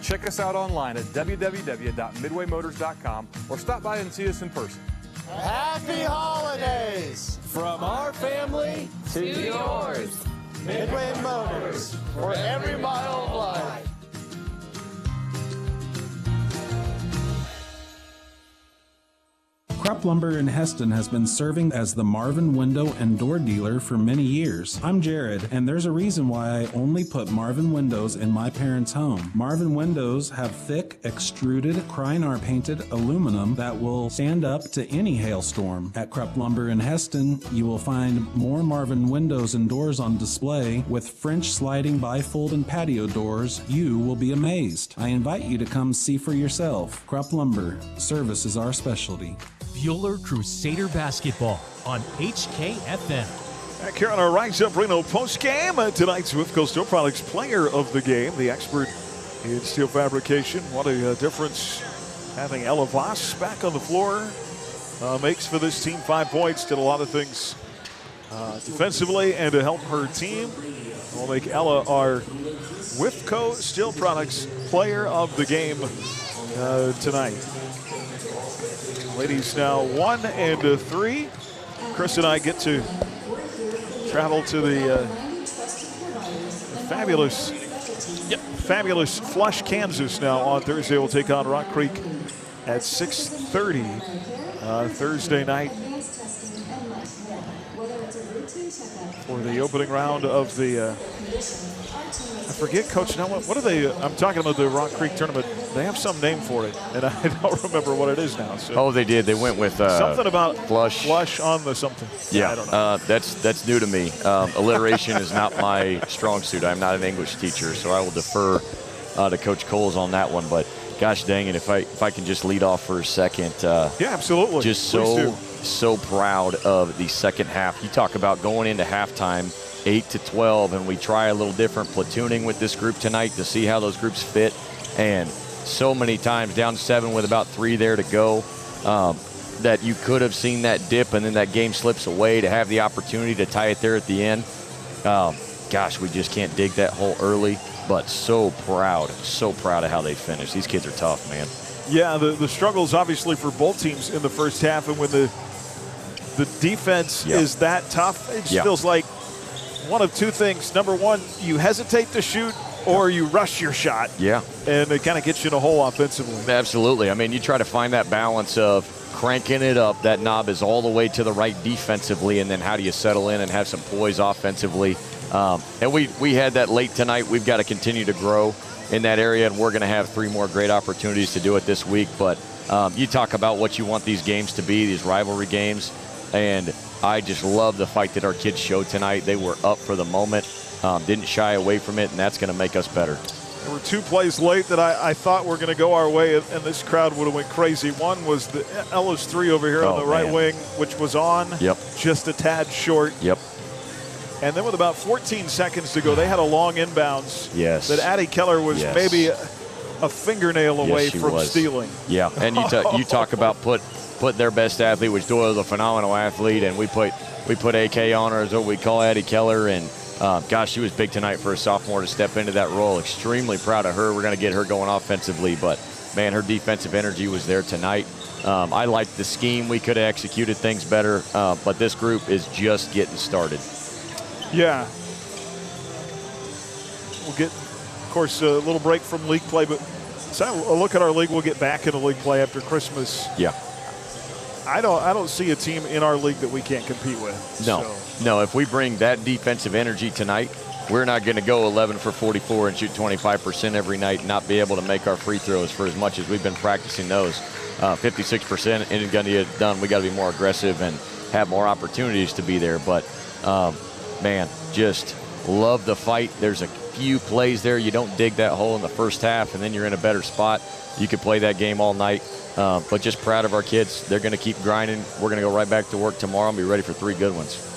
V: Check us out online at www.midwaymotors.com or stop by and see us in person.
O: Happy holidays from our family to yours. Midway Motors, for every mile of life.
X: Krupp Lumber in Heston has been serving as the Marvin window and door dealer for many years. I'm Jared, and there's a reason why I only put Marvin windows in my parents' home. Marvin windows have thick, extruded, Krynar painted aluminum that will stand up to any hailstorm. At Krupp Lumber in Heston, you will find more Marvin windows and doors on display with French sliding bifold and patio doors. You will be amazed. I invite you to come see for yourself. Krupp Lumber, service is our specialty.
D: Buhler Crusader basketball on HKFM.
B: Back here on our Rise Up Reno postgame, tonight's Whiffco Steel Products player of the game, the expert in steel fabrication. What a difference having Ella Voss back on the floor makes for this team. 5 points, did a lot of things defensively and to help her team. We'll make Ella our Whiffco Steel Products player of the game tonight. Ladies now 1 and 3. Chris and I get to travel to the fabulous Flush, Kansas now on Thursday. We'll take on Rock Creek at 6:30 Thursday night. for the opening round of the, I forget, Coach, now what are they, I'm talking about the Rock Creek tournament. They have some name for it, and I don't remember what it is now. So
A: oh, they did. They went with
B: something about
A: flush
B: on the something.
A: Yeah,
B: I don't know.
A: that's new to me. Alliteration is not my strong suit. I'm not an English teacher, so I will defer to Coach Coles on that one. But gosh dang it, if I can just lead off for a second.
B: Yeah, absolutely.
A: Just so proud of the second half. You talk about going into halftime 8-12, and we try a little different platooning with this group tonight to see how those groups fit. And so many times down 7 with about 3 there to go, that you could have seen that dip and then that game slips away, to have the opportunity to tie it there at the end. Gosh, we just can't dig that hole early, but so proud of how they finished. These kids are tough, man.
B: Yeah, the struggles obviously for both teams in the first half, and when the defense is that tough, it just feels like one of two things. Number one, you hesitate to shoot, or you rush your shot.
A: Yeah.
B: And it kind of gets you in a hole offensively.
A: Absolutely. I mean, you try to find that balance of cranking it up. That knob is all the way to the right defensively, and then how do you settle in and have some poise offensively? And we had that late tonight. We've got to continue to grow in that area, and we're going to have 3 more great opportunities to do it this week. But you talk about what you want these games to be, these rivalry games, and I just love the fight that our kids showed tonight. They were up for the moment. Didn't shy away from it, and that's going to make us better.
B: There were 2 plays late that I thought were going to go our way, and this crowd would have went crazy. One was the Ellis 3 over here on the right wing, which was on just a tad short.
A: Yep.
B: And then with about 14 seconds to go, they had a long inbounds that Addie Keller was maybe a fingernail away from stealing.
A: Yeah, and you talk about put their best athlete, which Doyle's a phenomenal athlete, and we put AK on her, as what we call Addie Keller, and gosh, she was big tonight for a sophomore to step into that role. Extremely proud of her. We're going to get her going offensively, but man, her defensive energy was there tonight. I liked the scheme. We could have executed things better, but this group is just getting started.
B: Yeah. We'll get, of course, a little break from league play, but a look at our league. We'll get back into league play after Christmas.
A: Yeah.
B: I don't see a team in our league that we can't compete with.
A: No. If we bring that defensive energy tonight, we're not going to go 11 for 44 and shoot 25% every night and not be able to make our free throws for as much as we've been practicing those. 56% isn't going to get done. We got to be more aggressive and have more opportunities to be there. But man, just love the fight. There's a few plays there. You don't dig that hole in the first half, and then you're in a better spot. You could play that game all night. But just proud of our kids. They're going to keep grinding. We're going to go right back to work tomorrow and be ready for 3 good ones.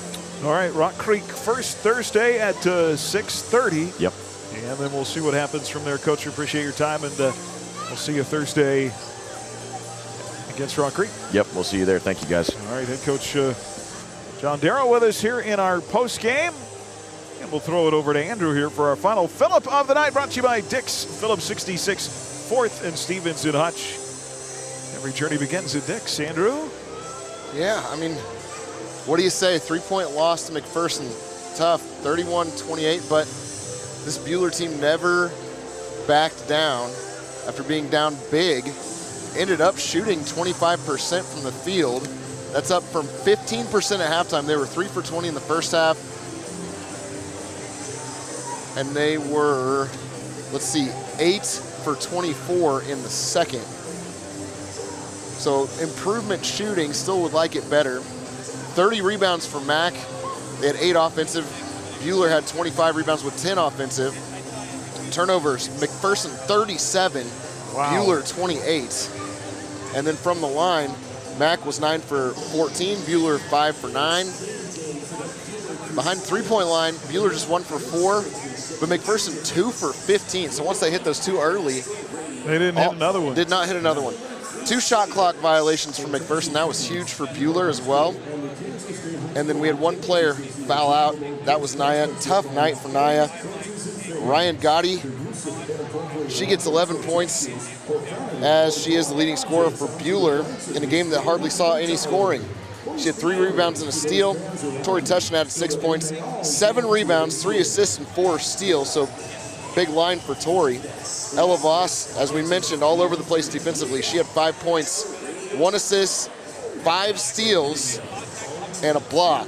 B: All right, Rock Creek first Thursday at 6:30.
A: Yep.
B: And then we'll see what happens from there. Coach, we appreciate your time, and we'll see you Thursday against Rock Creek.
A: Yep, we'll see you there. Thank you, guys.
B: All right, head coach John Darrow with us here in our post game. And we'll throw it over to Andrew here for our final Phillip of the night, brought to you by Dick's. Phillip 66, 4th and Stevens in Hutch. Every journey begins at Dick's. Andrew?
N: Yeah, I mean, what do you say? 3-point loss to McPherson. Tough, 31-28, but this Buhler team never backed down after being down big. Ended up shooting 25% from the field. That's up from 15% at halftime. They were 3 for 20 in the first half. And they were, 8 for 24 in the second. So improvement shooting, still would like it better. 30 rebounds for Mac. They had 8 offensive. Buhler had 25 rebounds with 10 offensive. Turnovers, McPherson 37, Buhler 28. And then from the line, Mac was 9 for 14, Buhler 5 for 9. Behind the 3-point line, Buhler just 1 for 4, but McPherson 2 for 15. So once they hit those 2 early,
B: they didn't hit another one.
N: Did not hit another one. 2 shot clock violations from McPherson. That was huge for Buhler as well. And then we had 1 player foul out. That was Naya. Tough night for Naya. Ryan Gotti, she gets 11 points as she is the leading scorer for Buhler in a game that hardly saw any scoring. She had 3 rebounds and a steal. Tori Tushnet had 6 points, 7 rebounds, 3 assists, and 4 steals. So big line for Tori. Ella Voss, as we mentioned, all over the place defensively. She had 5 points, 1 assist, 5 steals, and a block.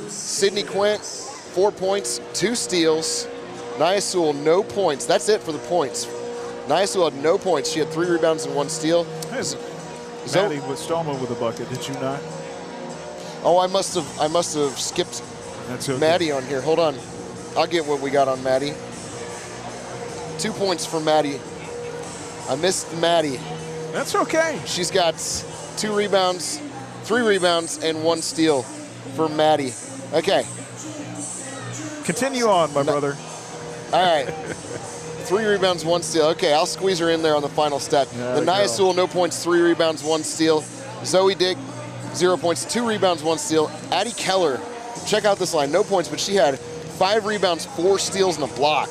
N: Sydney Quint, 4 points, 2 steals. Nia Sewell, no points. That's it for the points. Nia Sewell had no points. She had 3 rebounds and 1 steal.
B: Maddie with Stallman with a bucket, did you not?
N: Oh, I must have skipped
B: okay.
N: Maddie on here. Hold on. I'll get what we got on Maddie. 2 points for Maddie. I missed Maddie.
B: That's okay.
N: She's got 2 rebounds, 3 rebounds, and 1 steal for Maddie. Okay.
B: Continue on, my brother.
N: All right. 3 rebounds, 1 steal. Okay, I'll squeeze her in there on the final stat. The Nia Sewell, no points, 3 rebounds, 1 steal. Zoe Dick, 0 points, 2 rebounds, 1 steal. Addie Keller, check out this line, no points, but she had 5 rebounds, 4 steals, and a block.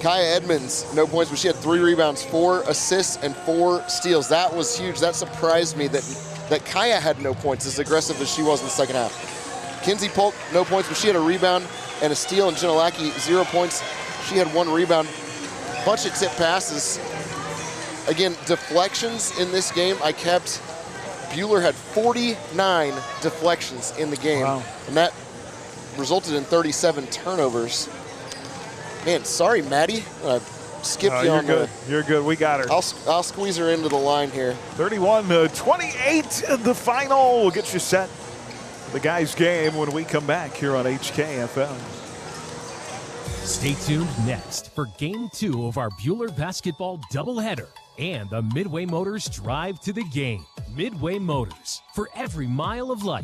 N: Kaya Edmonds, no points, but she had 3 rebounds, 4 assists, and 4 steals. That was huge. That surprised me that Kaya had no points, as aggressive as she was in the second half. Kinsey Polk, no points, but she had a rebound and a steal. And Jenna Lackey, 0 points. She had 1 rebound. Bunch of tip passes. Again, deflections in this game, I kept. Buhler had 49 deflections in the game.
B: Wow.
N: And that resulted in 37 turnovers. Man, sorry, Maddie. I skipped you on
B: good. You're good. We got her.
N: I'll squeeze her into the line here.
B: 31-28, the final. We'll get you set for the guys' game when we come back here on HKFM.
D: Stay tuned next for Game 2 of our Buhler basketball doubleheader and the Midway Motors Drive to the Game. Midway Motors, for every mile of life.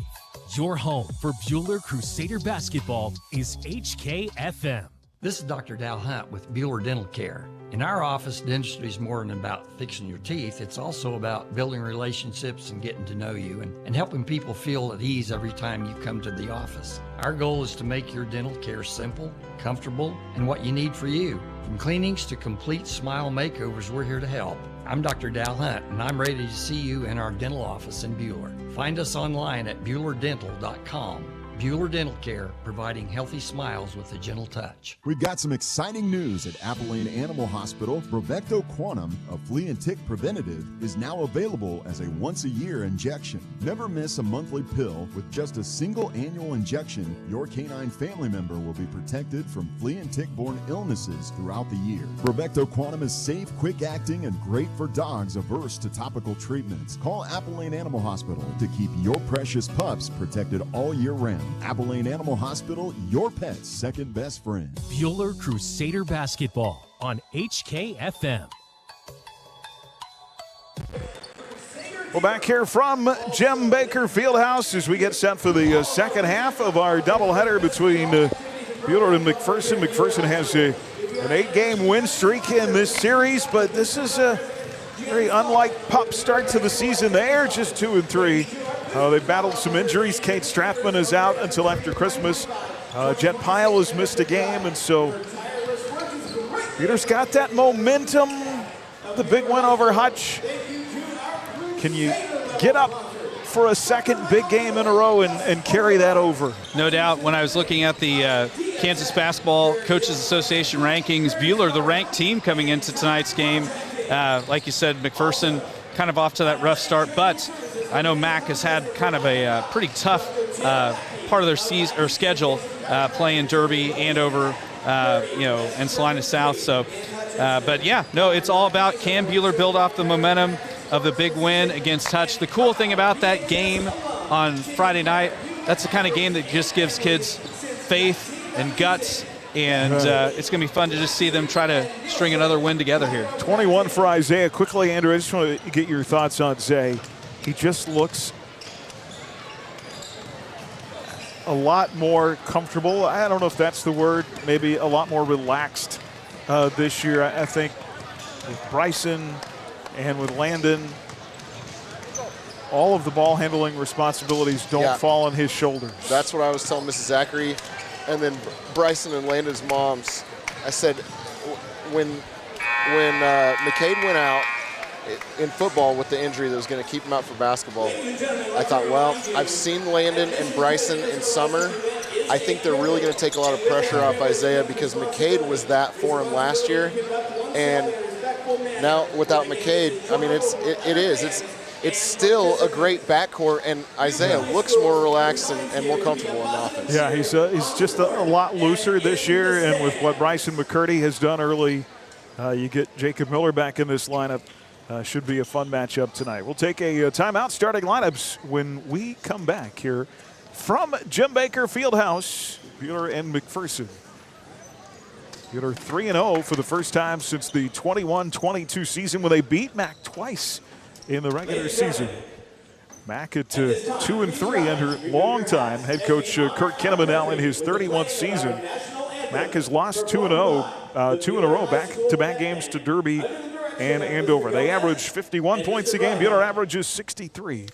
D: Your home for Buhler Crusader basketball is HKFM.
C: This is Dr. Dal Hunt with Buhler Dental Care. In our office, dentistry is more than about fixing your teeth. It's also about building relationships and getting to know you and helping people feel at ease every time you come to the office. Our goal is to make your dental care simple, comfortable, and what you need for you. From cleanings to complete smile makeovers, we're here to help. I'm Dr. Dal Hunt, and I'm ready to see you in our dental office in Buhler. Find us online at BuhlerDental.com. Buhler Dental Care, providing healthy smiles with a gentle touch.
E: We've got some exciting news at Abilene Animal Hospital. Bravecto Quantum, a flea and tick preventative, is now available as a once-a-year injection. Never miss a monthly pill. With just a single annual injection, your canine family member will be protected from flea and tick-borne illnesses throughout the year. Bravecto Quantum is safe, quick-acting, and great for dogs averse to topical treatments. Call Abilene Animal Hospital to keep your precious pups protected all year round. Abilene Animal Hospital, your pet's second best friend.
D: Buhler Crusader basketball on HKFM.
B: Well, back here from Jim Baker Fieldhouse as we get set for the second half of our doubleheader between Buhler and McPherson. McPherson has an 8-game win streak in this series, but this is a very unlike Pup start to the season. They're just 2-3. They battled some injuries. Kate Strathman is out until after Christmas. Jet Pyle has missed a game, and so Peter's got that momentum. The big win over Hutch. Can you get up for a second big game in a row and carry that over?
M: No doubt. When I was looking at the Kansas Basketball Coaches Association rankings, Buhler, the ranked team coming into tonight's game. Like you said, McPherson kind of off to that rough start, but I know Mac has had kind of a pretty tough part of their season or schedule, playing Derby, Andover, and Salina South. So, but yeah, no, it's all about can Buhler build off the momentum of the big win against Hutch. The cool thing about that game on Friday night, that's the kind of game that just gives kids faith and guts. And it's going to be fun to just see them try to string another win together here.
B: 21 for Isaiah. Quickly, Andrew, I just want to get your thoughts on Zay. He just looks a lot more comfortable. I don't know if that's the word. Maybe a lot more relaxed this year. I think with Bryson and with Landon, all of the ball handling responsibilities don't fall on his shoulders.
N: That's what I was telling Mrs. Zachary. And then Bryson and Landon's moms, I said, when McCade went out in football with the injury that was going to keep him out for basketball, I thought, well, I've seen Landon and Bryson in summer. I think they're really going to take a lot of pressure off Isaiah because McCade was that for him last year. And now without McCade, I mean, it's still a great backcourt, and Isaiah looks more relaxed and more comfortable in the offense.
B: Yeah, he's just a lot looser this year, and with what Bryson McCurdy has done early, you get Jacob Miller back in this lineup. Should be a fun matchup tonight. We'll take a timeout, starting lineups when we come back here from Jim Baker Fieldhouse. Buhler and McPherson. Buhler 3-0 for the first time since the 21-22 season when they beat Mac twice in the regular season. Mac at 2-3 under longtime head coach Kurt Kinnaman now in his 31st season. Mac has lost 2 in a row, back-to-back games to Derby and Andover. They average 51 points a game. Buhler averages 63.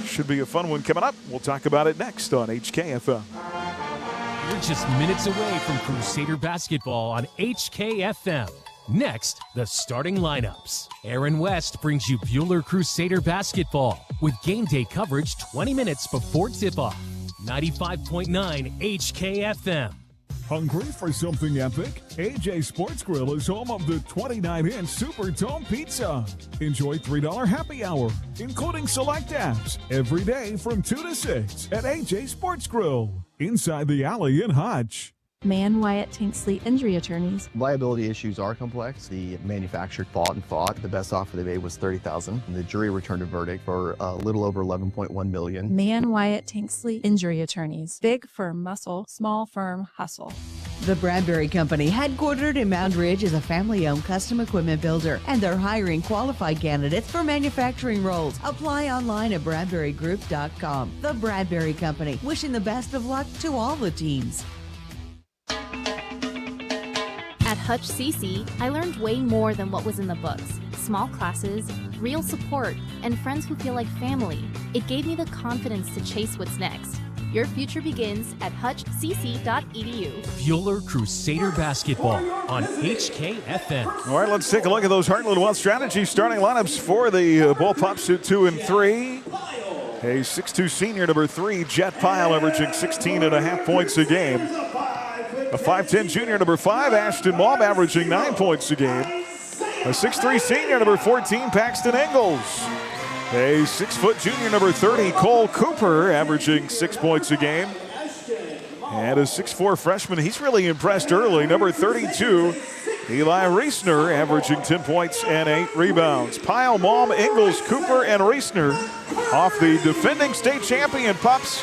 B: Should be a fun one coming up. We'll talk about it next on HKFM.
D: You're just minutes away from Crusader basketball on HKFM. Next, the starting lineups. Aaron West brings you Buhler Crusader basketball with game day coverage 20 minutes before tip-off. 95.9 HKFM.
G: Hungry for something epic? AJ Sports Grill is home of the 29-inch Super Dome Pizza. Enjoy $3 happy hour, including select apps, every day from 2 to 6 at AJ Sports Grill, inside the alley in Hutch.
H: Mann Wyatt Tanksley Injury Attorneys.
I: Liability issues are complex. The manufacturer fought. The best offer they made was $30,000. The jury returned a verdict for a little over $11.1 million.
H: Mann Wyatt Tanksley Injury Attorneys. Big firm muscle, small firm hustle.
W: The Bradbury Company, headquartered in Mound Ridge, is a family-owned custom equipment builder, and they're hiring qualified candidates for manufacturing roles. Apply online at BradburyGroup.com. The Bradbury Company, wishing the best of luck to all the teams.
Y: At Hutch CC, I learned way more than what was in the books. Small classes, real support, and friends who feel like family. It gave me the confidence to chase what's next. Your future begins at hutchcc.edu.
D: Buhler Crusader basketball on HKFM.
B: All right, let's take a look at those Heartland Wealth Strategy starting lineups for the Bullpups at 2 and 3. A 6'2 senior, number 3, Jet Pyle, averaging 16.5 points a game. A 5'10 junior, number 5, Ashton Maub, averaging 9 points a game. A 6'3 senior, number 14, Paxton Ingalls. A 6' junior, number 30, Cole Cooper, averaging 6 points a game. And a 6'4 freshman, he's really impressed early, number 32, Eli Reisner, averaging 10 points and 8 rebounds. Pyle, Maub, Ingalls, Cooper, and Reisner off the defending state champion Pups.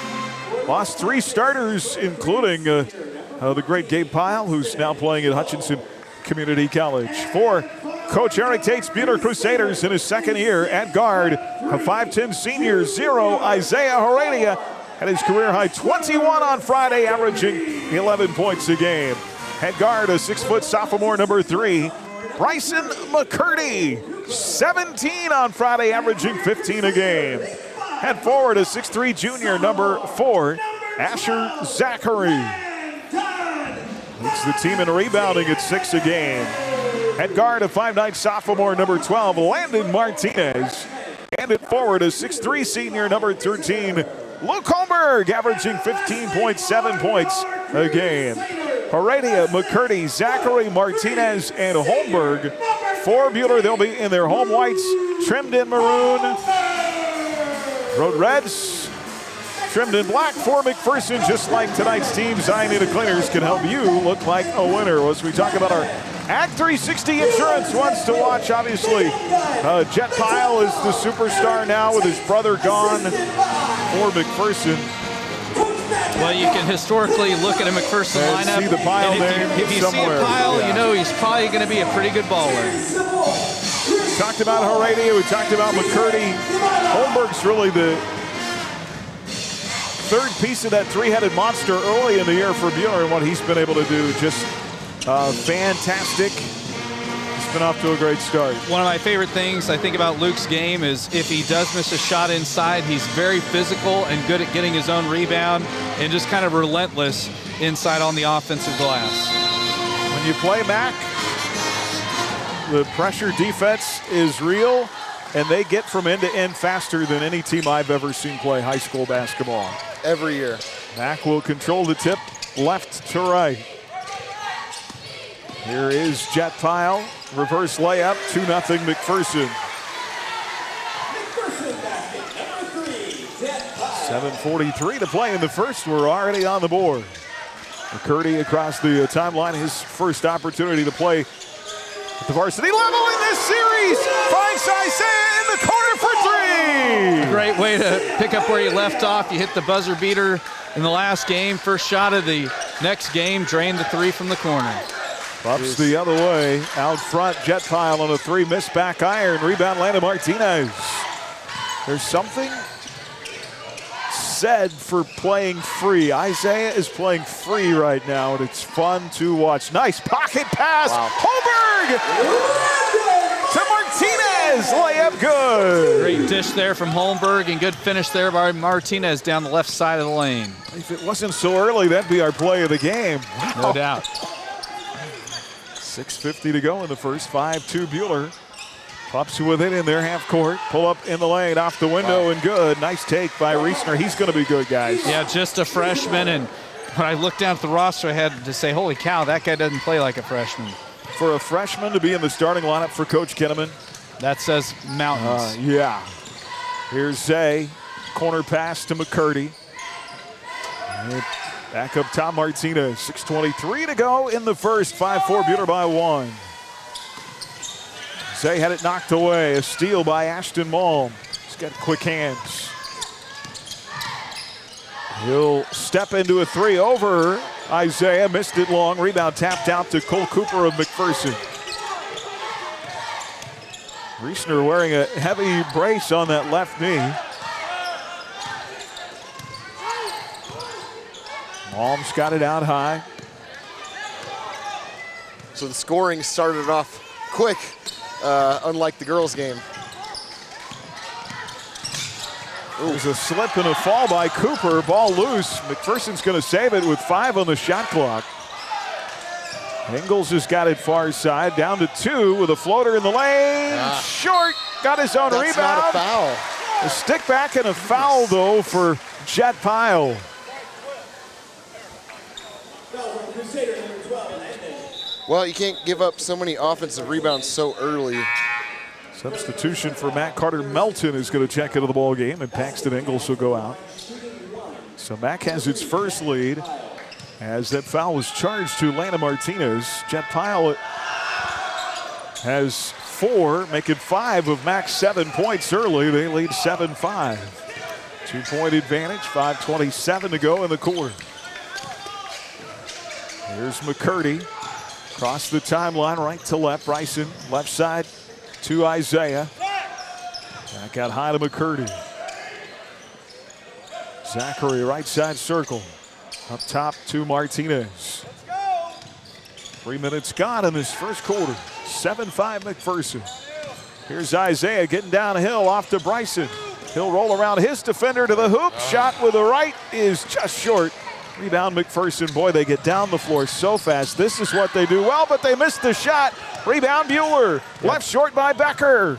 B: Lost 3 starters, including the great Gabe Pyle, who's now playing at Hutchinson Community College. For Coach Eric Tate's Buhler Crusaders in his second year at guard, a 5'10 senior, 0, Isaiah Heredia, had his career high 21 on Friday, averaging 11 points a game. Head guard, a 6' sophomore, number 3, Bryson McCurdy, 17 on Friday, averaging 15 a game. Head forward, a 6'3 junior, number 4, Asher Zachary. Leads the team in rebounding at 6 a game. Head guard, a 5'9 sophomore, number 12, Landon Martinez. And at forward, a 6'3 senior, number 13, Luke Holmberg, averaging 15.7 points a game. Heredia, McCurdy, Zachary, Martinez, and Holmberg. For Buhler, they'll be in their home whites, trimmed in maroon. Road Reds, trimmed in black. For McPherson, just like tonight's team, Zionita Cleaners can help you look like a winner. As we talk about our Ag 360 Insurance ones to watch, obviously, Jet Pyle is the superstar now with his brother gone for McPherson.
M: Well, you can historically look at a McPherson lineup.
B: See the Pyle
M: and if you see a Pyle, you know he's probably going to be a pretty good baller.
B: We talked about Heredia, we talked about McCurdy. Holmberg's really the third piece of that three-headed monster early in the year for Buhler, and what he's been able to do, just fantastic. He's been off to a great start.
M: One of my favorite things I think about Luke's game is if he does miss a shot inside, he's very physical and good at getting his own rebound and just kind of relentless inside on the offensive glass.
B: When you play Mac, the pressure defense is real, and they get from end to end faster than any team I've ever seen play high school basketball.
N: Every year.
B: Mac will control the tip left to right. Here is Jet Pyle. Reverse layup, 2-0 McPherson. 7:43 to play in the first. We're already on the board. McCurdy across the timeline, his first opportunity to play at the varsity level in this series. Finds Isaiah in the corner for three.
M: Great way to pick up where you left off. You hit the buzzer beater in the last game. First shot of the next game, drained the three from the corner.
B: Ups the other way, out front, Jet Pile on a three, missed back iron, rebound Landon Martinez. There's something said for playing free. Isaiah is playing free right now, and it's fun to watch. Nice pocket pass, Holberg to Martinez, layup good.
M: Great dish there from Holmberg, and good finish there by Martinez down the left side of the lane.
B: If it wasn't so early, that'd be our play of the game. Wow.
M: No doubt.
B: 6:50 to go in the first. 5-2 Buhler. Pops with it in their half court. Pull up in the lane, off the window, and good. Nice take by Reisner. He's going to be good, guys.
M: Yeah, just a freshman. And when I looked down at the roster, I had to say, holy cow, that guy doesn't play like a freshman.
B: For a freshman to be in the starting lineup for Coach Kinnaman.
M: That says mountains.
B: Yeah. Here's Zay. Corner pass to McCurdy. And back up top, Martinez. 6:23 to go in the first. 5-4 Buhler by one. Zay had it knocked away. A steal by Ashton Malm. He's got quick hands. He'll step into a three over Isaiah. Missed it long. Rebound tapped out to Cole Cooper of McPherson. Reisner wearing a heavy brace on that left knee. Malm's got it out high.
N: So the scoring started off quick, unlike the girls' game.
B: There's a slip and a fall by Cooper. Ball loose. McPherson's going to save it with 5 on the shot clock. Ingles has got it far side, down to 2 with a floater in the lane. Short, got his own rebound.
N: That's not a foul.
B: A stick back and a foul, though, for Jet Pile.
N: Well, you can't give up so many offensive rebounds so early.
B: Substitution for Matt Carter. Melton is going to check into the ball game, and Paxton Ingles will go out. So Mac has its first lead as that foul was charged to Lana Martinez. Jet Pile has 4, making 5 of Mac's 7 points early. They lead 7-5. 2-point advantage, 5:27 to go in the quarter. Here's McCurdy. Across the timeline, right to left. Bryson, left side to Isaiah. Back out high to McCurdy. Zachary, right side circle. Up top to Martinez. 3 minutes gone in this first quarter. 7-5 McPherson. Here's Isaiah getting downhill off to Bryson. He'll roll around his defender to the hoop. Shot with the right is just short. Rebound McPherson. Boy, they get down the floor so fast. This is what they do well, but they missed the shot. Rebound Buhler. Left short by Becker.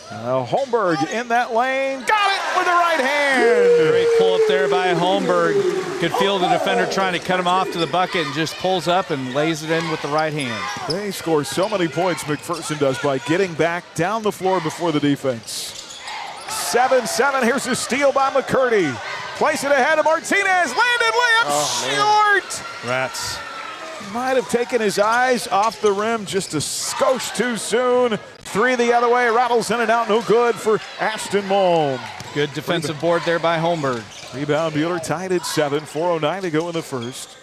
B: Holmberg in that lane. Got it with the right hand.
M: Great pull up there by Holmberg. Could feel the defender trying to cut him off to the bucket and just pulls up and lays it in with the right hand.
B: They score so many points, McPherson does, by getting back down the floor before the defense. 7-7. Here's a steal by McCurdy. Place it ahead of Martinez. Landed layup short.
M: Rats.
B: Might have taken his eyes off the rim just a skosh too soon. 3 the other way. Rattles in and out. No good for Ashton Malm.
M: Good defensive board there by Holmberg.
B: Rebound Buhler tied at 7. 4:09 to go in the first.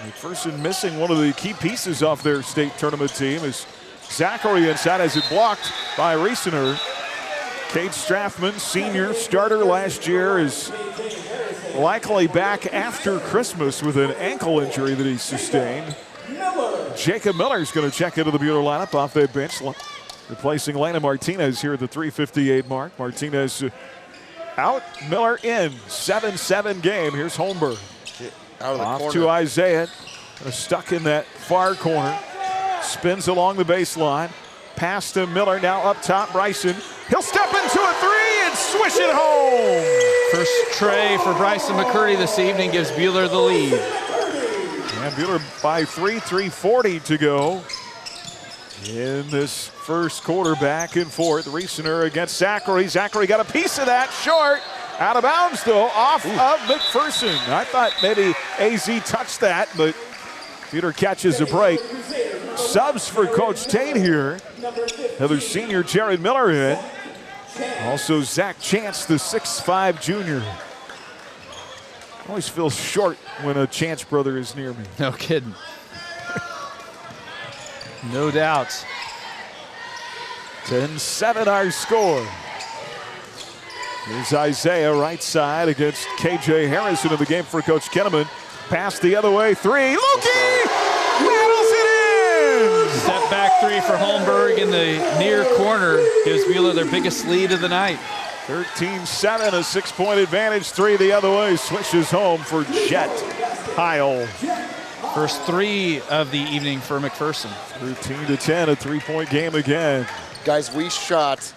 B: McPherson missing one of the key pieces off their state tournament team is Zachary inside as it blocked by Reisner. Cade Strathman, senior starter last year, is likely back after Christmas with an ankle injury that he sustained. Jacob Miller is going to check into the Buhler lineup off that bench, replacing Lana Martinez here at the 3:58 mark. Martinez out, Miller in. 7-7 game. Here's Holmberg.
N: Out of the
B: off
N: corner.
B: to Isaiah. Stuck in that far corner. Spins along the baseline. Pass to Miller, now up top, Bryson. He'll step into a 3 and swish it home.
M: First tray for Bryson McCurdy this evening gives Buhler the lead.
B: And Buhler by 3, 3:40 to go. in this first quarter, back and forth. Riesener against Zachary. Zachary got a piece of that, short. Out of bounds, though, off of McPherson. I thought maybe AZ touched that, but Peter catches a break. Subs for Coach Tate here. Another senior, Jared Miller, in. Also, Zach Chance, the 6'5 junior. I always feel short when a Chance brother is near me.
M: No kidding. No doubt.
B: 10-7 our score. Here's Isaiah, right side against KJ Harrison in the game for Coach Kenneman. Pass the other way, three. Lukey battles it in!
M: Step back three for Holmberg in the near corner. Gives Buhler their biggest lead of the night.
B: 13-7, a 6-point advantage. Three the other way, swishes home for Jet Pyle.
M: First three of the evening for McPherson.
B: 13-10, a 3-point game again.
N: Guys, we shot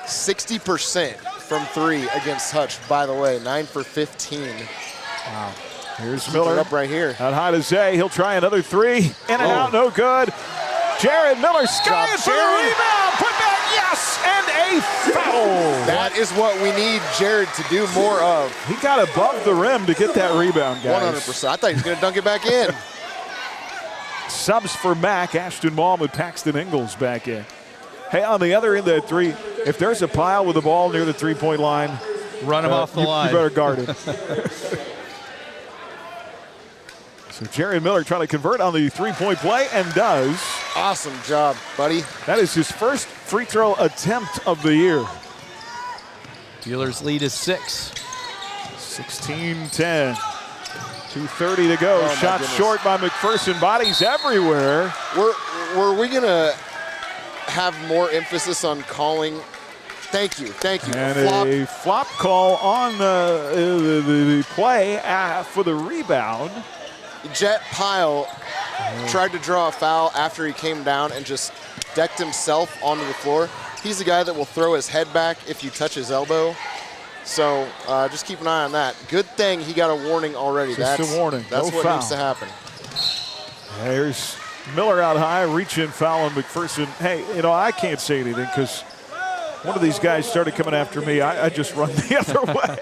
N: 60% from three against Hutch, by the way, 9 for 15.
B: Wow. Here's
N: Keep
B: Miller
N: it up right here.
B: out high to Zay. He'll try another three. In and out, no good. Jared Miller skying for the rebound. Put back, yes, and a foul.
N: That is what we need Jared to do more of.
B: He got above the rim to get that rebound, guys.
N: 100%. I thought he was going to dunk it back in.
B: Subs for Mack, Ashton Malm and Paxton Ingalls back in. Hey, on the other end of that three, if there's a pile with the ball near the three-point line,
M: run him off the line.
B: You better guard it. So Jared Miller trying to convert on the three-point play and does.
N: Awesome job, buddy.
B: That is his first free throw attempt of the year.
M: Buhler's lead is 6.
B: 16-10. 2:30 to go.
N: Oh,
B: shot short by McPherson. Bodies everywhere.
N: Were we going to have more emphasis on calling? Thank you.
B: And a flop call on the play for the rebound.
N: Jet Pyle tried to draw a foul after he came down and just decked himself onto the floor. He's the guy that will throw his head back if you touch his elbow. So just keep an eye on that. Good thing he got a warning already.
B: Just a warning.
N: That's
B: no
N: what
B: foul.
N: needs to happen.
B: There's Miller out high, reaching, foul on McPherson. Hey, I can't say anything because one of these guys started coming after me. I just run the other way.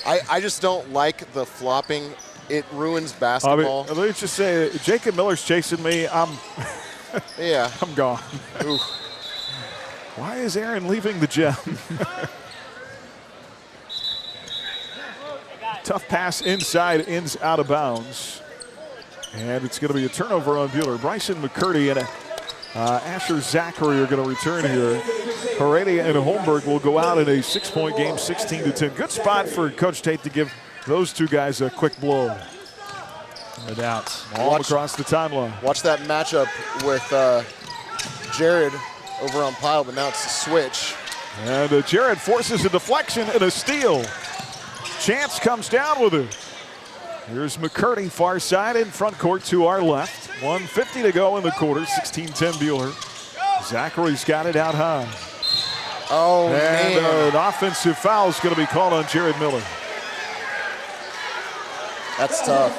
N: I just don't like the flopping. It ruins basketball.
B: Let me just say, Jacob Miller's chasing me. I'm gone.
N: Ooh.
B: Why is Aaron leaving the gym? Tough pass inside, ends out of bounds. And it's going to be a turnover on Buhler. Bryson McCurdy and Asher Zachary are going to return here. Heredia and Holmberg will go out in a 6-point game, 16-10. Good spot for Coach Tate to give those two guys a quick blow.
M: No doubt.
B: All across the timeline.
N: Watch that matchup with Jared over on Pyle, but now it's a switch.
B: And Jared forces a deflection and a steal. Chance comes down with it. Here's McCurdy, far side in front court to our left. 1:50 to go in the quarter, 16-10 Buhler. Zachary's got it out high.
N: Oh,
B: and
N: man.
B: An offensive foul is going to be called on Jared Miller.
N: That's tough.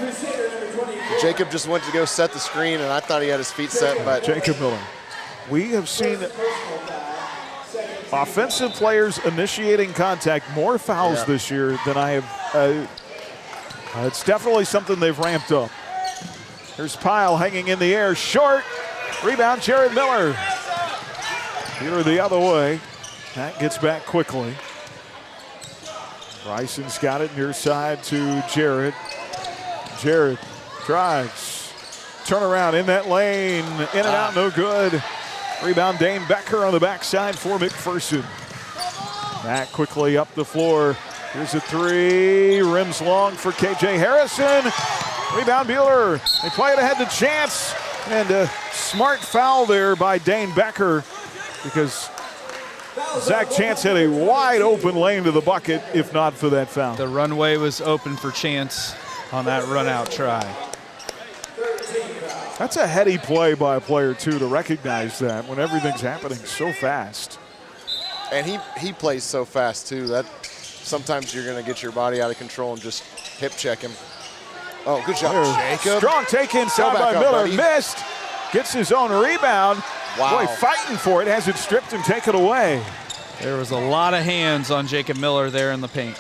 N: Jacob just went to go set the screen, and I thought he had his feet set, but
B: Jacob Miller. We have seen offensive players initiating contact more fouls this year than I have. It's definitely something they've ramped up. Here's Pyle hanging in the air, short. Rebound, Jared Miller. Buhler the other way. That gets back quickly. Bryson's got it near side to Jared. Jared drives. Turnaround in that lane. In and out, no good. Rebound, Dane Becker on the backside for McPherson. Back quickly up the floor. Here's a three. Rims long for KJ Harrison. Rebound, Buhler. They play it ahead to Chance. And a smart foul there by Dane Becker because Zach Chance had a wide open lane to the bucket if not for that foul.
M: The runway was open for Chance on that run-out try.
B: That's a heady play by a player, too, to recognize that when everything's happening so fast.
N: And he plays so fast, too. That sometimes you're going to get your body out of control and just hip check him. Oh, good job, Jacob.
B: Strong take inside by Miller.
N: Buddy.
B: Missed. Gets his own rebound.
N: Wow.
B: Boy, fighting for it. Has it stripped and taken away.
M: There was a lot of hands on Jacob Miller there in the paint.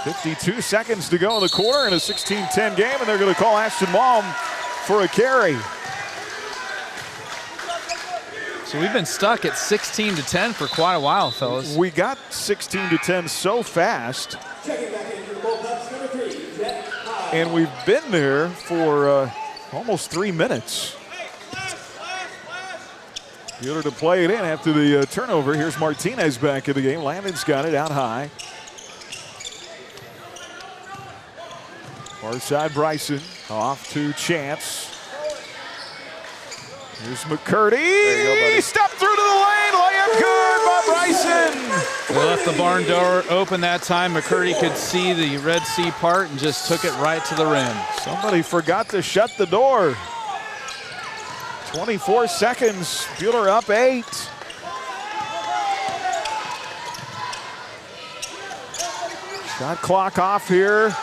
B: 52 seconds to go in the quarter in a 16-10 game, and they're going to call Ashton Malm for a carry.
M: So we've been stuck at 16-10 for quite a while, fellas.
B: We got 16-10 so fast. And we've been there for almost 3 minutes. Buhler to play it in after the turnover. Here's Martinez back in the game. Landon's got it out high. Far side Bryson off to Chance. Here's McCurdy.
N: There you go, buddy.
B: Step through to the lane. Layup good by Bryson.
M: They left the barn door open that time. McCurdy could see the Red Sea part and just took it right to the rim.
B: Somebody forgot to shut the door. 24 seconds. Buhler up 8. Shot clock off here.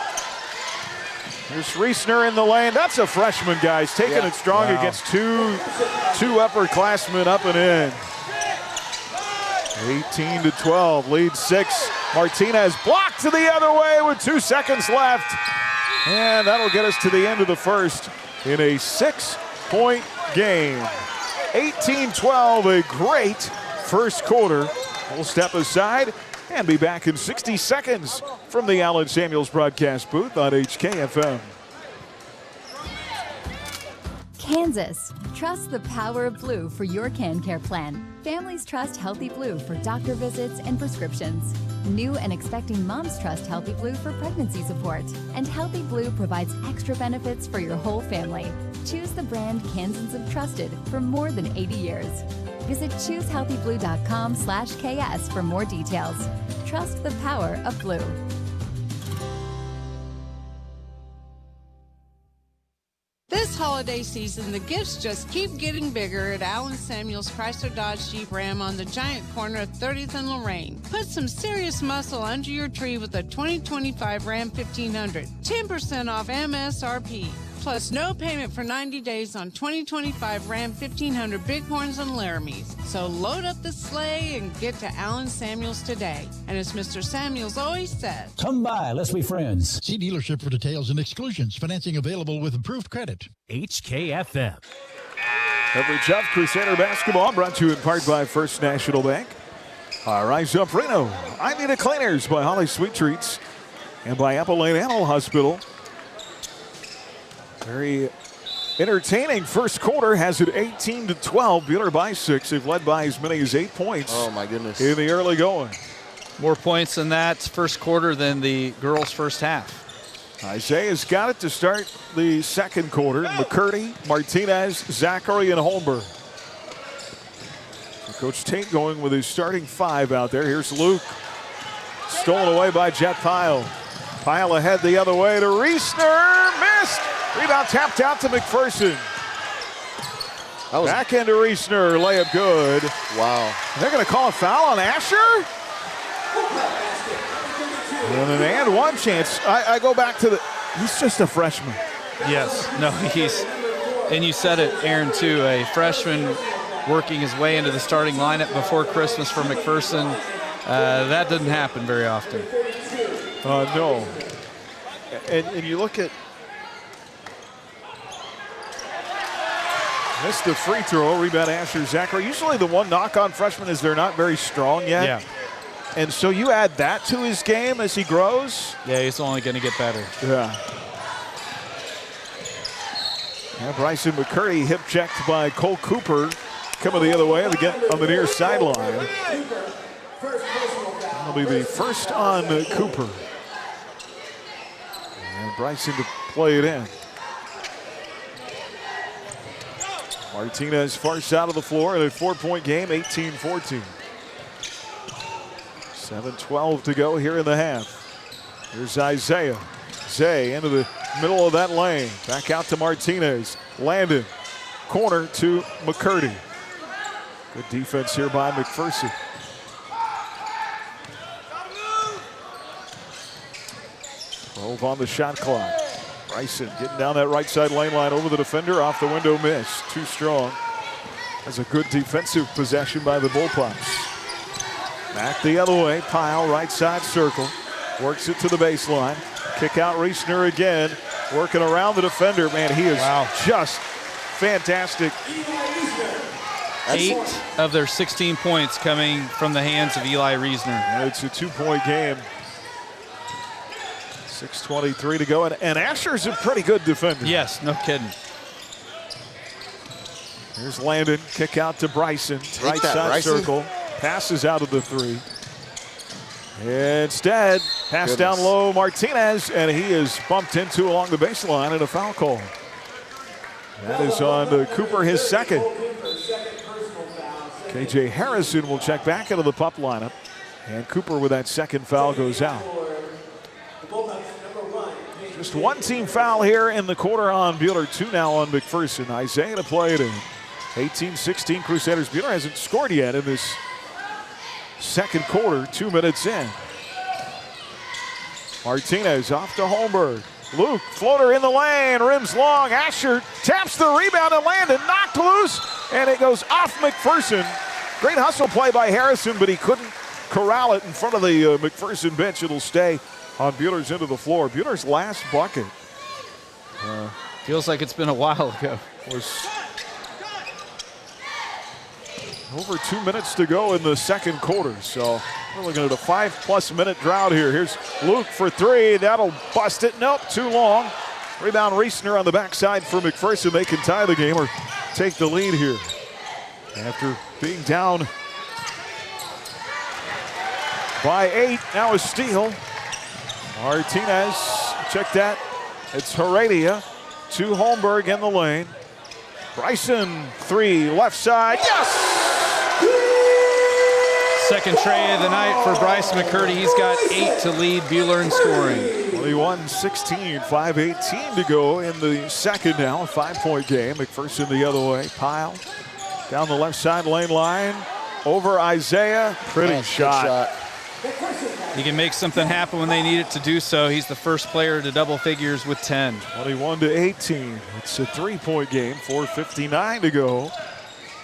B: There's Reisner in the lane. That's a freshman, guys. Taking it strong against two upperclassmen up and in. 18-12, lead 6. Martinez blocked to the other way with 2 seconds left. And that'll get us to the end of the first in a 6-point game. 18-12, a great first quarter. We'll step aside and be back in 60 seconds from the Allen Samuels broadcast booth on HKFM.
F: Kansas, trust the power of blue for your CanCare plan. Families trust Healthy Blue for doctor visits and prescriptions. New and expecting moms trust Healthy Blue for pregnancy support. And Healthy Blue provides extra benefits for your whole family. Choose the brand Kansans have trusted for more than 80 years. Visit choosehealthyblue.com/KS for more details. Trust the power of blue.
J: This holiday season, the gifts just keep getting bigger at Allen Samuels Chrysler Dodge Jeep Ram on the giant corner of 30th and Lorraine. Put some serious muscle under your tree with a 2025 Ram 1500. 10% off MSRP. Plus no payment for 90 days on 2025 Ram 1500 Bighorns and Laramies. So load up the sleigh and get to Allen Samuels today. And as Mr. Samuels always says,
K: come by, let's be friends. See dealership for details and exclusions. Financing available with improved credit.
D: HKFM.
B: Coverage of Crusader basketball brought to you in part by First National Bank. Rise Up Reno. I Need a Cleaners by Holly Sweet Treats and by Apple Lane Animal Hospital. Very entertaining first quarter, has it 18-12. Buhler by 6. They've led by as many as 8 points.
N: Oh, my goodness.
B: In the early going.
M: More points in that first quarter than the girls' first half.
B: Isaiah's got it to start the second quarter. McCurdy, Martinez, Zachary, and Holmberg. So Coach Tate going with his starting 5 out there. Here's Luke. Stolen away by Jet Pyle. Pyle ahead the other way to Reisner. Missed. Rebound tapped out to McPherson. Back into Reisner. Layup good.
N: Wow.
B: They're going to call a foul on Asher? And an and one chance. I go back to he's just a freshman.
M: Yes. No, and you said it, Aaron, too, a freshman working his way into the starting lineup before Christmas for McPherson. That doesn't happen very often.
B: No. And you look at, missed the free throw, rebound Asher Zachary. Usually the one knock on freshmen is they're not very strong yet.
M: Yeah.
B: And so you add that to his game as he grows.
M: Yeah, he's only going to get better.
B: Yeah. Bryson McCurdy hip checked by Cole Cooper. Coming the other way again on the near sideline. That'll be the first on Cooper. And Bryson to play it in. Martinez far side of the floor in a 4-point game, 18-14. 7:12 to go here in the half. Here's Isaiah. Zay into the middle of that lane. Back out to Martinez. Landon. Corner to McCurdy. Good defense here by McPherson. On the shot clock. Bryson getting down that right side lane line over the defender, off the window, miss. Too strong. That's a good defensive possession by the Bullpups. Back the other way, Pyle, right side circle. Works it to the baseline. Kick out Reisner again, working around the defender. Man, he is just fantastic.
M: 8 of their 16 points coming from the hands of Eli Reisner.
B: And it's a 2-point game. 6:23 to go, and Asher's a pretty good defender.
M: Yes, no kidding.
B: Here's Landon, kick out to Bryson. Right side
N: Bryson.
B: circle, passes out of the 3. Instead, pass down low, Martinez, and he is bumped into along the baseline and a foul call. That is on Cooper, his second. KJ Harrison will check back into the pup lineup, and Cooper with that second foul goes out. Just one team foul here in the quarter on Buhler, 2 now on McPherson. Isaiah to play it in. 18-16 Crusaders. Buhler hasn't scored yet in this second quarter, 2 minutes in. Martinez off to Holmberg. Luke, floater in the lane, rims long. Asher taps the rebound to Landon, knocked loose, and it goes off McPherson. Great hustle play by Harrison, but he couldn't corral it in front of the McPherson bench. It'll stay on Buehler's end of the floor. Buehler's last bucket.
M: Feels like it's been a while ago.
B: Was over 2 minutes to go in the second quarter. So we're looking at a 5+ minute drought here. Here's Luke for 3. That'll bust it. Nope, too long. Rebound Reisner on the backside for McPherson. They can tie the game or take the lead here. After being down by 8, now a steal. Martinez, check that. It's Heredia to Holmberg in the lane. Bryson, 3, left side, yes!
M: Second tray of the night for Bryce McCurdy. He's got 8 to lead Buhler in scoring.
B: 21-16, 5:18 to go in the second now. A 5-point game. McPherson the other way. Pyle down the left side lane line. Over Isaiah. Pretty shot.
M: He can make something happen when they need it to do so. He's the first player to double figures with 10.
B: 21-18. It's a 3-point game. 4:59 to go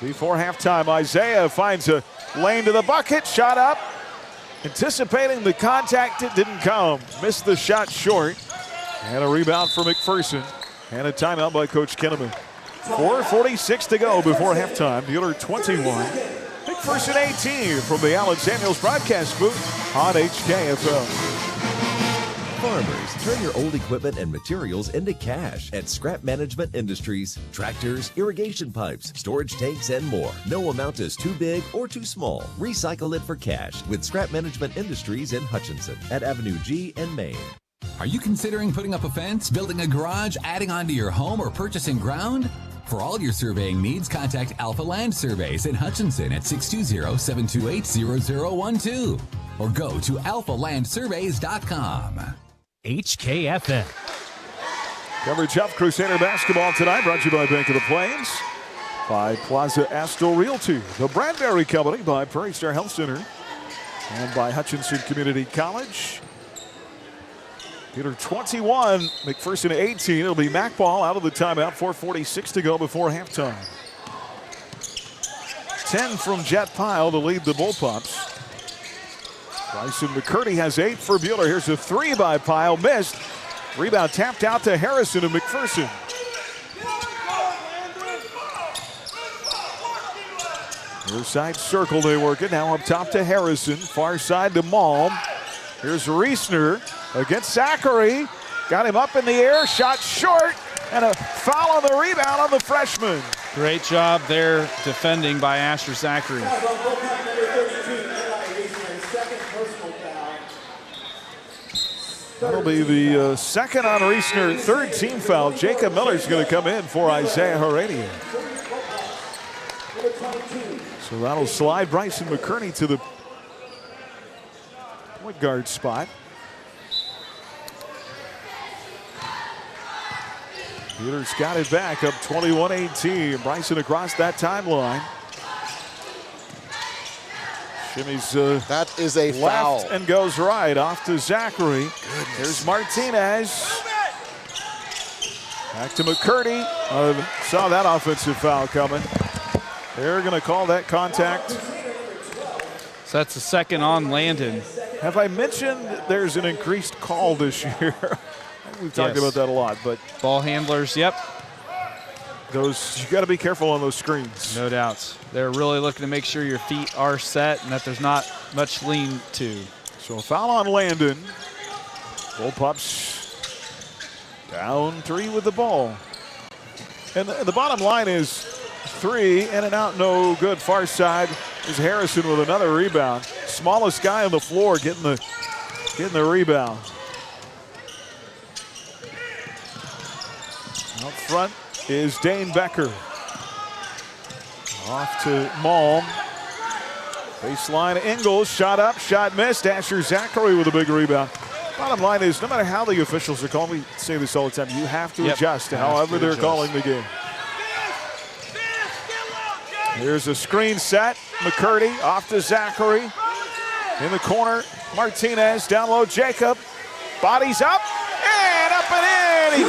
B: before halftime. Isaiah finds a lane to the bucket. Shot up. Anticipating the contact. It didn't come. Missed the shot short. And a rebound for McPherson. And a timeout by Coach Kinnaman. 4:46 to go before halftime. Buhler 21. McPherson 18 from the Allen Samuels broadcast booth on HKFL.
L: Farmers, turn your old equipment and materials into cash at Scrap Management Industries. Tractors, irrigation pipes, storage tanks, and more. No amount is too big or too small. Recycle it for cash with Scrap Management Industries in Hutchinson at Avenue G in Maine.
P: Are you considering putting up a fence, building a garage, adding onto your home, or purchasing ground? For all your surveying needs, contact Alpha Land Surveys in Hutchinson at 620-728-0012 or go to alphalandsurveys.com.
D: HKFM.
B: Coverage of Crusader basketball tonight brought to you by Bank of the Plains, by Plaza Astor Realty, the Bradbury Company, by Prairie Star Health Center, and by Hutchinson Community College. Buhler 21, McPherson 18. It'll be Mac ball out of the timeout. 4:46 to go before halftime. 10 from Jet Pyle to lead the Bullpups. Bryson McCurdy has 8 for Buhler. Here's a 3 by Pyle, missed. Rebound tapped out to Harrison and McPherson. Near side circle they work it. Now up top to Harrison. Far side to Malm. Here's Reisner against Zachary. Got him up in the air. Shot short. And a foul on the rebound on the freshman.
M: Great job there defending by Asher Zachary.
B: That'll be the second on Reisner. Third team foul. Jacob Miller's going to come in for Isaiah Heredia. So that'll slide Bryson McCurdy to the point guard spot. Buehler's got it back up 21-18. Bryson across that timeline. Shimmy's
N: that is a
B: left
N: foul.
B: And goes right off to Zachary. Here's Martinez. Back to McCurdy. Saw that offensive foul coming. They're going to call that contact.
M: So that's the second on Landon.
B: Have I mentioned there's an increased call this year? We've talked about that a lot, but
M: ball handlers, yep.
B: Those, you got to be careful on those screens.
M: No doubts. They're really looking to make sure your feet are set and that there's not much lean to.
B: So a foul on Landon. Bullpups down 3 with the ball. And the bottom line is 3 in and out, no good. Far side is Harrison with another rebound. Smallest guy on the floor getting the rebound. Out front is Dane Becker. Off to Malm. Baseline, Ingles, shot up, shot missed. Asher Zachary with a big rebound. Bottom line is, no matter how the officials are calling, we say this all the time, you have to adjust to however they're calling the game. Here's a screen set. McCurdy off to Zachary. In the corner, Martinez, down low, Jacob. Bodies up, and up and in.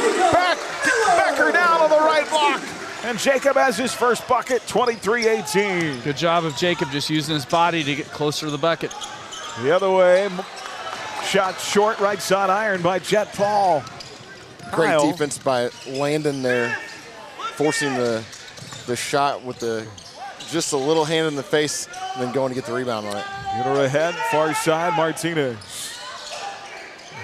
B: Becker down on the right block. And Jacob has his first bucket, 23-18.
M: Good job of Jacob just using his body to get closer to the bucket.
B: The other way, shot short, right side iron by Jet Paul.
N: Great defense by Landon there, forcing the shot with just a little hand in the face and then going to get the rebound on it.
B: Get her ahead, far side, Martinez.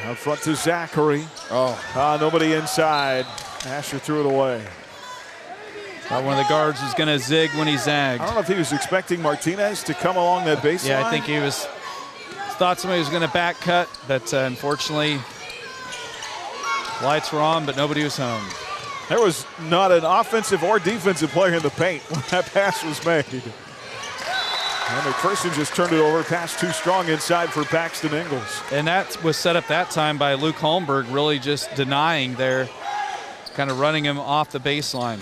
B: Out front to Zachary. Nobody inside. Asher threw it away.
M: One of the guards was going to zig when he zagged.
B: I don't know if he was expecting Martinez to come along that baseline.
M: Yeah, I think he thought somebody was going to back cut, but unfortunately, lights were on, but nobody was home.
B: There was not an offensive or defensive player in the paint when that pass was made. And McPherson just turned it over, pass too strong inside for Paxton Ingles.
M: And that was set up that time by Luke Holmberg, really just denying there, kind of running him off the baseline.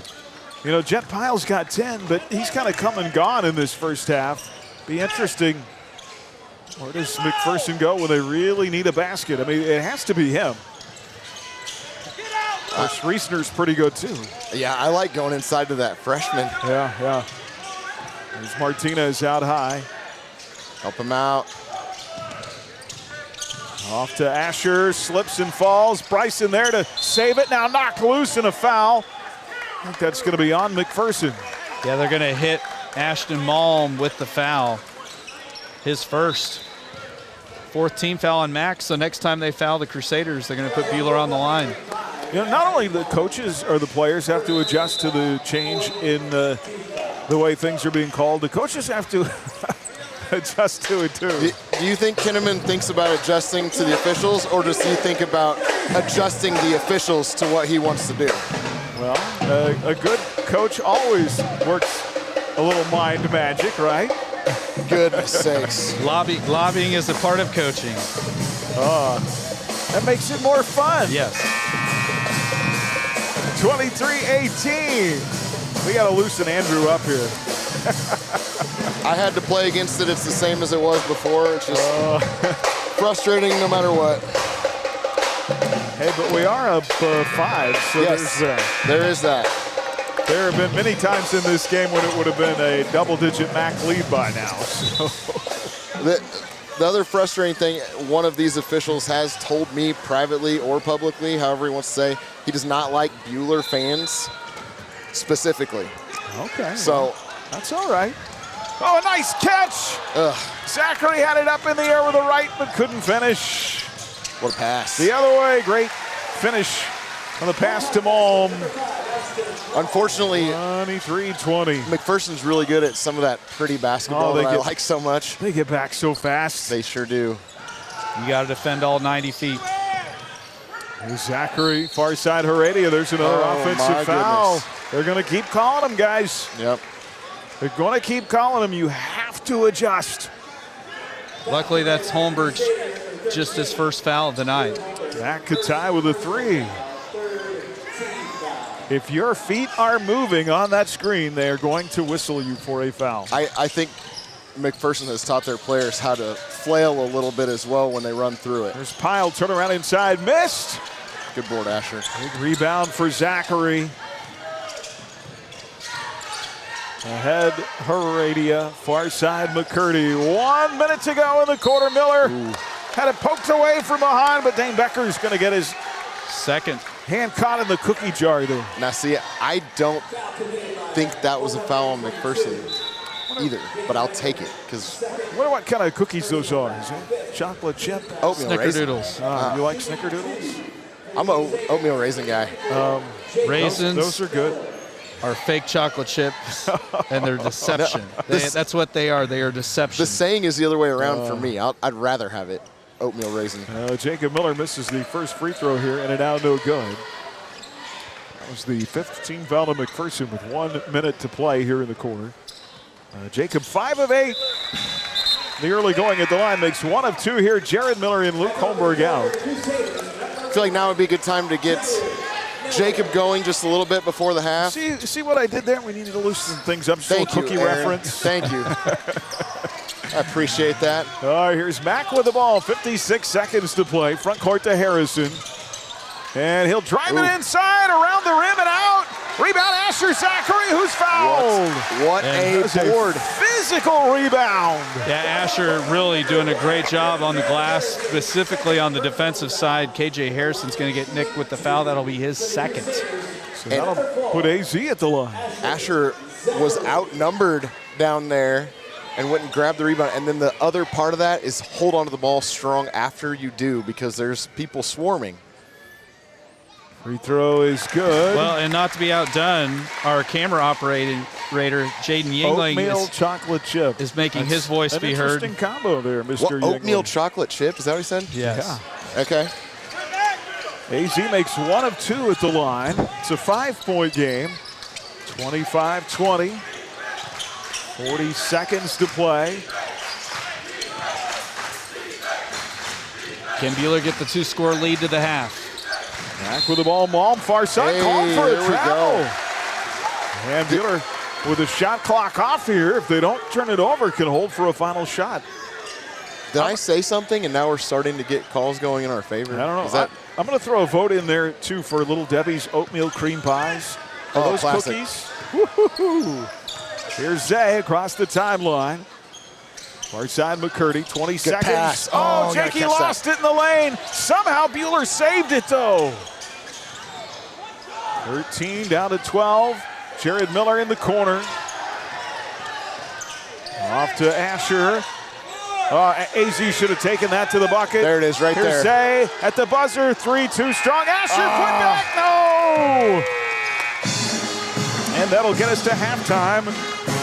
B: You know, Jet Piles got 10, but he's kind of come and gone in this first half. Be interesting. Where does McPherson go when they really need a basket? I mean, it has to be him. Reisner's pretty good too.
N: Yeah, I like going inside to that freshman.
B: Yeah. There's Martinez out high.
N: Help him out.
B: Off to Asher, slips and falls. Bryson there to save it. Now knocked loose and a foul. I think that's going to be on McPherson.
M: Yeah, they're going to hit Ashton Malm with the foul. His first. 4th team foul on Max, so next time they foul the Crusaders, they're going to put Buhler on the line.
B: You know, not only the coaches or the players have to adjust to the change in the way things are being called, the coaches have to adjust to it too.
N: Do you think Kinnaman thinks about adjusting to the officials, or does he think about adjusting the officials to what he wants to do?
B: Well, a good coach always works a little mind magic, right?
N: Goodness sakes.
M: Lobbying is a part of coaching.
B: That makes it more fun.
M: Yes.
B: 23-18. We got to loosen Andrew up here.
N: I had to play against it. It's the same as it was before. It's just frustrating no matter what.
B: Hey, but we are up 5, so
N: yes, there is that.
B: There have been many times in this game when it would have been a double-digit MAC lead by now. So.
N: The other frustrating thing, one of these officials has told me privately or publicly, however he wants to say, he does not like Buhler fans specifically.
B: Okay.
N: So
B: well, that's all right. Oh, a nice catch. Zachary had it up in the air with the right, but couldn't finish.
N: What a pass.
B: The other way, great finish on the pass to Malm.
N: Unfortunately,
B: 23-20.
N: McPherson's really good at some of that pretty basketball that I like so much.
B: They get back so fast.
N: They sure do.
M: You got to defend all 90 feet.
B: Here's Zachary, far side Heredia. There's another offensive foul.
N: Goodness.
B: They're going to keep calling them, guys.
N: Yep.
B: They're going to keep calling them. You have to adjust.
M: Luckily, that's Holmberg's just his first foul of the night.
B: Matt Katai with a 3. If your feet are moving on that screen, they are going to whistle you for a foul.
N: I think McPherson has taught their players how to flail a little bit as well when they run through it.
B: There's Pyle, turn around inside, missed.
N: Good board, Asher.
B: Big rebound for Zachary. Ahead, Heredia. Far side, McCurdy. 1 minute to go in the quarter. Miller had it poked away from behind, but Dane Becker's going to get his
M: second
B: hand caught in the cookie jar there.
N: Now, see, I don't think that was a foul on McPherson either, but I'll take it because.
B: Wonder what kind of cookies those are. Is it chocolate chip?
N: Oatmeal
M: Snickerdoodles.
B: You like Snickerdoodles?
N: I'm an oatmeal raisin guy.
M: Raisins.
B: Those are good.
M: Are fake chocolate chips, and they're deception. That's what they are. They are deception.
N: The saying is the other way around for me. I'd rather have it oatmeal raisin.
B: Jacob Miller misses the first free throw here, and it now no good. That was the 5th team foul to McPherson with 1 minute to play here in the quarter. Jacob 5 of 8. The early going at the line makes 1 of 2 here. Jared Miller and Luke Holmberg out.
N: I feel like now would be a good time to get Jacob going just a little bit before the half.
B: See what I did there? We needed to loosen things up.
N: Thank you,
B: cookie
N: Aaron.
B: reference.
N: Thank you. I appreciate that.
B: All right, here's Mack with the ball. 56 seconds to play. Front court to Harrison. And he'll drive it inside, around the rim and out. Rebound, Asher Zachary, who's fouled.
N: What a board.
B: Physical rebound.
M: Yeah, Asher really doing a great job on the glass, specifically on the defensive side. KJ Harrison's going to get nicked with the foul. That'll be his second.
B: So that'll put AZ at the line.
N: Asher was outnumbered down there and went and grabbed the rebound. And then the other part of that is hold on to the ball strong after you do, because there's people swarming.
B: Free throw is good.
M: Well, and not to be outdone, our camera operator, Jaden Yingling,
B: chocolate chip
M: is making his voice be heard.
B: Interesting combo there, Mr.
N: What, oatmeal
B: Yingling.
N: chocolate chip? Is that what he said?
M: Yes.
B: Yeah.
N: Okay.
B: AZ makes 1 of 2 at the line. It's a 5-point game. 25-20. 40 seconds to play.
M: Can Buhler get the 2-score lead to the half?
B: Back with the ball, Malm, far side, called for a travel. And Buhler with a shot clock off here. If they don't turn it over, can hold for a final shot.
N: Did I say something and now we're starting to get calls going in our favor?
B: I don't know. I'm going to throw a vote in there, too, for Little Debbie's oatmeal cream pies. Are those
N: classic.
B: cookies? Woo-hoo-hoo. Here's Zay across the timeline. Far side, McCurdy, 20 seconds.
N: Pass.
B: Oh, Jakey lost it in the lane. Somehow Buhler saved it, though. 13 down to 12. Jared Miller in the corner. Off to Asher. AZ should have taken that to the bucket.
N: There it is, right
B: Here's
N: there.
B: Zay at the buzzer, 3-2 strong. Asher put back, no! And that'll get us to halftime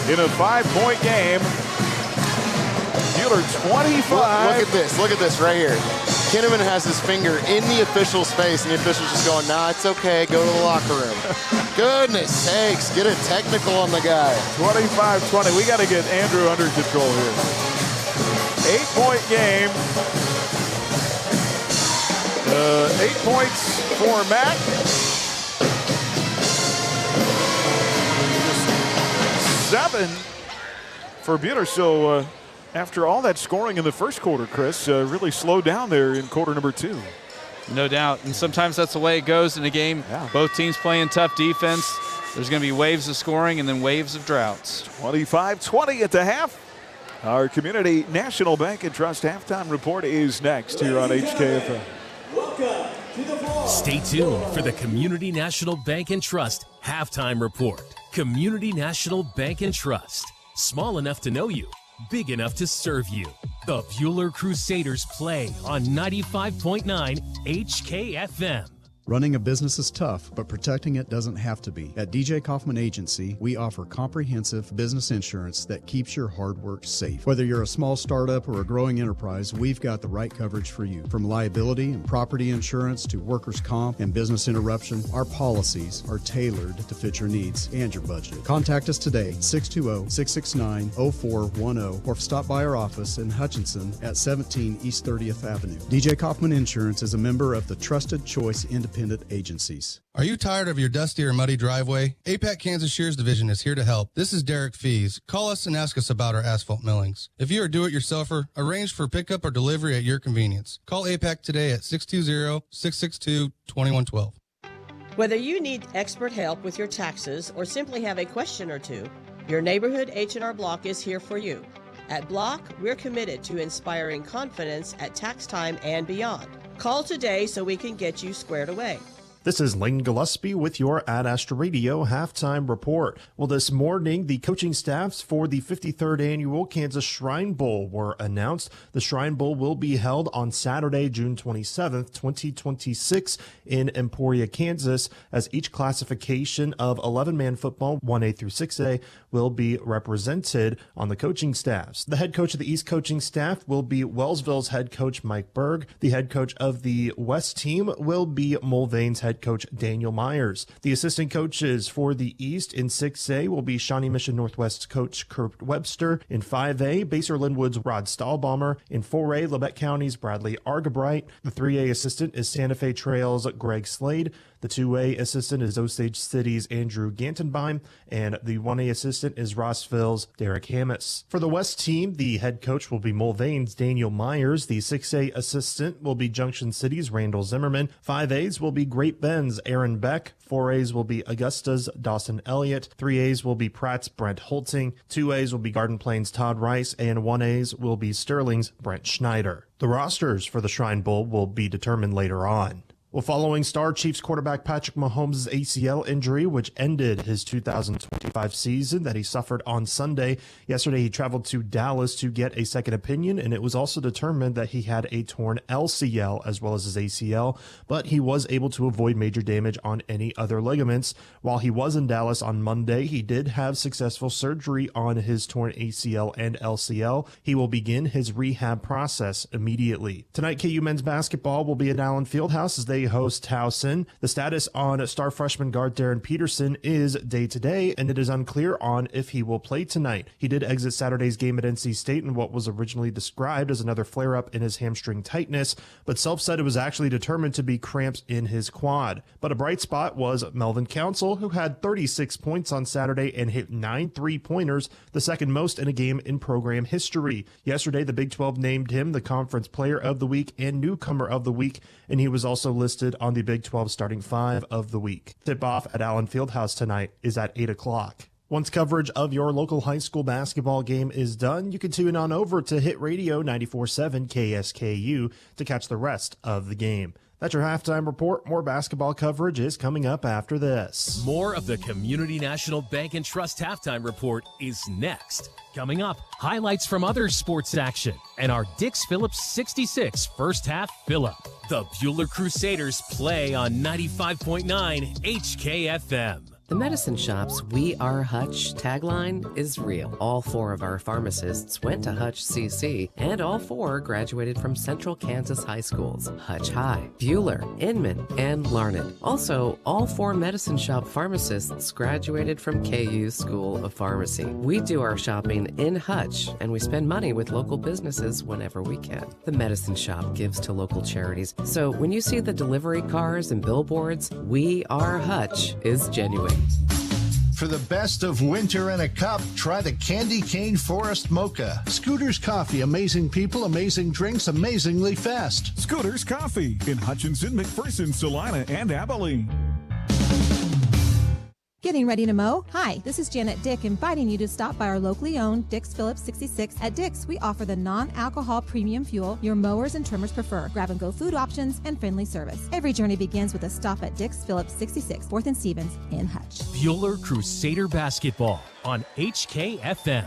B: in a 5-point game. Buhler 25.
N: Look at this right here. Kinnaman has his finger in the official's face, and the official's just going, nah, it's okay, go to the locker room. Goodness sakes, get a technical on the guy.
B: 25-20, we got to get Andrew under control here. 8-point game. 8 points for Matt. 7 for Buhler, so after all that scoring in the first quarter, Chris, really slowed down there in quarter number 2.
M: No doubt, and sometimes that's the way it goes in a game.
B: Yeah.
M: Both teams playing tough defense. There's going to be waves of scoring and then waves of droughts.
B: 25-20 at the half. Our Community National Bank and Trust halftime report is next here on HKFM.
D: Stay tuned for the Community National Bank and Trust halftime report. Community National Bank and Trust. Small enough to know you, big enough to serve you. The Buhler Crusaders play on 95.9 HKFM.
Q: Running a business is tough, but protecting it doesn't have to be. At DJ Kaufman Agency, we offer comprehensive business insurance that keeps your hard work safe. Whether you're a small startup or a growing enterprise, we've got the right coverage for you. From liability and property insurance to workers' comp and business interruption, our policies are tailored to fit your needs and your budget. Contact us today, 620-669-0410, or stop by our office in Hutchinson at 17 East 30th Avenue. DJ Kaufman Insurance is a member of the Trusted Choice Independent independent agencies.
R: Are you tired of your dusty or muddy driveway? APAC Kansas Shears Division is here to help. This is Derek Fees. Call us and ask us about our asphalt millings. If you're a do-it-yourselfer, arrange for pickup or delivery at your convenience. Call APAC today at 620-662-2112.
S: Whether you need expert help with your taxes or simply have a question or two, your neighborhood H&R Block is here for you. At Block, we're committed to inspiring confidence at tax time and beyond. Call today so we can get you squared away.
T: This is Lane Gillespie with your Ad Astra Radio halftime report. Well, this morning, the coaching staffs for the 53rd annual Kansas Shrine Bowl were announced. The Shrine Bowl will be held on Saturday, June 27th, 2026 in Emporia, Kansas, as each classification of 11-man football, 1A through 6A, will be represented on the coaching staffs. The head coach of the East coaching staff will be Wellsville's head coach, Mike Berg. The head coach of the West team will be Mulvane's head coach Daniel Myers. The assistant coaches for the East in 6A will be Shawnee Mission Northwest coach Kurt Webster. In 5A, Baser Linwood's Rod Stahlbaumer. In 4A, Labette County's Bradley Argabright. The 3A assistant is Santa Fe Trail's Greg Slade. The 2A assistant is Osage City's Andrew Gantenbeim, and the 1A assistant is Rossville's Derek Hammis. For the West team, the head coach will be Mulvane's Daniel Myers. The 6A assistant will be Junction City's Randall Zimmerman. 5A's will be Great Bend's Aaron Beck. 4A's will be Augusta's Dawson Elliott. 3A's will be Pratt's Brent Holting. 2A's will be Garden Plains' Todd Rice, and 1A's will be Sterling's Brent Schneider. The rosters for the Shrine Bowl will be determined later on. Well, following star Chiefs quarterback Patrick Mahomes' ACL injury, which ended his 2025 season that he suffered on Sunday, yesterday he traveled to Dallas to get a second opinion, and it was also determined that he had a torn LCL as well as his ACL, but he was able to avoid major damage on any other ligaments. While he was in Dallas on Monday, he did have successful surgery on his torn ACL and LCL. He will begin his rehab process immediately. Tonight, KU men's basketball will be at Allen Fieldhouse as they host Towson. The status on star freshman guard Darren Peterson is day-to-day, and it is unclear on if he will play tonight. He did exit Saturday's game at NC State in what was originally described as another flare-up in his hamstring tightness, but Self said it was actually determined to be cramps in his quad. But a bright spot was Melvin Council, who had 36 points on Saturday and hit 9 3-pointers, the second most in a game in program history. Yesterday, the Big 12 named him the Conference Player of the Week and Newcomer of the Week, and he was also listed on the Big 12 starting 5 of the week. Tip-off at Allen Fieldhouse tonight is at 8 o'clock. Once coverage of your local high school basketball game is done, you can tune on over to Hit Radio 94.7 KSKU to catch the rest of the game. That's your halftime report. More basketball coverage is coming up after this.
D: More of the Community National Bank and Trust halftime report is next. Coming up, highlights from other sports action and our Dix Phillips 66 first half fill-up. The Buhler Crusaders play on 95.9 HKFM.
U: The Medicine Shop's We Are Hutch tagline is real. All 4 of our pharmacists went to Hutch CC, and all 4 graduated from Central Kansas high schools, Hutch High, Buhler, Inman, and Larned. Also, all 4 Medicine Shop pharmacists graduated from KU School of Pharmacy. We do our shopping in Hutch, and we spend money with local businesses whenever we can. The Medicine Shop gives to local charities, so when you see the delivery cars and billboards, We Are Hutch is genuine.
K: For the best of winter in a cup, try the Candy Cane Forest Mocha. Scooter's Coffee, amazing people, amazing drinks, amazingly fast.
G: Scooter's Coffee in Hutchinson, McPherson, Salina, and Abilene.
H: Getting ready to mow? Hi, this is Janet Dick inviting you to stop by our locally owned Dix Phillips 66. At Dix, we offer the non-alcohol premium fuel your mowers and trimmers prefer, grab-and-go food options, and friendly service. Every journey begins with a stop at Dix Phillips 66, 4th and Stevens in Hutch.
D: Buhler Crusader Basketball on HKFM.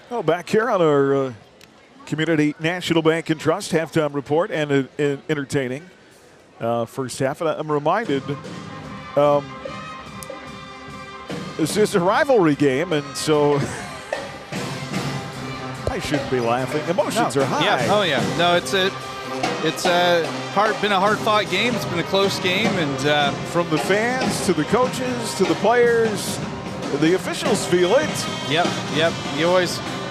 B: Well, back here on our Community National Bank and Trust halftime report and entertaining first half. And I'm reminded this is a rivalry game, and so I shouldn't be laughing. Emotions are high.
M: Yeah. Oh yeah. No, it's been a hard-fought game. It's been a close game, and
B: from the fans to the coaches to the players, the officials feel it.
M: Yep.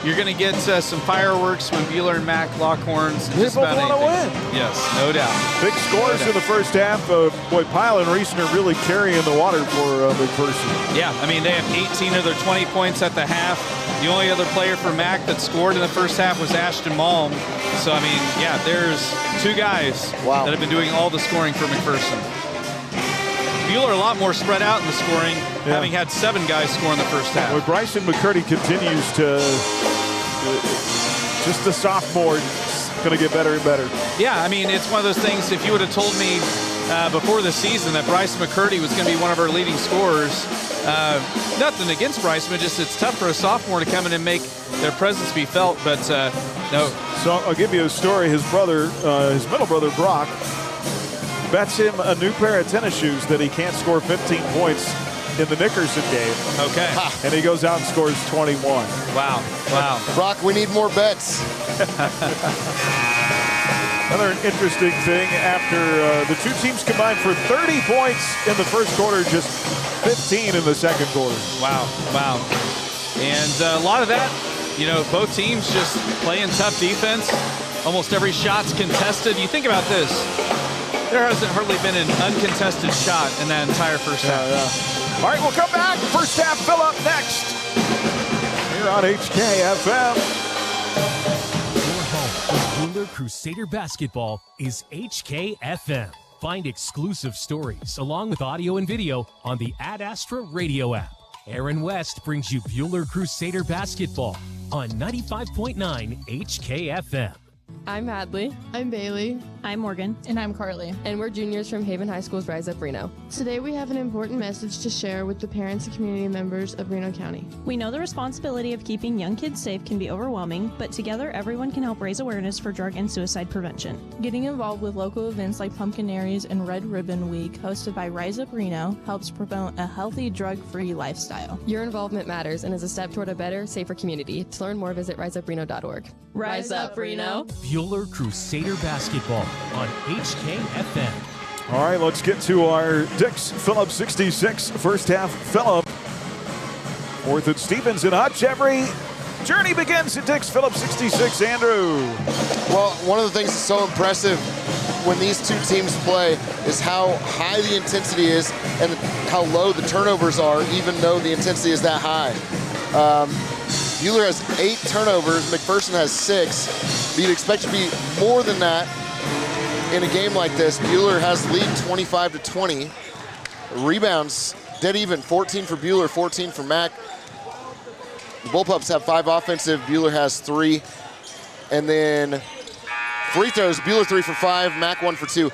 M: You You're going to get some fireworks when Buhler and Mac lock horns.
B: They both want to win.
M: Yes, no doubt.
B: Big scores in the first half. Boy, Pyle and Reisner really carrying the water for McPherson.
M: Yeah, I mean, they have 18 of their 20 points at the half. The only other player for Mac that scored in the first half was Ashton Malm. So, I mean, yeah, there's two guys that have been doing all the scoring for McPherson. Buhler a lot more spread out in the scoring, having had 7 guys score in the first half.
B: Well, Bryson McCurdy continues to, just a sophomore, going to get better and better.
M: Yeah, I mean, it's one of those things, if you would have told me before the season that Bryson McCurdy was going to be one of our leading scorers, nothing against Bryson, but just it's tough for a sophomore to come in and make their presence be felt, but no.
B: So I'll give you a story. His brother, his middle brother, Brock, bets him a new pair of tennis shoes that he can't score 15 points in the Nickerson game.
M: Okay.
B: And he goes out and scores 21.
M: Wow. Wow.
N: Brock, we need more bets.
B: Another interesting thing, after the two teams combined for 30 points in the first quarter, just 15 in the second quarter.
M: Wow. Wow. And a lot of that, you know, both teams just playing tough defense. Almost every shot's contested. You think about this. There hasn't hardly been an uncontested shot in that entire first half.
B: Yeah. All right, we'll come back. First half fill up next. Here on HKFM.
D: Your home for Buhler Crusader basketball is HKFM. Find exclusive stories along with audio and video on the Ad Astra Radio app. Aaron West brings you Buhler Crusader basketball on 95.9 HKFM.
A: I'm Hadley.
C: I'm Bailey.
A: I'm Morgan.
C: And I'm Carly.
A: And we're juniors from Haven High School's Rise Up Reno.
C: Today we have an important message to share with the parents and community members of Reno County.
O: We know the responsibility of keeping young kids safe can be overwhelming, but together everyone can help raise awareness for drug and suicide prevention.
C: Getting involved with local events like Pumpkinaries and Red Ribbon Week, hosted by Rise Up Reno, helps promote a healthy, drug-free lifestyle.
A: Your involvement matters and is a step toward a better, safer community. To learn more, visit riseupreno.org.
C: Rise Up Reno.
D: Buhler Crusader basketball on HKFM.
B: All right, let's get to our Dix Phillips 66 first half fill-up. Fourth and Stevens and Hutch. Every journey begins at Dix Phillips 66. Andrew.
N: Well, one of the things that's so impressive when these two teams play is how high the intensity is and how low the turnovers are, even though the intensity is that high. Buhler has 8 turnovers, McPherson has 6. But you'd expect to be more than that in a game like this. Buhler has the lead 25-20. Rebounds dead even, 14 for Buhler, 14 for Mac. The Bullpups have 5 offensive, Buhler has 3. And then free throws, Buhler 3 for 5, Mac 1 for 2.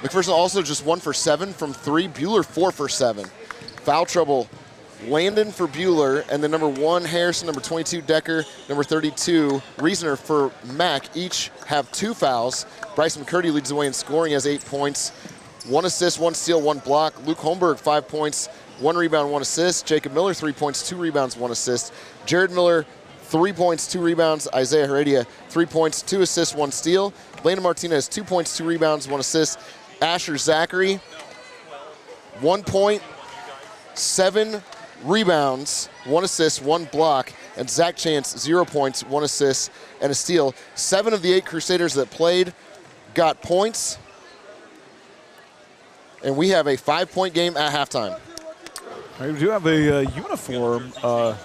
N: McPherson also just 1 for 7 from 3, Buhler 4 for 7. Foul trouble, Landon for Buhler, and then number 1, Harrison, number 22, Decker, number 32, Reisner for Mac. Each have 2 fouls. Bryson McCurdy leads the way in scoring, has 8 points, 1 assist, 1 steal, 1 block. Luke Holmberg, 5 points, 1 rebound, 1 assist. Jacob Miller, 3 points, 2 rebounds, 1 assist. Jared Miller, 3 points, 2 rebounds. Isaiah Heredia, 3 points, 2 assists, 1 steal. Landon Martinez, 2 points, 2 rebounds, 1 assist. Asher Zachary, 1 point, 7 rebounds, 1 assist, 1 block, and Zach Chance, 0 points, 1 assist, and a steal. 7 of the 8 Crusaders that played got points, and we have a 5-point game at halftime.
B: We do have a uniform, a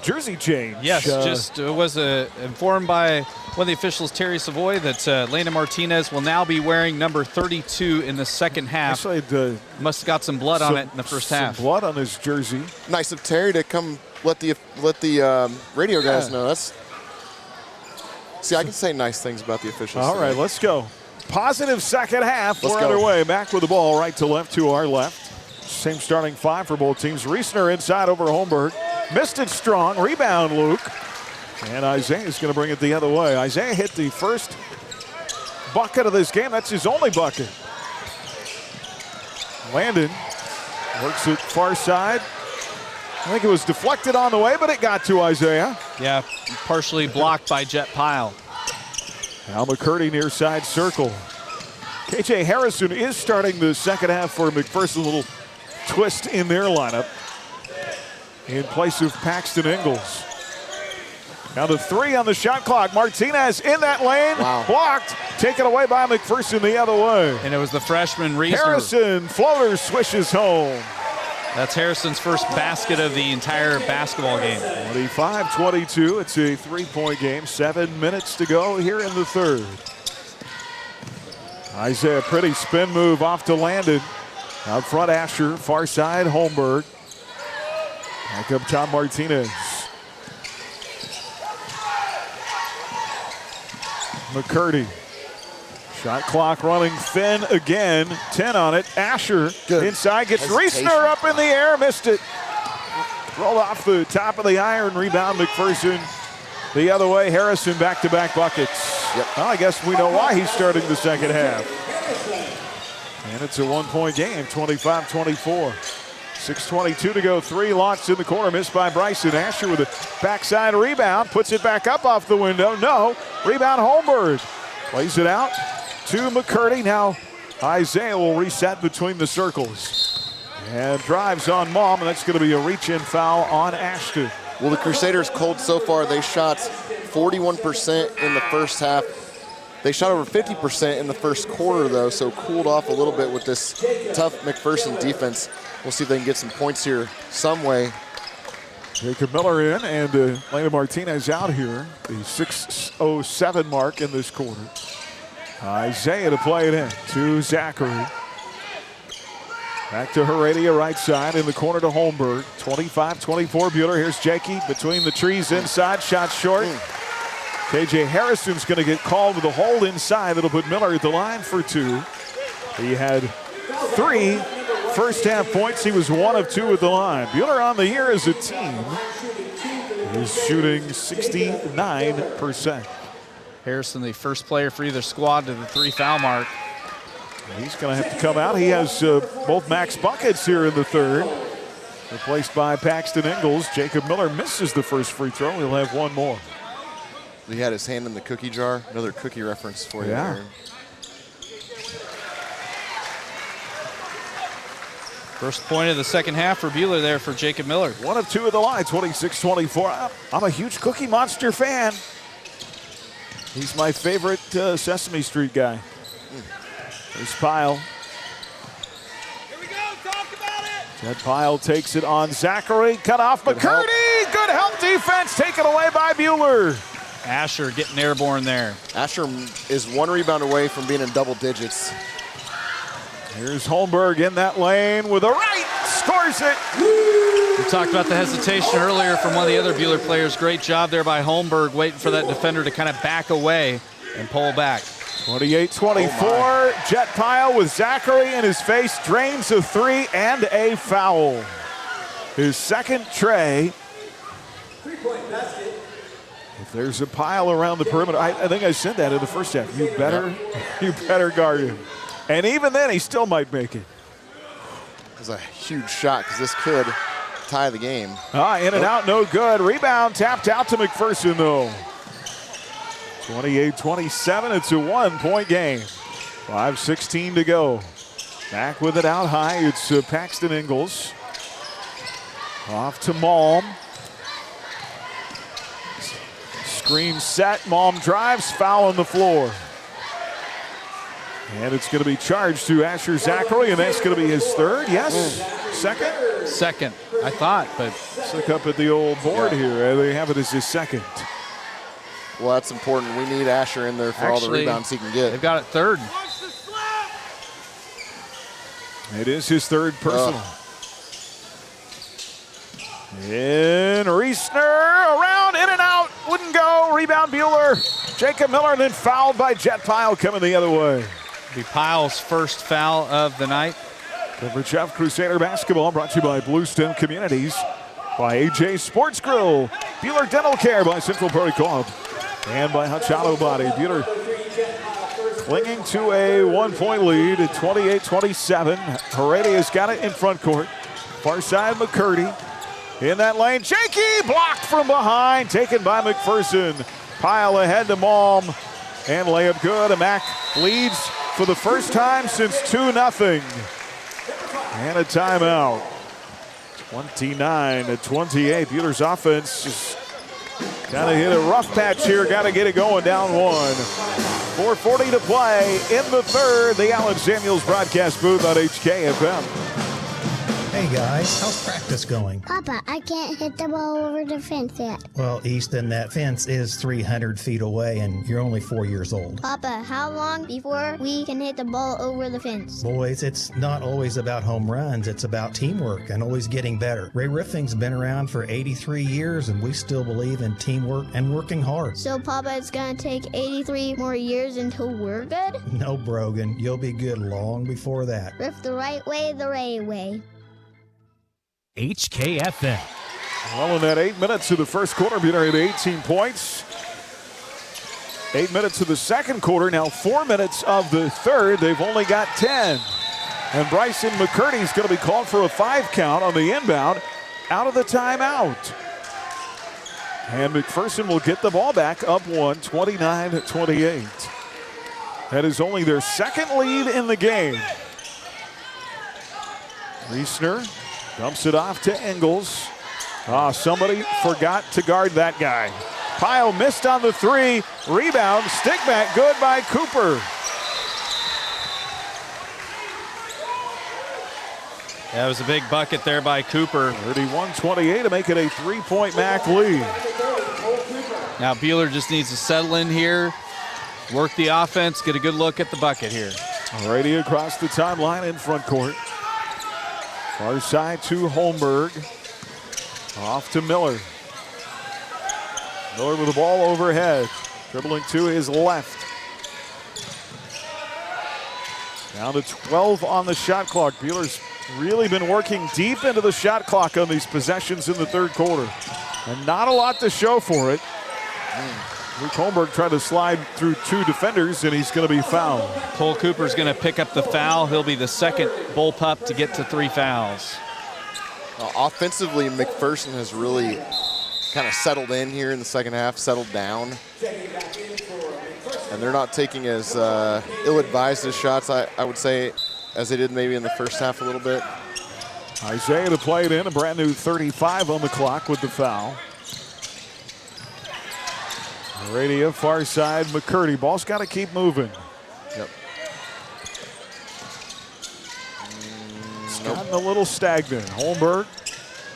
B: jersey change.
M: Yes, just was informed by one of the officials, Terry Savoy, that Landon Martinez will now be wearing number 32 in the second half.
B: Actually,
M: must have got some blood on it in the first half.
B: Some blood on his jersey.
N: Nice of Terry to come let the radio guys know. See, I can say nice things about the officials.
B: All right, let's go. Positive second half. We're underway. Back with the ball, right to left, to our left. Same starting 5 for both teams. Reisner inside over Holmberg. Missed it strong. Rebound, Luke. And Isaiah is going to bring it the other way. Isaiah hit the first bucket of this game. That's his only bucket. Landon works it far side. I think it was deflected on the way, but it got to Isaiah.
M: Yeah, partially blocked by Jet Pyle.
B: Al McCurdy near side circle. KJ Harrison is starting the second half for McPherson. A little twist in their lineup in place of Paxton Ingalls. Now the 3 on the shot clock. Martinez in that lane.
N: Wow.
B: Blocked. Taken away by McPherson the other way.
M: And it was the freshman Reesner.
B: Harrison, floater, swishes home.
M: That's Harrison's first basket of the entire basketball game.
B: 25-22. It's a 3-point game. 7 minutes to go here in the third. Isaiah, pretty spin move off to Landon. Out front, Asher. Far side, Holmberg. Back up top, Martinez. McCurdy. Shot clock running thin again. 10 on it. Asher inside gets Reesner up in the air. Missed it. Rolled off the top of the iron. Rebound McPherson the other way. Harrison back-to-back buckets. Well, I guess we know why he's starting the second half. And it's a 1-point game, 25-24. 6:22 to go. 3 launched in the corner, missed by Bryson. Asher with a backside rebound, puts it back up off the window. No, rebound Holmberg. Plays it out to McCurdy. Now Isaiah will reset between the circles. And drives on Mom, and that's going to be a reach-in foul on Ashton.
N: Well, the Crusaders cold so far. They shot 41% in the first half. They shot over 50% in the first quarter, though, so cooled off a little bit with this tough McPherson defense. We'll see if they can get some points here some way.
B: Jacob Miller in, and Landon Martinez out here. The 6:07 mark in this quarter. Isaiah to play it in to Zachary. Back to Heredia, right side, in the corner to Holmberg. 25-24 Buhler. Here's Jakey between the trees inside. Shot short. KJ Harrison's going to get called with a hold inside. That'll put Miller at the line for 2. He had 3 first half points. He was 1 of 2 at the line. Buhler on the year as a team is shooting 69%.
M: Harrison, the first player for either squad to the 3 foul mark.
B: He's going to have to come out. He has both max buckets here in the third. Replaced by Paxton Ingalls. Jacob Miller misses the first free throw. He'll have 1 more.
N: He had his hand in the cookie jar. Another cookie reference for you, Aaron.
M: First point of the second half for Buhler there for Jacob Miller.
B: 1 of 2 at the line, 26-24. I'm a huge Cookie Monster fan. He's my favorite Sesame Street guy. There's Pyle.
E: Here we go, talk about it.
B: Jed Pyle takes it on Zachary. Cut off McCurdy. Good help defense taken away by Buhler.
M: Asher getting airborne there.
N: Asher is 1 rebound away from being in double digits.
B: Here's Holmberg in that lane with a right. Scores it.
M: We talked about the hesitation earlier from one of the other Buhler players. Great job there by Holmberg, waiting for that defender to kind of back away and pull back.
B: 28-24. Jet Pyle with Zachary in his face. Drains a 3 and a foul. His second tray.
E: 3-point basket.
B: If there's a Pyle around the perimeter, I think I said that in the first half. You better guard him. And even then, he still might make it.
N: It was a huge shot because this could tie the game.
B: In and out, no good. Rebound tapped out to McPherson, though. 28-27, it's a 1-point game. 5:16 to go. Back with it out high, it's Paxton Ingalls. Off to Malm. Screen set, Malm drives, foul on the floor. And it's going to be charged to Asher Zachary, and that's going to be his third, yes? Second?
M: Second, I thought, but.
B: Let's look up at the old board here. They have it as his second.
N: Well, that's important. We need Asher in there for all the rebounds he can get.
M: They've got it third.
B: It is his third personal. In Reesner, around, in and out, wouldn't go. Rebound Buhler. Jacob Miller, and then fouled by Jet Pyle coming the other way.
M: Be Pyle's first foul of the night.
B: Coverage of Crusader basketball brought to you by Bluestem Communities, by AJ Sports Grill, Buhler Dental Care by Central Prairie Co-op, and by Hutch Auto Body. Buhler clinging to a 1-point lead at 28-27. Heredia's got it in front court. Far side McCurdy. In that lane, Jakey blocked from behind, taken by McPherson. Pyle ahead to Malm, and layup good. And Mac leads for the first time since 2-0. And a timeout. 29-28. Buhler's offense just Got to hit a rough patch here. Got to get it going, down 1. 4:40 to play in the third. The Allen Samuels broadcast booth on HKFM.
I: Hey guys, how's practice going?
V: Papa, I can't hit the ball over the fence yet.
I: Well, Easton, that fence is 300 feet away and you're only 4 years old.
V: Papa, how long before we can hit the ball over the fence?
I: Boys, it's not always about home runs. It's about teamwork and always getting better. Ray Riffing's been around for 83 years and we still believe in teamwork and working hard.
V: So, Papa, it's going to take 83 more years until we're good?
I: No, Brogan. You'll be good long before that.
V: Riff the right way, the Ray way.
D: HKFM.
B: Well, in that 8 minutes of the first quarter, Buhler had 18 points. 8 minutes of the second quarter, now 4 minutes of the third. They've only got 10. And Bryson McCurdy's going to be called for a 5 count on the inbound out of the timeout. And McPherson will get the ball back up 1, 29-28. That is only their second lead in the game. Reisner dumps it off to Ingles. Somebody forgot to guard that guy. Pyle missed on the 3. Rebound, stick back, good by Cooper.
M: That was a big bucket there by Cooper.
B: 31-28 to make it a 3-point MAC lead.
M: Now Buhler just needs to settle in here, work the offense, get a good look at the bucket here.
B: Alrighty, across the timeline in front court. Far side to Holmberg. Off to Miller. Miller with the ball overhead. Dribbling to his left. Down to 12 on the shot clock. Buhler's really been working deep into the shot clock on these possessions in the third quarter. And not a lot to show for it. Luke Holmberg tried to slide through 2 defenders, and he's going to be fouled.
M: Cole Cooper's going to pick up the foul. He'll be the second bull pup to get to 3 fouls.
N: Offensively, McPherson has really kind of settled in here in the second half, settled down. And they're not taking as ill-advised as shots, I would say, as they did maybe in the first half a little bit.
B: Isaiah to play it in, a brand new 35 on the clock with the foul. Radio far side, McCurdy. Ball's got to keep moving.
N: Yep.
B: It's gotten a little stagnant. Holmberg,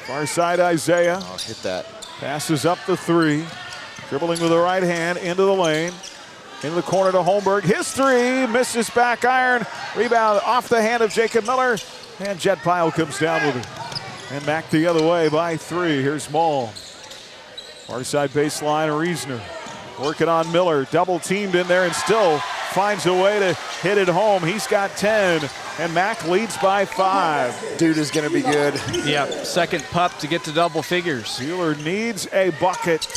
B: far side Isaiah.
N: Oh, hit that.
B: Passes up the 3. Dribbling with the right hand into the lane. Into the corner to Holmberg. His 3 misses back iron. Rebound off the hand of Jacob Miller. And Jet Pyle comes down with it. And back the other way by 3. Here's Maul. Far side baseline, Reisner. Working on Miller, double teamed in there and still finds a way to hit it home. He's got 10, and Mac leads by 5.
N: Dude is going to be good.
M: Yep, second pup to get to double figures.
B: Buhler needs a bucket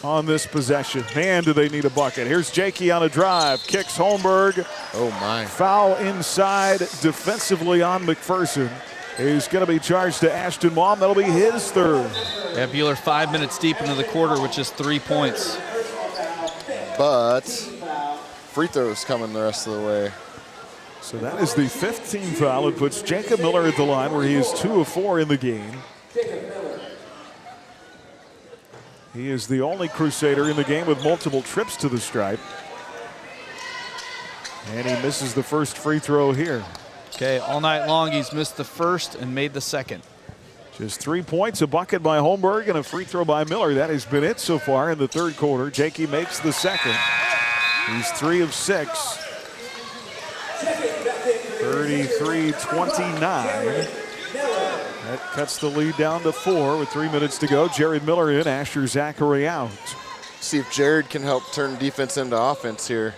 B: on this possession. Man, do they need a bucket. Here's Jakey on a drive, kicks Holmberg.
N: Oh my.
B: Foul inside defensively on McPherson. He's going to be charged to Ashton Baum. That'll be his 3rd.
M: Yeah, Buhler 5 minutes deep into the quarter with just 3 points.
N: But free throws coming the rest of the way.
B: So that is the 15th foul. It puts Jacob Miller at the line where he is 2 of 4 in the game. He is the only Crusader in the game with multiple trips to the stripe. And he misses the first free throw here.
M: Okay, all night long he's missed the first and made the second.
B: Just 3 points, a bucket by Holmberg, and a free throw by Miller. That has been it so far in the third quarter. Jakey makes the second. He's 3 of 6. 33-29. That cuts the lead down to 4 with 3 minutes to go. Jared Miller in, Asher Zachary out.
N: See if Jared can help turn defense into offense here.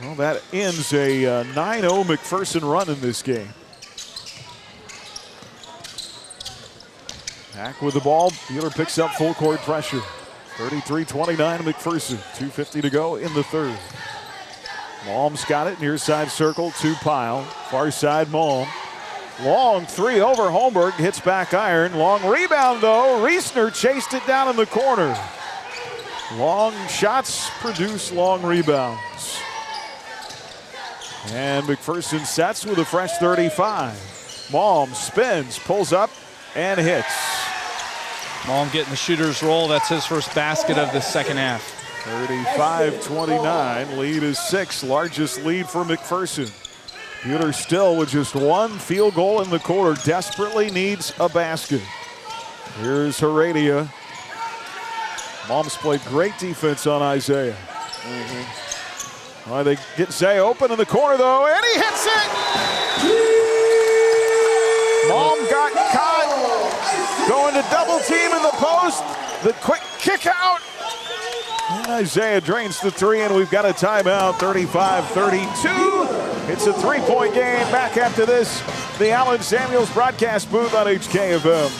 B: Well, that ends a 9-0 McPherson run in this game. Back with the ball. Buhler picks up full court pressure. 33-29 McPherson. 2:50 to go in the third. Malm's got it. Near side circle to Pyle. Far side Malm. Long 3 over Holmberg. Hits back iron. Long rebound though. Reisner chased it down in the corner. Long shots produce long rebounds. And McPherson sets with a fresh 35. Malm spins, pulls up, and hits.
M: Malm getting the shooter's roll. That's his first basket of the second half.
B: 35-29, lead is 6, largest lead for McPherson. Buhler still with just one field goal in the quarter, desperately needs a basket. Here's Heredia. Malm's played great defense on Isaiah. All right, they get Zay open in the corner though, and he hits it! Malm got caught, going to double team in the post, the quick kick out. And Isaiah drains the three, and we've got a timeout, 35-32. It's a three-point game. Back after this, the Allen Samuels broadcast booth on HKFM.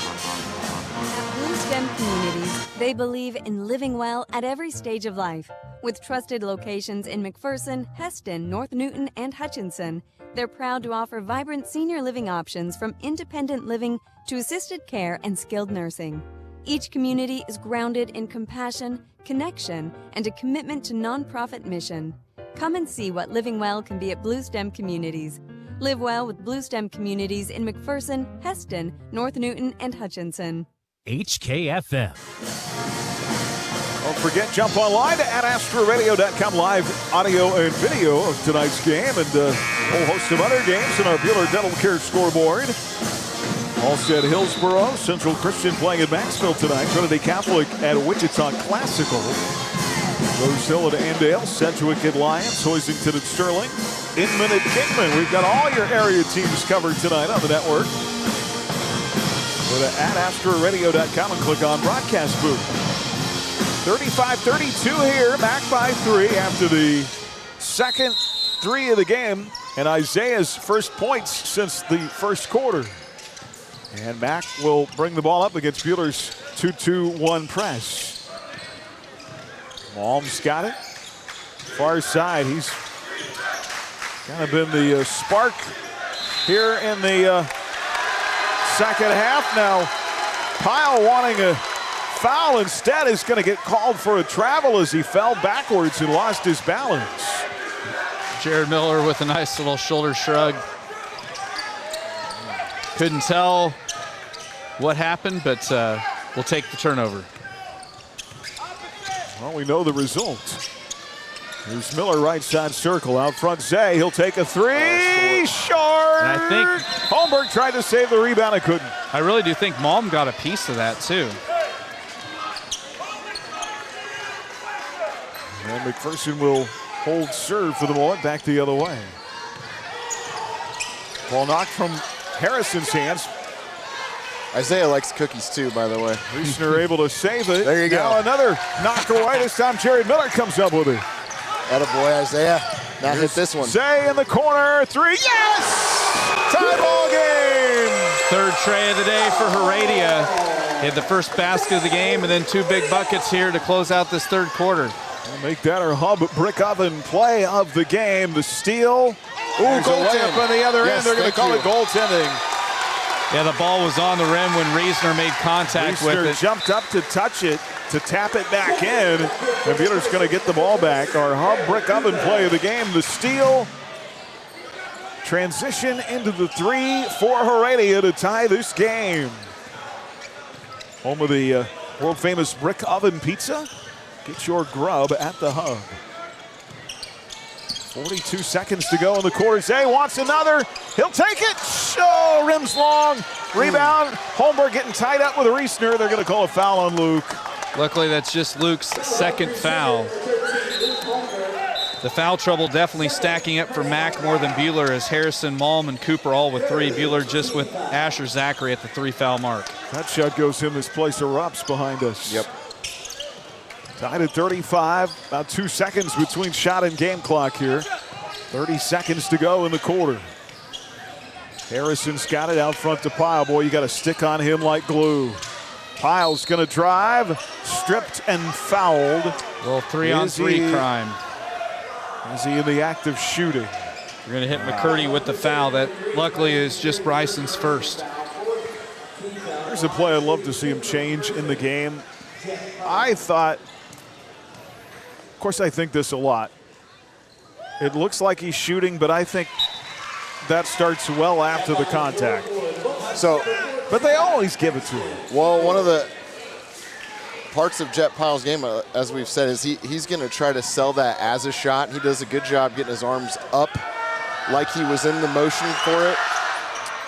F: Blue STEM Communities, they believe in living well at every stage of life. With trusted locations in McPherson, Heston, North Newton, and Hutchinson, they're proud to offer vibrant senior living options from independent living to assisted care and skilled nursing. Each community is grounded in compassion, connection, and a commitment to nonprofit mission. Come and see what living well can be at Blue STEM Communities. Live well with Blue STEM Communities in McPherson, Heston, North Newton, and Hutchinson.
D: HKFM.
B: Don't forget, jump online to adastraradio.com, live audio and video of tonight's game and a whole host of other games in our Buhler Dental Care scoreboard. Halstead Hillsboro, Central Christian playing at Maxville tonight. Trinity Catholic at Wichita Classical. Rose Hill at Andale, Sedgwick at Lyons, Hoisington at Sterling, Inman at Kingman. We've got all your area teams covered tonight on the network. Go to adastraradio.com and click on broadcast booth. 35-32 here, back by 3 after the second three of the game, and Isaiah's first points since the first quarter. And Mack will bring the ball up against Buhler's 2-2-1 press. Malm's got it. Far side, he's kind of been the spark here in the second half. Now, Pyle wanting a foul instead is going to get called for a travel as he fell backwards and lost his balance.
M: Jared Miller with a nice little shoulder shrug. Couldn't tell what happened, but we'll take the turnover.
B: Well, we know the result. Here's Miller, right side circle. Out front, Zay. He'll take a three. Short.
M: And I think
B: Holmberg tried to save the rebound and couldn't.
M: I really do think Malm got a piece of that, too.
B: And McPherson will hold serve for the moment. Back the other way. Ball knocked from Harrison's hands.
N: Isaiah likes cookies too, by the way.
B: Reisner able to save it.
N: There you go.
B: Now another knock away. This time Jared Miller comes up with it.
N: Attaboy, Isaiah. Now hit this one.
B: Zay in the corner. Three. Yes! Tie ball game.
M: Third tray of the day for Heredia. He had the first basket of the game and then two big buckets here to close out this third quarter.
B: We'll make that our hub brick oven play of the game. The steal. Ooh, goal tip on the other end. They're going to call it goaltending.
M: Yeah, the ball was on the rim when Reisner made contact with it.
B: Jumped up to touch it, to tap it back in. And Buhler's going to get the ball back. Our hub brick oven play of the game. The steal. Transition into the three for Heredia to tie this game. Home of the world famous brick oven pizza. Get your grub at the hub. 42 seconds to go in the quarter. Zay wants another. He'll take it. Oh, rims long. Rebound. Holmberg getting tied up with Reisner. They're going to call a foul on Luke.
M: Luckily, that's just Luke's second foul. The foul trouble definitely stacking up for Mack more than Buhler as Harrison, Malm, and Cooper all with three. Buhler just with Asher Zachary at the 3-foul mark.
B: That shot goes in. This place erupts behind us.
N: Yep.
B: Tied at 35, about 2 seconds between shot and game clock here. 30 seconds to go in the quarter. Harrison's got it out front to Pyle. Boy, you got to stick on him like glue. Pyle's going to drive, stripped and fouled.
M: Well, 3-on-3 crime.
B: Is he in the act of shooting?
M: We're going to hit McCurdy with the foul. That luckily is just Bryson's first.
B: There's a play I'd love to see him change in the game. I thought, of course I think this a lot. It looks like he's shooting, but I think that starts well after the contact.
N: So,
B: but they always give it to him.
N: Well, one of the parts of Jet Pyle's game, as we've said, is he's going to try to sell that as a shot. He does a good job getting his arms up like he was in the motion for it.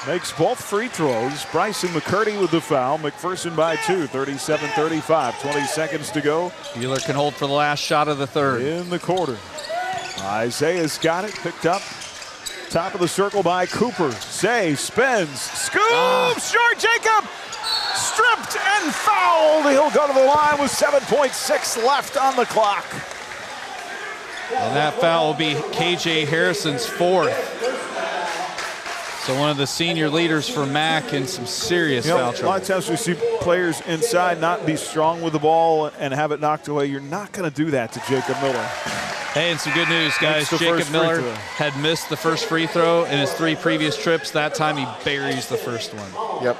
B: Makes both free throws. Bryson McCurdy with the foul. McPherson by 2, 37-35. 20 seconds to go.
M: Buhler can hold for the last shot of the third.
B: In the quarter. Isaiah's got it, picked up. Top of the circle by Cooper. Say spins, scoops, short. Jacob stripped and fouled. He'll go to the line with 7.6 left on the clock.
M: And that foul will be KJ Harrison's 4th. So one of the senior leaders for MAC in some serious foul trouble.
B: A lot of times we see players inside not be strong with the ball and have it knocked away. You're not going to do that to Jacob Miller.
M: Hey, and some good news, guys. Jacob Miller had missed the first free throw in his 3 previous trips. That time he buries the first one.
N: Yep.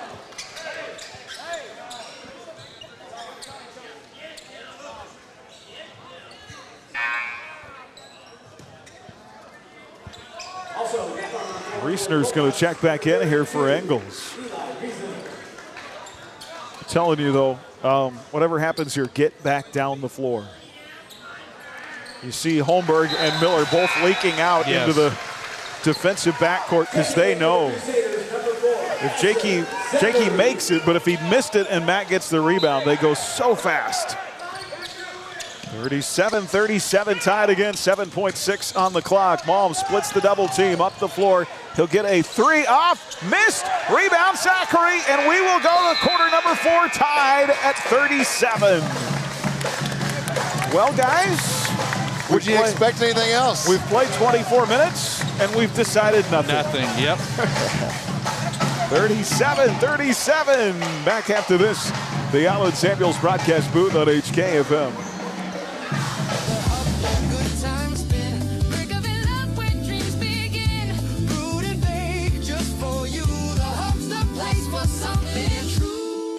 B: Reisner's going to check back in here for Engels. I'm telling you, though, whatever happens here, get back down the floor. You see Holmberg and Miller both leaking out into the defensive backcourt because they know if Jakey makes it, but if he missed it and Matt gets the rebound, they go so fast. 37-37 tied again, 7.6 on the clock. Malm splits the double team up the floor. He'll get a 3 off, missed, rebound Zachary, and we will go to quarter number 4 tied at 37. Well, guys.
N: Would you expect anything else?
B: We've played 24 minutes, and we've decided nothing.
M: Nothing, yep.
B: 37-37. Back after this, the Allen Samuels broadcast booth on HKFM.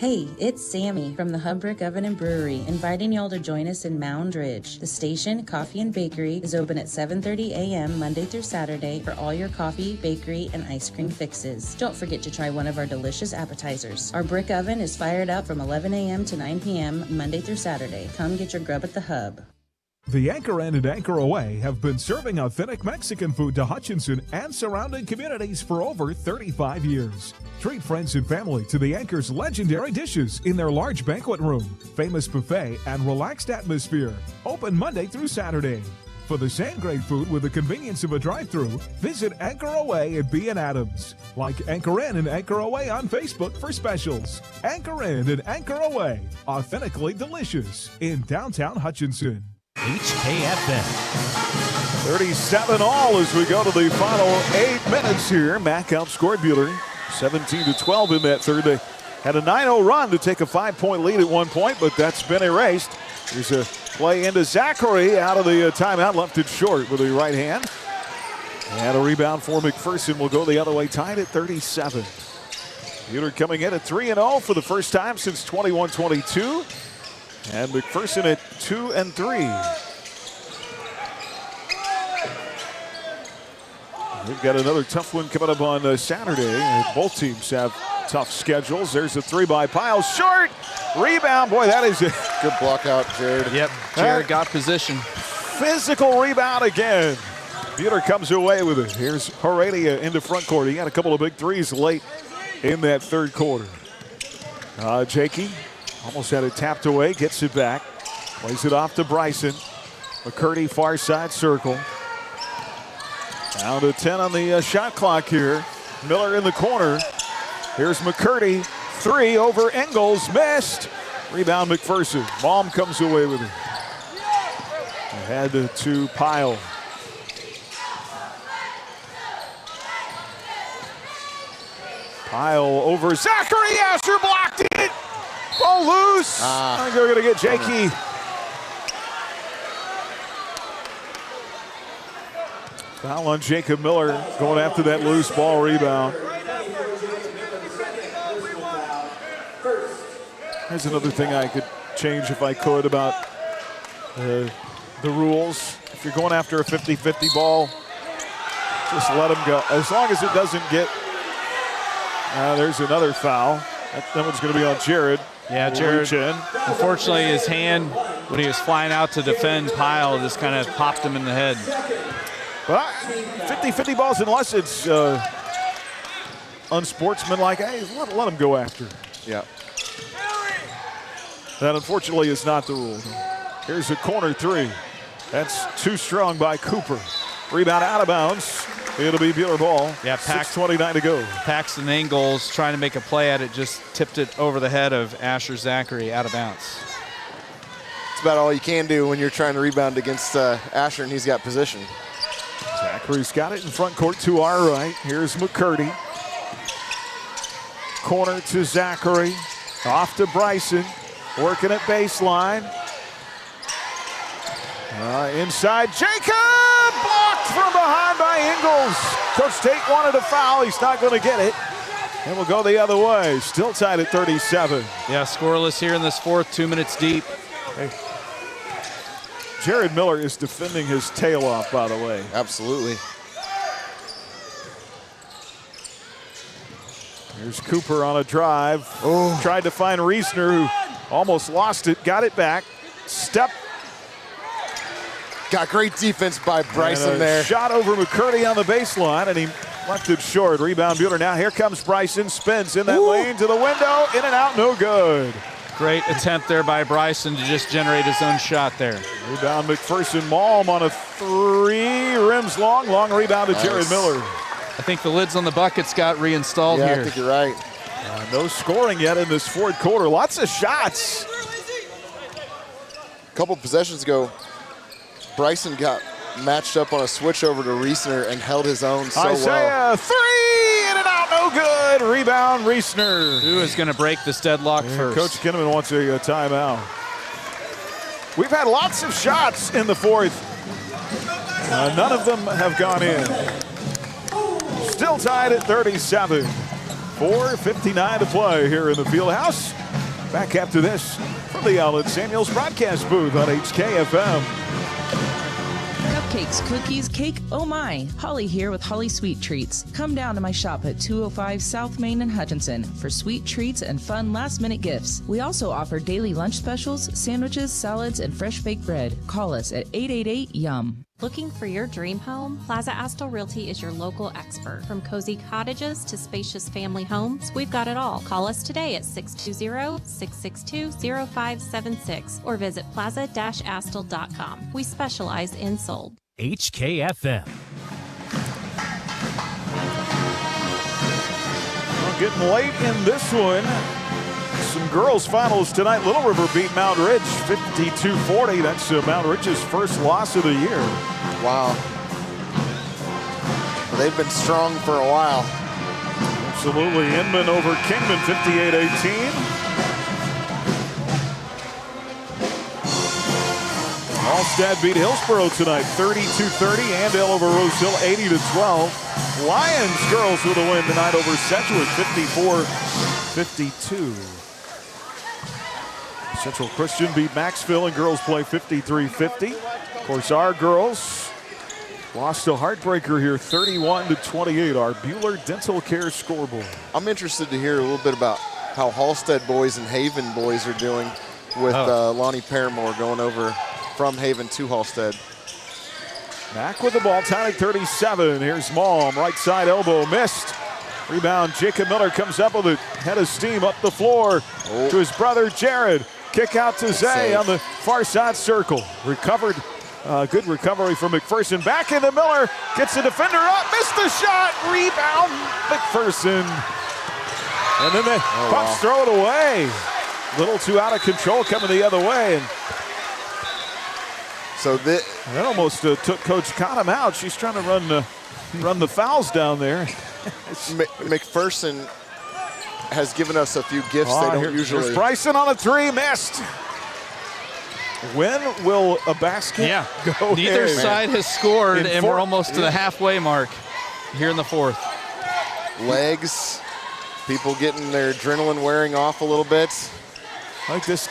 J: Hey, it's Sammy from the Hub Brick Oven and Brewery, inviting y'all to join us in Mound Ridge. The station, Coffee and Bakery, is open at 7:30 a.m. Monday through Saturday for all your coffee, bakery, and ice cream fixes. Don't forget to try one of our delicious appetizers. Our brick oven is fired up from 11 a.m. to 9 p.m. Monday through Saturday. Come get your grub at the Hub.
G: The Anchor Inn and Anchor Away have been serving authentic Mexican food to Hutchinson and surrounding communities for over 35 years. Treat friends and family to the Anchor's legendary dishes in their large banquet room, famous buffet, and relaxed atmosphere. Open Monday through Saturday. For the same great food with the convenience of a drive-thru, visit Anchor Away at B and Adams. Like Anchor Inn and Anchor Away on Facebook for specials. Anchor Inn and Anchor Away, authentically delicious in downtown Hutchinson.
D: HKFM.
B: 37 all as we go to the final 8 minutes here. Mac outscored Buhler 17-12 in that third. They had a 9-0 run to take a 5-point lead at one point, but that's been erased. There's a play into Zachary out of the timeout, left it short with the right hand. And a rebound for McPherson will go the other way, tied at 37. Buhler coming in at 3-0 for the first time since 21-22. And McPherson at 2-3. We've got another tough one coming up on Saturday. Both teams have tough schedules. There's a 3 by Pyle, short rebound. Boy, that is a
N: good block out, Jared.
M: Yep, Jared got position.
B: Physical rebound again. Buhler comes away with it. Here's Heredia into front court. He had a couple of big threes late in that third quarter. Jakey almost had it tapped away, gets it back, plays it off to Bryson. McCurdy far side circle. Down to 10 on the shot clock here. Miller in the corner. Here's McCurdy, 3 over Engels, missed. Rebound McPherson. Malm comes away with it. Ahead to Pyle. Pyle over Zachary Asher, blocked it. Ball loose. I think they're going to get Jakey. Foul on Jacob Miller going after that loose ball rebound. Here's another thing I could change if I could about the rules. If you're going after a 50-50 ball, just let him go. As long as it doesn't get, there's another foul. That one's going to be on Jared.
M: Yeah, Jared, unfortunately his hand, when he was flying out to defend Pyle, just kind of popped him in the head.
B: But 50-50 balls unless it's unsportsmanlike. Hey, let him go after.
N: Yeah.
B: That unfortunately is not the rule. Here's a corner three. That's too strong by Cooper. Rebound out of bounds. It'll be Buhler ball.
M: Yeah,
B: 6:29 to go.
M: Paxton Ingalls trying to make a play at it, just tipped it over the head of Asher Zachary out of bounds.
N: It's about all you can do when you're trying to rebound against Asher and he's got position.
B: Zachary's got it in front court to our right. Here's McCurdy. Corner to Zachary. Off to Bryson. Working at baseline. Inside Jacob. Blocked from behind by Ingalls. Coach Tate wanted a foul. He's not going to get it. And we'll go the other way. Still tied at 37.
M: Yeah, scoreless here in this fourth, 2 minutes deep.
B: Hey. Jared Miller is defending his tail off, by the way.
N: Absolutely.
B: Here's Cooper on a drive. Oh. Tried to find Reesner, who almost lost it, got it back. Step.
N: Got great defense by Bryson there.
B: Shot over McCurdy on the baseline, and he left it short. Rebound Buhler. Now here comes Bryson. Spins in that lane to the window. In and out, no good.
M: Great attempt there by Bryson to just generate his own shot there.
B: Rebound McPherson. Malm on a three. Rims long. Long rebound to Jared Miller.
M: I think the lids on the buckets got reinstalled here.
N: I think you're right.
B: No scoring yet in this fourth quarter. Lots of shots.
N: A couple possessions ago, Bryson got matched up on a switch over to Reesner and held his own so well.
B: Three, in and out, no good. Rebound, Reesner.
M: Who is going to break this deadlock first?
B: Coach Kinnaman wants a timeout. We've had lots of shots in the fourth. None of them have gone in. Still tied at 37. 4:59 to play here in the Fieldhouse. Back after this from the Allen Samuels broadcast booth on HKFM.
L: Cupcakes, cookies, cake, oh my. Holly here with Holly Sweet Treats. Come down to my shop at 205 South Main in Hutchinson for sweet treats and fun last-minute gifts. We also offer daily lunch specials, sandwiches, salads, and fresh baked bread. Call us at 888-YUM.
P: Looking for your dream home? Plaza Astor Realty is your local expert. From cozy cottages to spacious family homes, we've got it all. Call us today at 620-662-0576 or visit plaza-astor.com. We specialize in sold.
D: HKFM.
B: Well, getting late in this one. Some girls finals tonight. Little River beat Mount Ridge 52-40. That's Mount Ridge's first loss of the year.
N: Wow. Well, they've been strong for a while.
B: Absolutely. Inman over Kingman 58-18. Allstat beat Hillsboro tonight 32-30. Andale over Rose Hill 80-12. Lions girls with a win tonight over Sedgwick 54-52. Central Christian beat Maxville and girls play 53-50. Of course, our girls lost a heartbreaker here 31-28. Our Buhler Dental Care scoreboard.
N: I'm interested to hear a little bit about how Halstead boys and Haven boys are doing with Lonnie Paramore going over from Haven to Halstead.
B: Back with the ball, tied at 37. Here's Malm, right side elbow, missed. Rebound, Jacob Miller comes up with a head of steam up the floor to his brother Jared. Kick out to Zay on the far side circle. Recovered, good recovery from McPherson. Back into Miller, gets the defender up, missed the shot, rebound, McPherson. And then the Bucks throw it away. A little too out of control coming the other way. And
N: so that
B: almost took Coach Cottom out. She's trying to run the fouls down there.
N: McPherson has given us a few gifts they don't usually.
B: Here's Bryson on a three, missed. When will a basket go
M: Neither
B: in?
M: side has scored, and we're almost to the halfway mark here in the fourth.
N: Legs, people getting their adrenaline wearing off a little bit.
B: Like this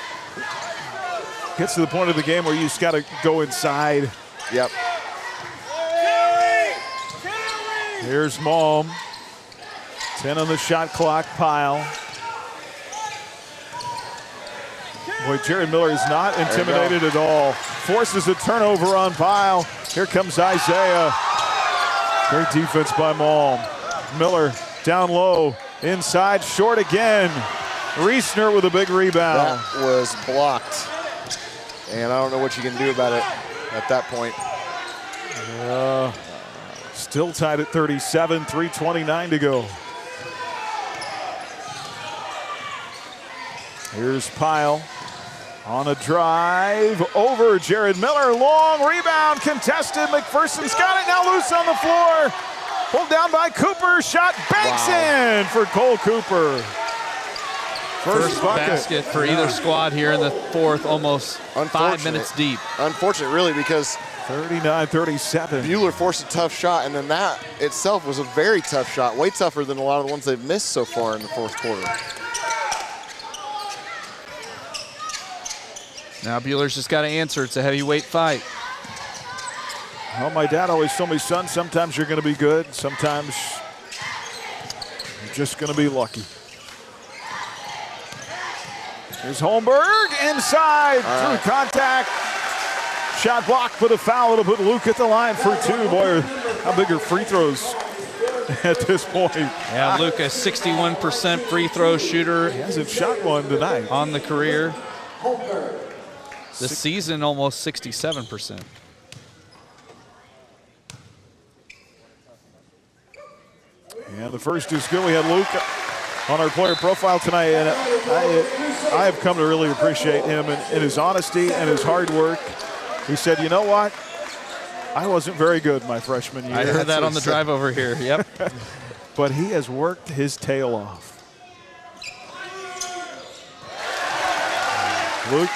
B: gets to the point of the game where you just got to go inside.
N: Yep.
B: Here's Malm. 10 on the shot clock, Pyle. Boy, Jared Miller is not intimidated at all. Forces a turnover on Pyle. Here comes Isaiah. Great defense by Malm. Miller down low, inside, short again. Reisner with a big rebound.
N: That was blocked. And I don't know what you can do about it at that point.
B: Still tied at 37, 3:29 to go. Here's Pyle on a drive over Jared Miller. Long rebound contested. McPherson's got it now loose on the floor. Pulled down by Cooper. Shot banks in for Cole Cooper.
M: First basket for either squad here in the fourth, almost 5 minutes deep.
N: Unfortunate, really, because
B: 39-37.
N: Buhler forced a tough shot, and then that itself was a very tough shot, way tougher than a lot of the ones they've missed so far in the fourth quarter.
M: Now Buhler's just got to answer. It's a heavyweight fight.
B: Well, my dad always told me, son, sometimes you're going to be good. Sometimes you're just going to be lucky. Here's Holmberg inside through contact. Shot blocked, but a foul. It'll put Luke at the line for two. Boy, how big are free throws at this point?
M: Yeah, Luke, a 61% free throw shooter.
B: He hasn't shot one tonight.
M: On the career. The season, almost 67%.
B: Yeah, the first is good. We had Luke on our player profile tonight, and I have come to really appreciate him and his honesty and his hard work. He said, you know what? I wasn't very good my freshman year.
M: I heard that on the drive over here, yep.
B: But he has worked his tail off. Luke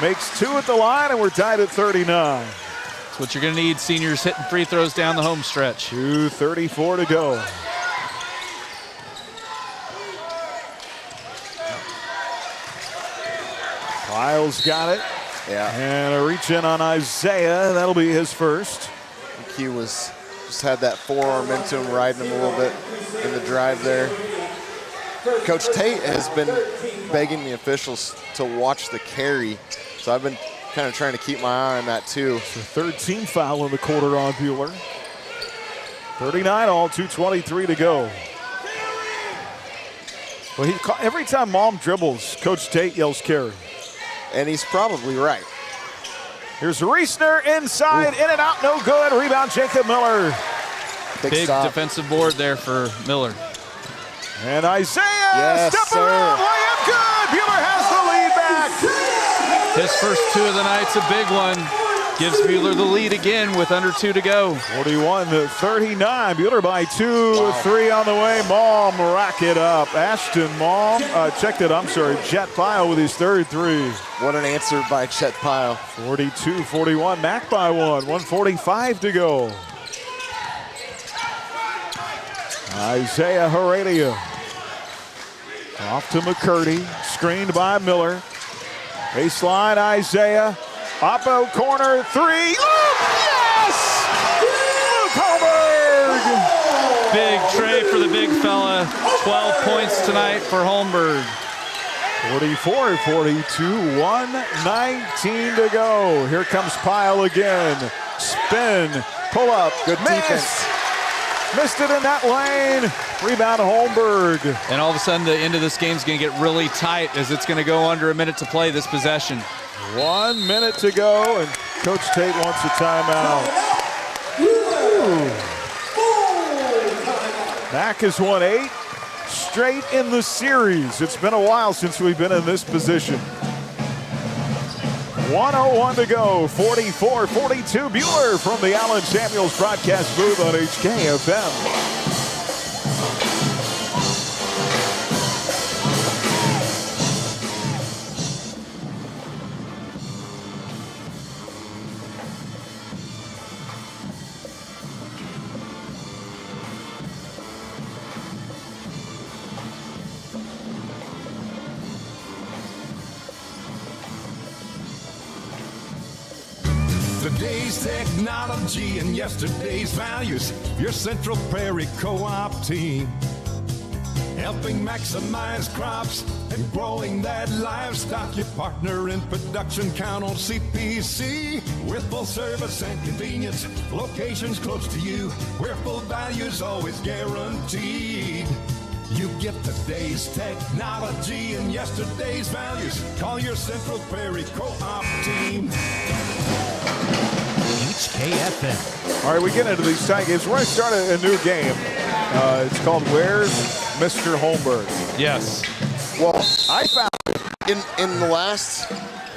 B: makes two at the line, and we're tied at 39.
M: That's what you're going to need, seniors hitting free throws down the home stretch.
B: 2:34 to go. Lyle's got it.
N: Yeah.
B: And a reach in on Isaiah. That'll be his first.
N: I think he just had that forearm into him, riding him a little bit in the drive there. Coach Tate has been begging the officials to watch the carry. So I've been kind of trying to keep my eye on that too.
B: It's the third team foul in the quarter on Buhler. 39 all, 2:23 to go. Well, every time Malm dribbles, Coach Tate yells carry.
N: And he's probably right.
B: Here's Reisner inside, in and out, no good. Rebound, Jacob Miller.
M: Big defensive board there for Miller.
B: And Isaiah, step around, layup good. Buhler has the lead back.
M: His first two of the night's a big one. Gives Buhler the lead again with under 2 to go.
B: 41-39. Buhler by 2, 3 on the way. Malm rack it up. Ashton Malm, Chet Pyle with his third three.
N: What an answer by Chet Pyle.
B: 42-41. Mac by 1. 1:45 to go. Isaiah Heredia. Off to McCurdy. Screened by Miller. Baseline, Isaiah. Oppo corner, three. Yes! Luke Holmberg!
M: Big tray for the big fella. 12 points tonight for Holmberg.
B: 44-42, 1:19 to go. Here comes Pyle again. Spin, pull up,
N: good defense.
B: Missed it in that lane. Rebound Holmberg.
M: And all of a sudden the end of this game is going to get really tight as it's going to go under a minute to play this possession.
B: 1 minute to go, and Coach Tate wants a timeout. Mac has won 8 straight in the series. It's been a while since we've been in this position. 1:01 to go, 44-42. Buhler from the Allen Samuels broadcast booth on HKFM.
Q: Today's technology and yesterday's values. Your Central Prairie Co-op team, helping maximize crops and growing that livestock. Your partner in production, count on CPC. With full service and convenience, locations close to you, where full value is always guaranteed. You get today's technology and yesterday's values. Call your Central Prairie Co-op team.
D: HKFM.
B: All right, we get into these tie games. We're going to start a new game. It's called Where's Mr. Holmberg?
M: Yes.
N: Well,
B: I found
N: in the last...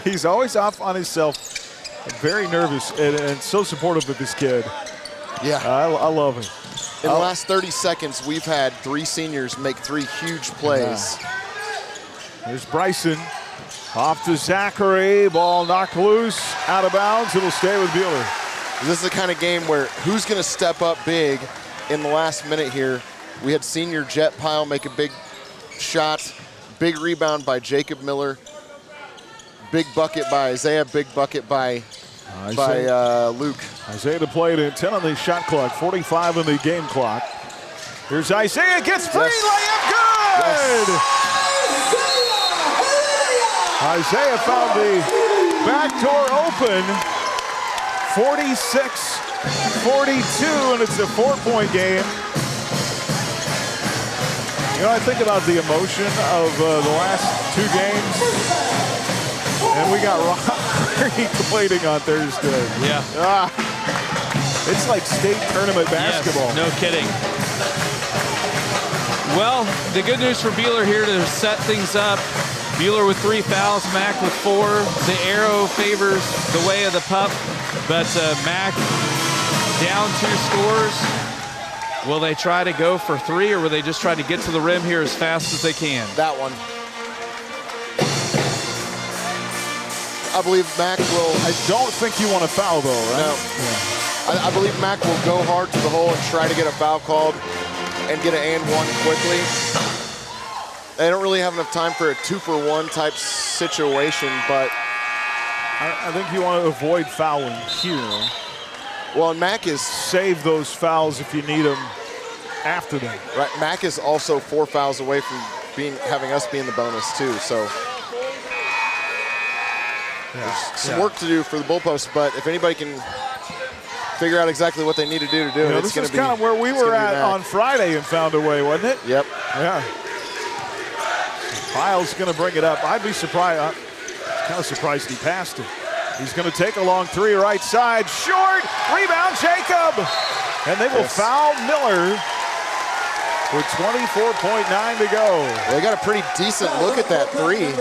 B: He's always off on himself, very nervous, and so supportive of this kid.
N: Yeah.
B: I love him.
N: In the last 30 seconds, we've had 3 seniors make 3 huge plays.
B: Yeah. There's Bryson. Off to Zachary. Ball knocked loose. Out of bounds. It'll stay with Buhler.
N: This is the kind of game where who's going to step up big in the last minute here. We had senior Jet Pyle make a big shot. Big rebound by Jacob Miller. Big bucket by Isaiah. Big bucket by Luke.
B: Isaiah to play to 10 on the shot clock, 45 on the game clock. Here's Isaiah, gets free, layup good! Yes. Isaiah found the back door open, 46-42, and it's a 4-point game. You know, I think about the emotion of the last 2 games, and we got Rock completing on Thursday.
M: Yeah.
B: It's like state tournament basketball.
M: Yes, no kidding. Well, the good news for Buhler here to set things up. Buhler with 3 fouls, Mac with 4. The arrow favors the way of the pup, but Mac down 2 scores. Will they try to go for 3, or will they just try to get to the rim here as fast as they can?
N: That one. I believe Mac will.
B: I don't think you want to foul, though, right?
N: No. Yeah. I believe Mac will go hard to the hole and try to get a foul called and get an and one quickly. They don't really have enough time for a 2-for-1 type situation, but
B: I think you want to avoid fouling here.
N: Well, and Mac is
B: save those fouls if you need them after them.
N: Right. Mac is also 4 fouls away from having us be in the bonus too. So there's some work to do for the bull post, but if anybody can figure out exactly what they need to do it, it's going to be.
B: This is kind of where we were at on Friday and found a way, wasn't it?
N: Yep.
B: Yeah. Pyle's going to bring it up. I'd be surprised. I'm kind of surprised he passed it. He's going to take a long 3 right side. Short. Rebound, Jacob. And they will foul Miller with 24.9 to go.
N: They got a pretty decent look at that 3.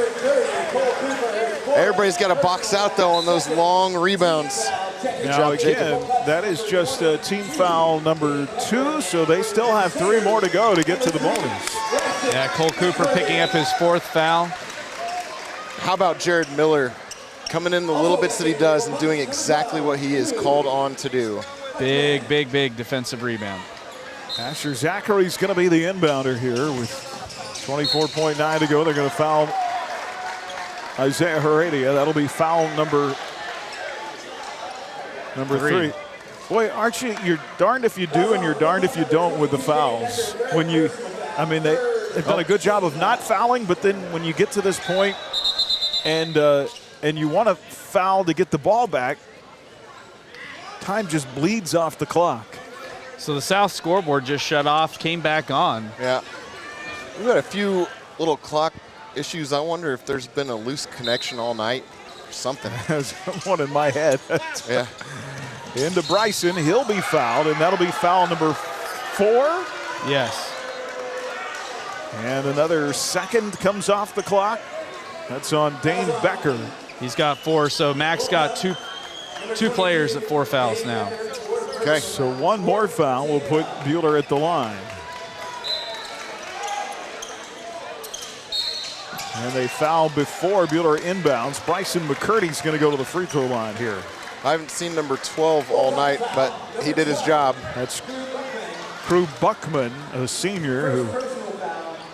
N: Everybody's got to box out, though, on those long rebounds. Good
B: now,
N: job,
B: again,
N: Jacob.
B: that is just team foul number 2, so they still have 3 more to go to get to the bonus.
M: Yeah, Cole Cooper picking up his 4th foul.
N: How about Jared Miller coming in the little bits that he does and doing exactly what he is called on to do?
M: Big, big, big defensive rebound.
B: Asher Zachary's going to be the inbounder here with 24.9 to go. They're going to foul Isaiah Heredia. That'll be foul number 3. Boy, aren't you're darned if you do and you're darned if you don't with the fouls. When you, I mean, they've done a good job of not fouling, but then when you get to this point and you want to foul to get the ball back, time just bleeds off the clock.
M: So the South scoreboard just shut off, came back on.
N: Yeah. We've got a few little clock issues. I wonder if there's been a loose connection all night or something.
B: There's one in my head.
N: Yeah.
B: Into Bryson. He'll be fouled, and that'll be foul number 4.
M: Yes.
B: And another second comes off the clock. That's on Dane Becker.
M: He's got 4, so Max got two players at 4 fouls now.
N: Okay.
B: So one more foul will put Buhler at the line. And they foul before Buhler inbounds. Bryson McCurdy's going to go to the free throw line here.
N: I haven't seen number 12 all night, but he did his job.
B: That's Crew Buckman, a senior, who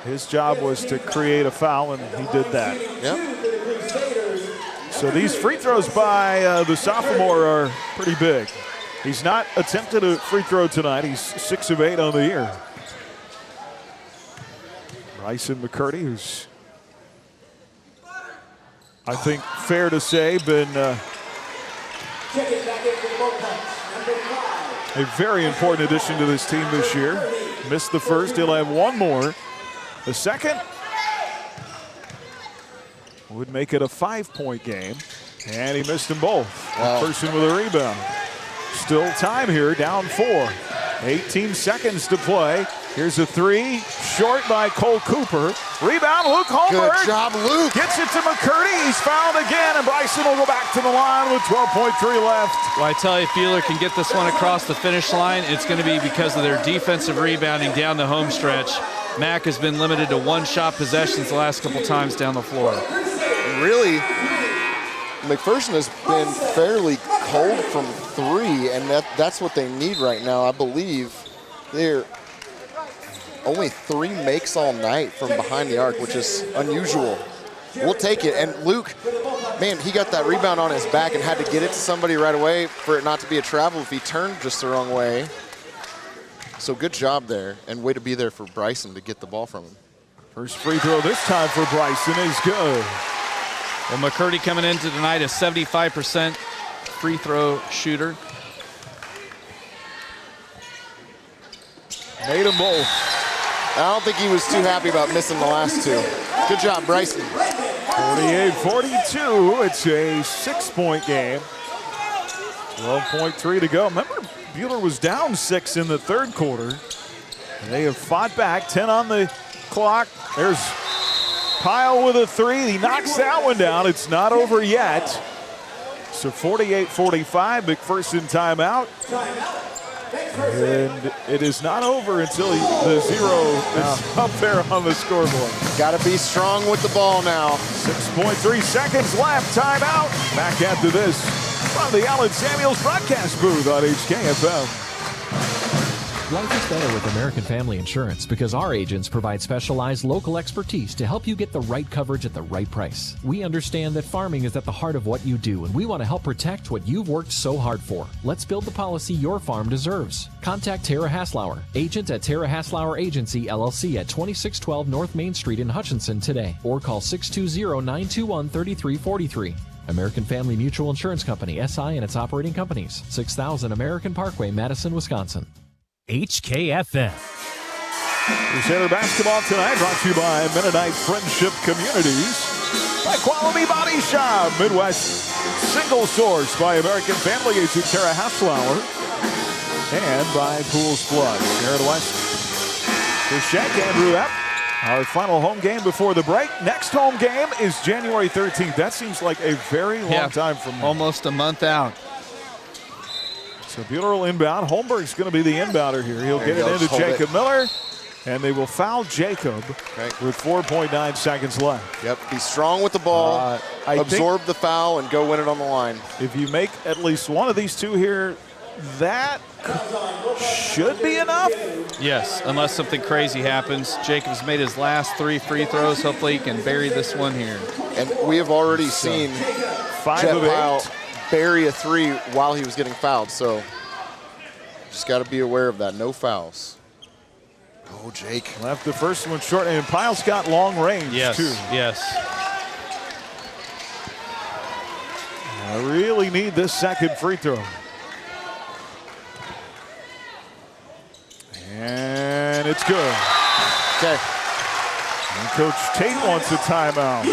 B: his job was to create a foul, and he did that.
N: Yep.
B: So these free throws by the sophomore are pretty big. He's not attempted a free throw tonight. He's 6 of 8 on the year. Bryson McCurdy, who's I think fair to say, been a very important addition to this team this year. Missed the first, he'll have one more. The second would make it a 5-point game, and he missed them both.
N: Wow.
B: McPherson with a rebound. Still time here, down 4. 18 seconds to play. Here's a 3, short by Cole Cooper. Rebound, Luke Holmberg.
N: Good job, Luke.
B: Gets it to McCurdy. He's fouled again, and Bryson will go back to the line with 12.3 left.
M: Well, I tell you, if Buhler can get this one across the finish line, it's going to be because of their defensive rebounding down the home stretch. Mac has been limited to one-shot possessions the last couple times down the floor.
N: Really, McPherson has been fairly cold from 3, and that's what they need right now. I believe they're only 3 makes all night from behind the arc, which is unusual. We'll take it. And Luke, man, he got that rebound on his back and had to get it to somebody right away for it not to be a travel if he turned just the wrong way. So good job there, and way to be there for Bryson to get the ball from him.
B: First free throw this time for Bryson is good.
M: Well, McCurdy coming into tonight a 75% free throw shooter.
B: Made them both.
N: I don't think he was too happy about missing the last 2. Good job, Bryson.
B: 48-42. It's a 6-point game. 12.3 to go. Remember, Buhler was down 6 in the third quarter. They have fought back. 10 on the clock. There's Pyle with a 3. He knocks that one down. It's not over yet. So 48-45. McPherson timeout. And it is not over until the 0 is up there on the scoreboard.
N: Got to be strong with the ball now.
B: 6.3 seconds left. Timeout. Back after this from the Allen Samuels broadcast booth on HKFM.
R: Life is better with American Family Insurance because our agents provide specialized local expertise to help you get the right coverage at the right price. We understand that farming is at the heart of what you do, and we want to help protect what you've worked so hard for. Let's build the policy your farm deserves. Contact Tara Haslauer, agent at Tara Haslauer Agency, LLC at 2612 North Main Street in Hutchinson today, or call 620-921-3343. American Family Mutual Insurance Company, SI and its operating companies, 6000 American Parkway, Madison, Wisconsin.
D: HKFM.
B: Crusader basketball tonight brought to you by Mennonite Friendship Communities, by Quality Body Shop, Midwest Single Source, by American Family Agent Tara Haslauer, and by Pools Blood. Aaron West, for Shaq, Andrew Epp. Our final home game before the break. Next home game is January 13th. That seems like a very long time from now.
M: Almost a month out.
B: So Buhler will inbound. Holmberg's going to be the inbounder here. He'll get it into Jacob Miller, and they will foul Jacob with 4.9 seconds left.
N: Yep, be strong with the ball, absorb the foul, and go win it on the line.
B: If you make at least one of these 2 here, that should be enough.
M: Yes, unless something crazy happens. Jacob's made his last 3 free throws. Hopefully he can bury this one here.
N: And we have already seen
B: 5
N: Jet
B: of 8.
N: Pyle bury a 3 while he was getting fouled, so just got to be aware of that. No fouls. Oh, Jake.
B: Left the first one short, and Pyle's got long range, too.
M: Yes.
B: I really need this second free throw. And it's good.
N: Okay.
B: And Coach Tate wants a timeout.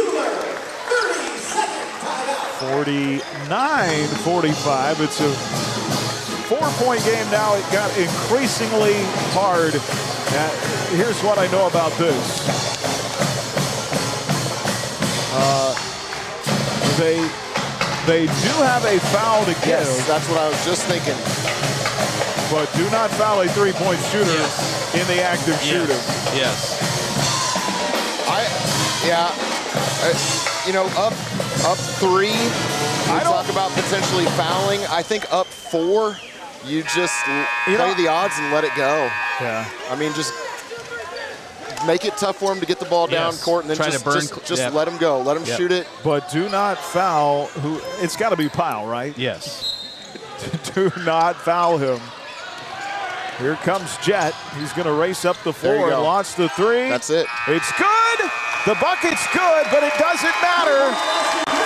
B: 49-45. It's a 4-point game now. It got increasingly hard. Here's what I know about this. They do have a foul to give.
N: Yes, that's what I was just thinking.
B: But do not foul a 3-point shooter in the act of shooting.
M: Yes.
N: You know, up 3, we talk about potentially fouling. I think up 4, you just play the odds and let it go.
B: Yeah.
N: I mean, just make it tough for him to get the ball down court, and then just let him go. Let him shoot it.
B: But do not foul it's got to be Pyle, right?
M: Yes.
B: Do not foul him. Here comes Jet. He's going to race up the floor and launch the 3.
N: That's it.
B: It's good. The bucket's good, but it doesn't matter.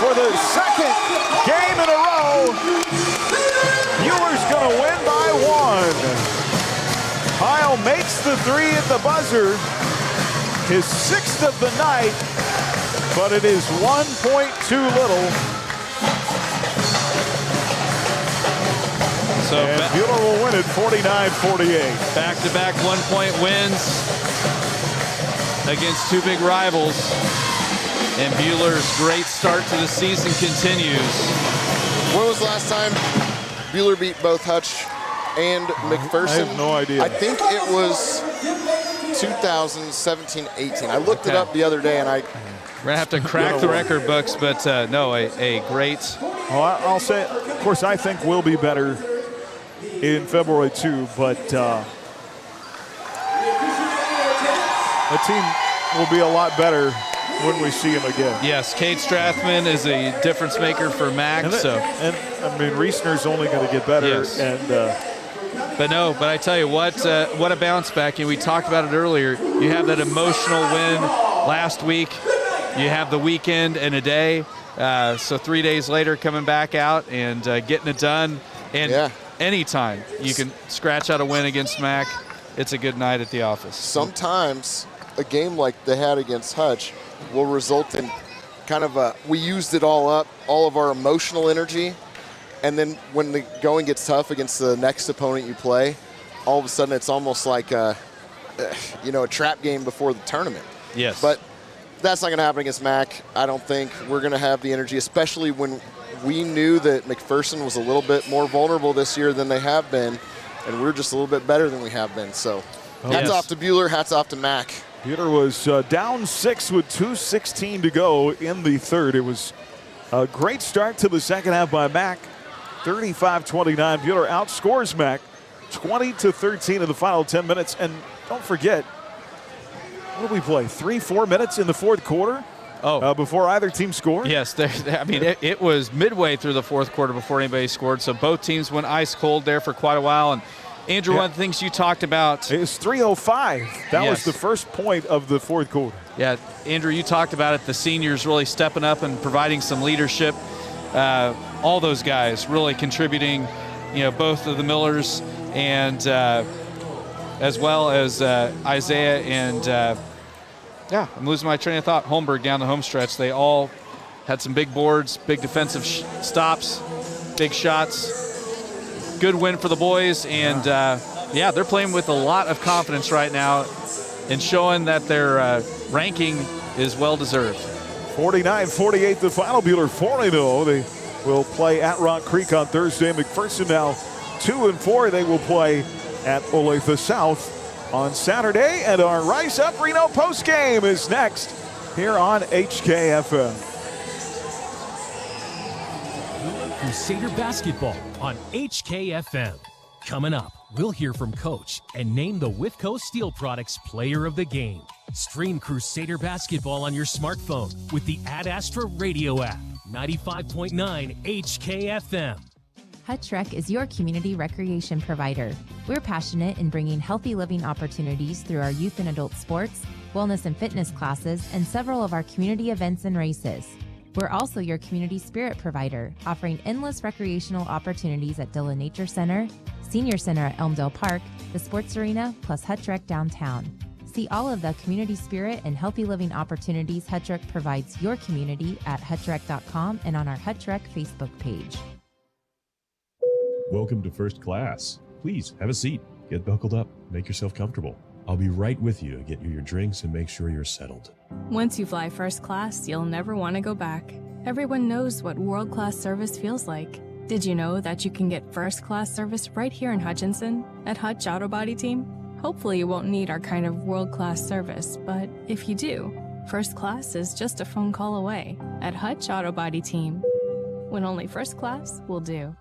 B: for the second game in a row. Buhler's going to win by 1. Kyle makes the 3 at the buzzer, his 6th of the night, but it is 1 point too little.
M: So
B: and Buhler will win it 49-48.
M: Back-to-back 1-point wins against two big rivals. And Buhler's great start to the season continues.
N: When was the last time Buhler beat both Hutch and McPherson?
B: I have no idea.
N: I think it was 2017-18. I looked it up the other day, and
M: we're gonna have to crack the record books, but no, a great.
B: Well, I'll say, of course, I think we'll be better in February too, but the team will be a lot better when we see him again.
M: Yes, Cade Strathman is a difference maker for Mac.
B: And I mean, Reisner's only going to get better.
M: Yes.
B: But
M: I tell you what a bounce back. And we talked about it earlier. You have that emotional win last week. You have the weekend and a day. So 3 days later, coming back out and getting it done. And anytime you can scratch out a win against Mac, it's a good night at the office.
N: Sometimes a game like they had against Hutch will result in kind of we used it all up, all of our emotional energy, and then when the going gets tough against the next opponent you play, all of a sudden it's almost like a trap game before the tournament.
M: Yes.
N: But that's not going to happen against Mac. I don't think we're going to have the energy, especially when we knew that McPherson was a little bit more vulnerable this year than they have been, and we're just a little bit better than we have been. So hats off to Buhler, hats off to Mac.
B: Buhler was down 6 with 2:16 to go in the third. It was a great start to the second half by Mac. 35-29. Buhler outscores Mac 20-13 in the final 10 minutes. And don't forget, what did we play? 3-4 minutes in the fourth quarter? Before either team scored?
M: Yes, it was midway through the fourth quarter before anybody scored. So both teams went ice cold there for quite a while. And Andrew, one of the things you talked about.
B: It was 3:05. That was the first point of the fourth quarter.
M: Yeah, Andrew, you talked about it. The seniors really stepping up and providing some leadership. All those guys really contributing, both of the Millers and as well as Isaiah and, I'm losing my train of thought, Holmberg down the home stretch. They all had some big boards, big defensive stops, big shots. Good win for the boys, and they're playing with a lot of confidence right now and showing that their ranking is well-deserved.
B: 49-48 the final. Buhler 4-0. They will play at Rock Creek on Thursday. McPherson now 2-4. They will play at Olathe South on Saturday. And our Rise Up Reno postgame is next here on HKFM.
D: Crusader basketball on HKFM. Coming up, we'll hear from Coach and name the Withco Steel Products Player of the Game. Stream Crusader basketball on your smartphone with the Ad Astra Radio app. 95.9 HKFM.
S: Hutch Rec is your community recreation provider. We're passionate in bringing healthy living opportunities through our youth and adult sports, wellness and fitness classes, and several of our community events and races. We're also your community spirit provider, offering endless recreational opportunities at Dillon Nature Center, Senior Center at Elmdale Park, the Sports Arena, plus Hutch Rec downtown. See all of the community spirit and healthy living opportunities Hutch Rec provides your community at hutchrec.com and on our Hutch Rec Facebook page.
T: Welcome to First Class. Please have a seat, get buckled up, make yourself comfortable. I'll be right with you to get you your drinks and make sure you're settled.
W: Once you fly first class, you'll never want to go back. Everyone knows what world-class service feels like. Did you know that you can get first-class service right here in Hutchinson at Hutch Auto Body Team? Hopefully you won't need our kind of world-class service, but if you do, first class is just a phone call away at Hutch Auto Body Team, when only first class will do.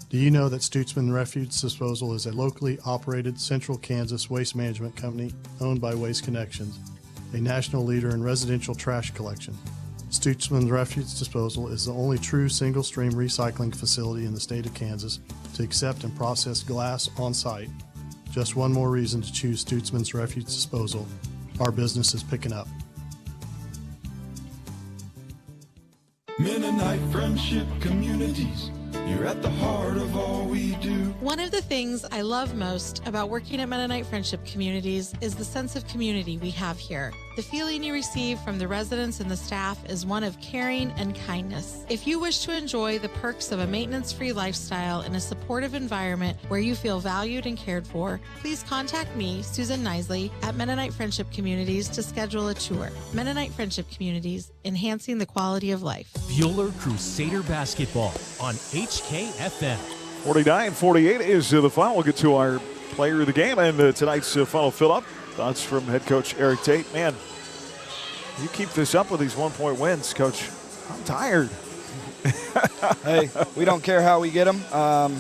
X: Do you know that Stutzman Refuse Disposal is a locally operated Central Kansas waste management company owned by Waste Connections, a national leader in residential trash collection? Stutzman Refuse Disposal is the only true single-stream recycling facility in the state of Kansas to accept and process glass on site. Just one more reason to choose Stutzman's Refuse Disposal. Our business is picking up.
Q: Friendship Communities. You're at the heart of all we do.
H: One of the things I love most about working at Mennonite Friendship Communities is the sense of community we have here. The feeling you receive from the residents and the staff is one of caring and kindness. If you wish to enjoy the perks of a maintenance-free lifestyle in a supportive environment where you feel valued and cared for, please contact me, Susan Nisley, at Mennonite Friendship Communities to schedule a tour. Mennonite Friendship Communities, enhancing the quality of life.
D: Buhler Crusader Basketball on HKFM.
B: 49-48 is the final. We'll get to our player of the game and tonight's final fill-up. Thoughts from head coach Eric Tate. Man, you keep this up with these 1-point wins, Coach. I'm tired.
K: Hey, we don't care how we get them. Our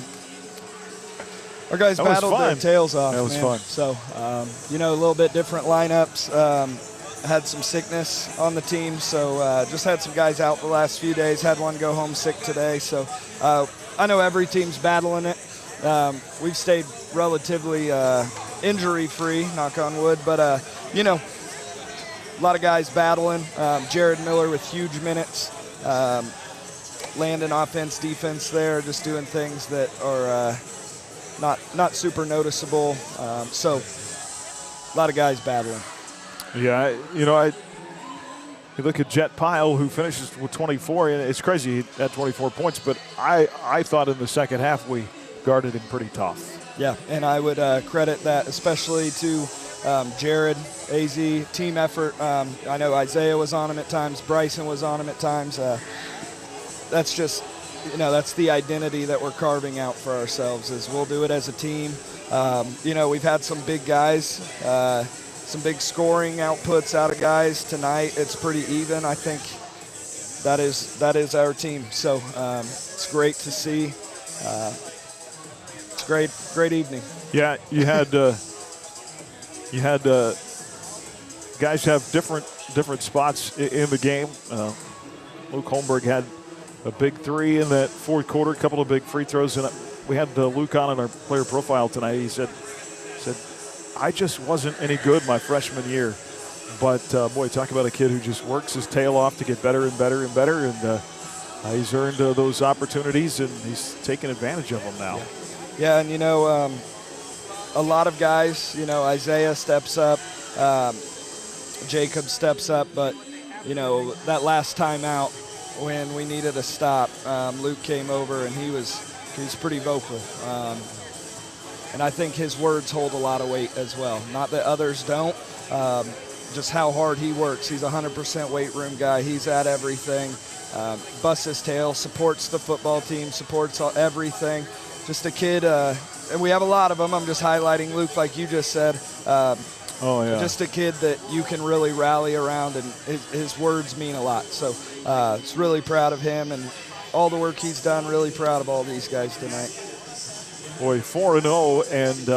K: guys battled their tails off.
B: That was fun.
K: So, a little bit different lineups. Had some sickness on the team, so just had some guys out the last few days. Had one go home sick today. So I know every team's battling it. We've stayed relatively injury-free, knock on wood, but, a lot of guys battling. Jared Miller with huge minutes. Landon offense, defense there, just doing things that are not super noticeable. So a lot of guys battling.
B: Yeah, you look at Jet Pyle, who finishes with 24, and it's crazy he had 24 points, but I thought in the second half we guarded him pretty tough.
K: Yeah, and I would credit that especially to Jared, AZ, team effort. I know Isaiah was on him at times. Bryson was on him at times. That's just, that's the identity that we're carving out for ourselves is we'll do it as a team. We've had some big guys, some big scoring outputs out of guys tonight. It's pretty even. I think that is our team. So it's great to see. It's great evening.
B: Yeah, you had guys have different spots in the game. Luke Holmberg had a big three in that fourth quarter, a couple of big free throws, and we had Luke on in our player profile tonight. He said, I just wasn't any good my freshman year, but boy, talk about a kid who just works his tail off to get better and better and better, and he's earned those opportunities, and he's taking advantage of them now.
K: Yeah, and a lot of guys, Isaiah steps up, Jacob steps up, but that last time out when we needed a stop, Luke came over and he was pretty vocal. And I think his words hold a lot of weight as well. Not that others don't, just how hard he works. He's a 100% weight room guy. He's at everything. Busts his tail, supports the football team, supports everything. Just a kid, and we have a lot of them. I'm just highlighting Luke like you just said. Just a kid that you can really rally around, and his words mean a lot. So it's really proud of him and all the work he's done. Really proud of all these guys tonight.
B: Boy, 4-0 and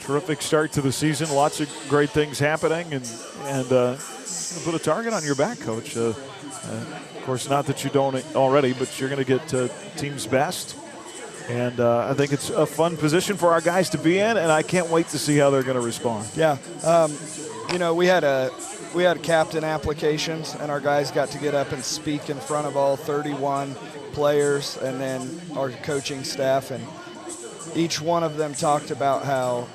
B: terrific start to the season. Lots of great things happening, and put a target on your back, Coach. Of course, not that you don't already, but you're going to get team's best. And I think it's a fun position for our guys to be in, and I can't wait to see how they're going to respond.
K: Yeah, we had captain applications, and our guys got to get up and speak in front of all 31 players, and then our coaching staff, and each one of them talked about how,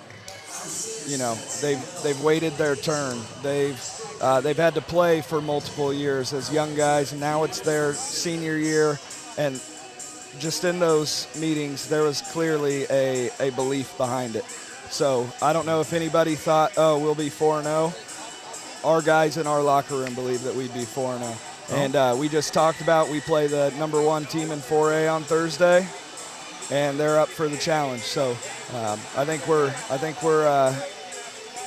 K: they've waited their turn. They've had to play for multiple years as young guys, and now it's their senior year, and just in those meetings, there was clearly a belief behind it. So I don't know if anybody thought, we'll be 4-0. Our guys in our locker room believe that we'd be 4-0. And we just talked about we play the number 1 team in 4A on Thursday, and they're up for the challenge. So I think we're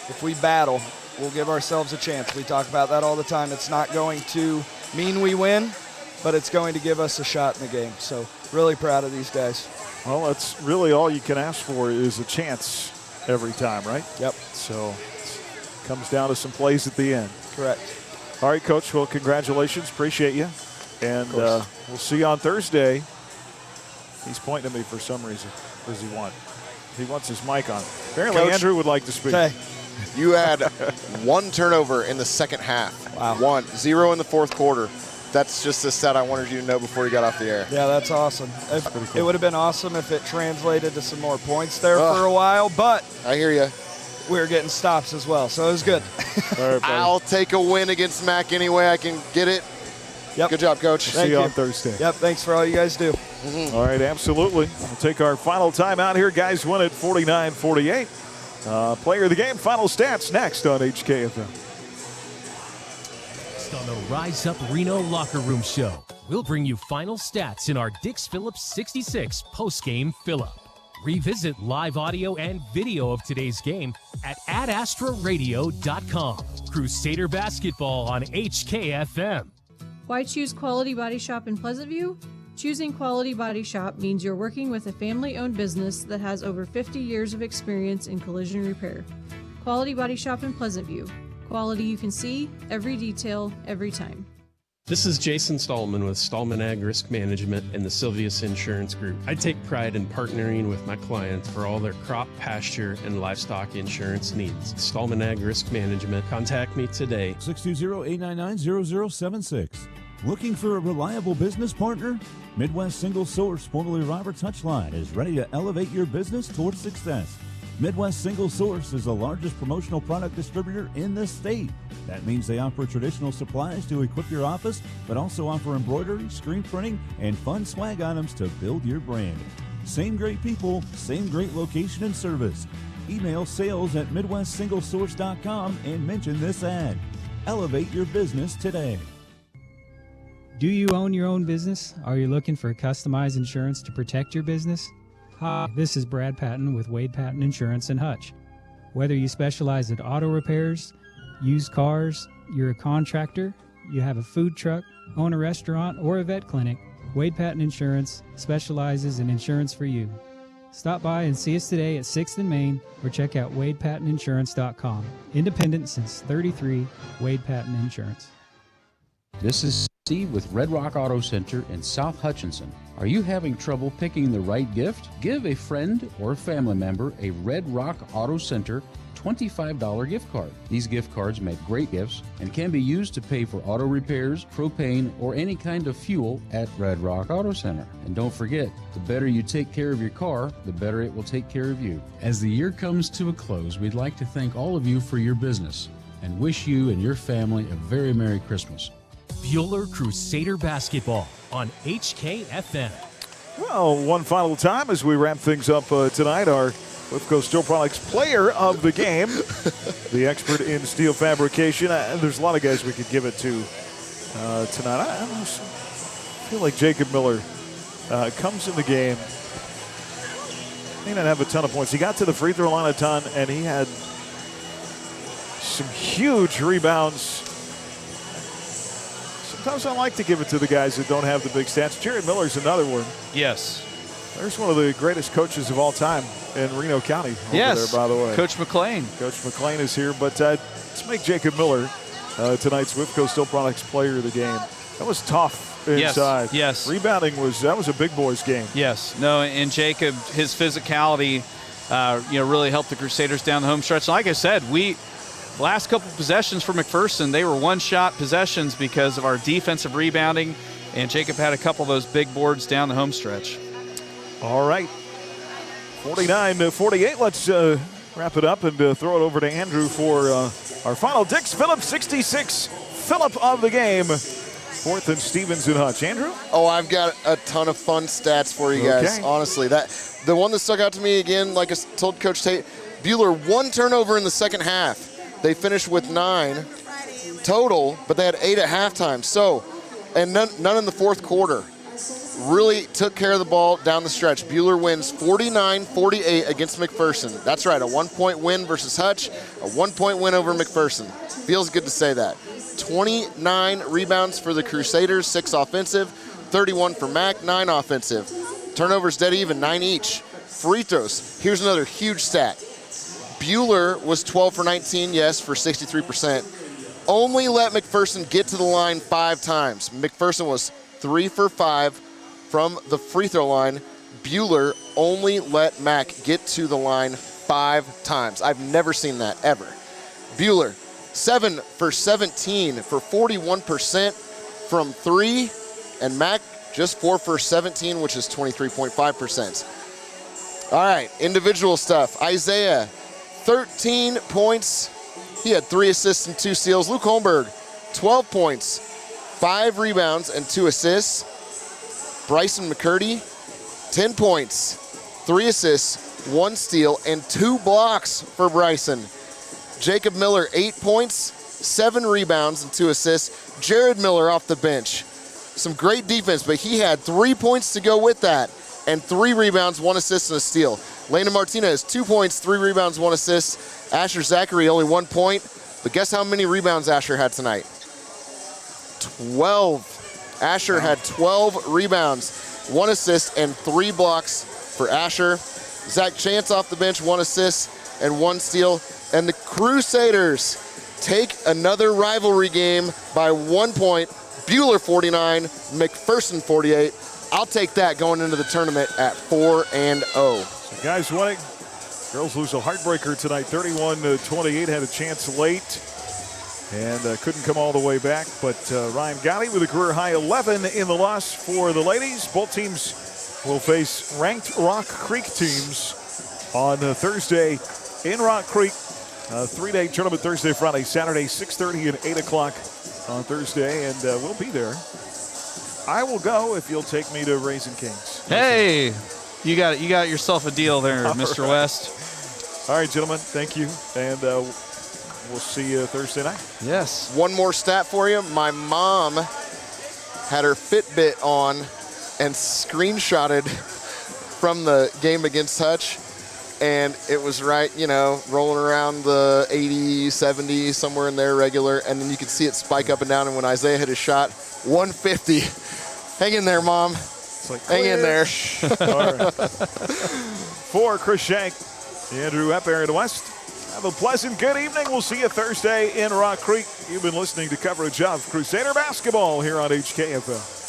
K: if we battle, we'll give ourselves a chance. We talk about that all the time. It's not going to mean we win, but it's going to give us a shot in the game. So really proud of these guys.
B: Well, that's really all you can ask for is a chance every time, right?
K: Yep.
B: So it comes down to some plays at the end.
K: Correct.
B: All right, Coach. Well, congratulations. Appreciate you. And we'll see you on Thursday. He's pointing at me for some reason. What does he want? He wants his mic on. Apparently,
N: Coach,
B: Andrew would like to speak.
K: Okay.
N: You had 1 turnover in the second half.
K: Wow.
N: 1, 0 in the fourth quarter. that's just a stat I wanted you to know before you got off the air.
K: Yeah, that's awesome. It would have been awesome if it translated to some more points there for a while, but
N: I hear you.
K: We were getting stops as well, so it was good.
B: All right,
N: I'll take a win against Mac any way I can get it.
K: Yep.
N: Good job, Coach.
B: See you on Thursday.
K: Yep, thanks for all you guys do.
B: All right, absolutely. We'll take our final timeout here. Guys win at 49-48. Player of the game, final stats next on HKFM.
D: Next on the Rise Up Reno Locker Room Show, we'll bring you final stats in our Dix Phillips 66 postgame fill-up. Revisit live audio and video of today's game at adastraradio.com. Crusader basketball on HKFM.
A: Why choose Quality Body Shop in Pleasant View? Choosing Quality Body Shop means you're working with a family-owned business that has over 50 years of experience in collision repair. Quality Body Shop in Pleasant View. Quality you can see, every detail, every time.
C: This is Jason Stallman with Stallman Ag Risk Management and the Sylvius Insurance Group. I take pride in partnering with my clients for all their crop, pasture, and livestock insurance needs. Stallman Ag Risk Management. Contact me today.
O: 620-899-0076. Looking for a reliable business partner? Midwest Single Source, formerly Roberts Hutchline, is ready to elevate your business towards success. Midwest Single Source is the largest promotional product distributor in the state. That means they offer traditional supplies to equip your office, but also offer embroidery, screen printing, and fun swag items to build your brand. Same great people, same great location and service. Email sales@midwestsinglesource.com and mention this ad. Elevate your business today.
U: Do you own your own business? Are you looking for customized insurance to protect your business? Hi, this is Brad Patton with Wade Patton Insurance in Hutch. Whether you specialize in auto repairs, used cars, you're a contractor, you have a food truck, own a restaurant, or a vet clinic, Wade Patton Insurance specializes in insurance for you. Stop by and see us today at 6th and Main or check out WadePattonInsurance.com. Independent since 33, Wade Patton Insurance.
Y: This is Steve with Red Rock Auto Center in South Hutchinson. Are you having trouble picking the right gift? Give a friend or family member a Red Rock Auto Center $25 gift card. These gift cards make great gifts and can be used to pay for auto repairs, propane, or any kind of fuel at Red Rock Auto Center. And don't forget, the better you take care of your car, the better it will take care of you. As the year comes to a close, we'd like to thank all of you for your business and wish you and your family a very Merry Christmas.
D: Buhler Crusader basketball on HKFM.
B: Well, one final time as we wrap things up tonight, our Lifco Steel Products player of the game, the expert in steel fabrication. There's a lot of guys we could give it to tonight. I feel like Jacob Miller comes in the game. He didn't have a ton of points. He got to the free throw line a ton, and he had some huge rebounds. Sometimes I like to give it to the guys that don't have the big stats. Jared Miller's another one.
M: Yes.
B: There's one of the greatest coaches of all time in Reno County over
M: yes.
B: there, by the way.
M: Coach McLean.
B: Coach McLean is here, but let's make Jacob Miller tonight's Lifco Steel Products player of the game. That was tough inside.
M: Yes.
B: Rebounding was a big boys game.
M: Yes. No, and Jacob, his physicality, really helped the Crusaders down the home stretch. And like I said, last couple possessions for McPherson, they were one-shot possessions because of our defensive rebounding, and Jacob had a couple of those big boards down the home stretch.
B: All right. 49-48. Let's wrap it up and throw it over to Andrew for our final Dix Phillips 66 Phillip of the game. 4th and Stevens and Hutch. Andrew?
N: Oh, I've got a ton of fun stats for you guys.
B: Okay.
N: Honestly, the one that stuck out to me again, like I told Coach Tate, Buhler, 1 turnover in the second half. They finished with 9 total, but they had 8 at halftime. So, and none in the fourth quarter. Really took care of the ball down the stretch. Buhler wins 49-48 against McPherson. That's right, a 1-point win versus Hutch, a 1-point win over McPherson. Feels good to say that. 29 rebounds for the Crusaders, 6 offensive, 31 for Mac, 9 offensive. Turnovers dead even, 9 each. Free throws, here's another huge stat. Buhler was 12 for 19, yes, for 63%. Only let McPherson get to the line 5 times. McPherson was 3 for 5 from the free throw line. Buhler only let Mac get to the line 5 times. I've never seen that, ever. Buhler, 7 for 17 for 41% from 3, and Mac just 4 for 17, which is 23.5%. All right, individual stuff. Isaiah, 13 points. He had 3 assists and 2 steals. Luke Holmberg, 12 points, 5 rebounds and 2 assists. Bryson McCurdy, 10 points, 3 assists, 1 steal, and 2 blocks for Bryson. Jacob Miller, 8 points, 7 rebounds and 2 assists. Jared Miller off the bench. Some great defense, but he had 3 points to go with that, and 3 rebounds, 1 assist, and a steal. Landon Martinez, 2 points, 3 rebounds, 1 assist. Asher Zachary, only 1 point. But guess how many rebounds Asher had tonight? 12. Asher had 12 rebounds, 1 assist, and 3 blocks for Asher. Zach Chance off the bench, 1 assist and 1 steal. And the Crusaders take another rivalry game by 1 point. Buhler 49, McPherson 48. I'll take that going into the tournament at 4-0.
B: So guys winning. Girls lose a heartbreaker tonight, 31-28. Had a chance late and couldn't come all the way back. But Ryan Gotti with a career-high 11 in the loss for the ladies. Both teams will face ranked Rock Creek teams on Thursday in Rock Creek. 3-day tournament Thursday, Friday, Saturday, 6:30 and 8 o'clock on Thursday. And we'll be there. I will go if you'll take me to Raising Kings.
M: Hey, you got yourself a deal there,
B: All
M: Mr.
B: right.
M: West.
B: All right, gentlemen, thank you. And we'll see you Thursday night.
M: Yes.
N: One more stat for you. My mom had her Fitbit on and screenshotted from the game against Hutch. And it was right, rolling around the 80, 70, somewhere in there regular. And then you could see it spike up and down. And when Isaiah hit his shot, 150. Hang in there, Mom.
B: It's like,
N: hang in there.
B: All right. For Chris Shank, Andrew Epp, Aaron West, have a pleasant good evening. We'll see you Thursday in Rock Creek. You've been listening to coverage of Crusader basketball here on HKFL.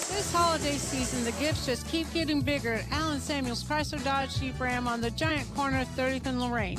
E: This holiday season, the gifts just keep getting bigger at Allen Samuels Chrysler Dodge Jeep Ram on the Giant Corner of 30th and Lorraine.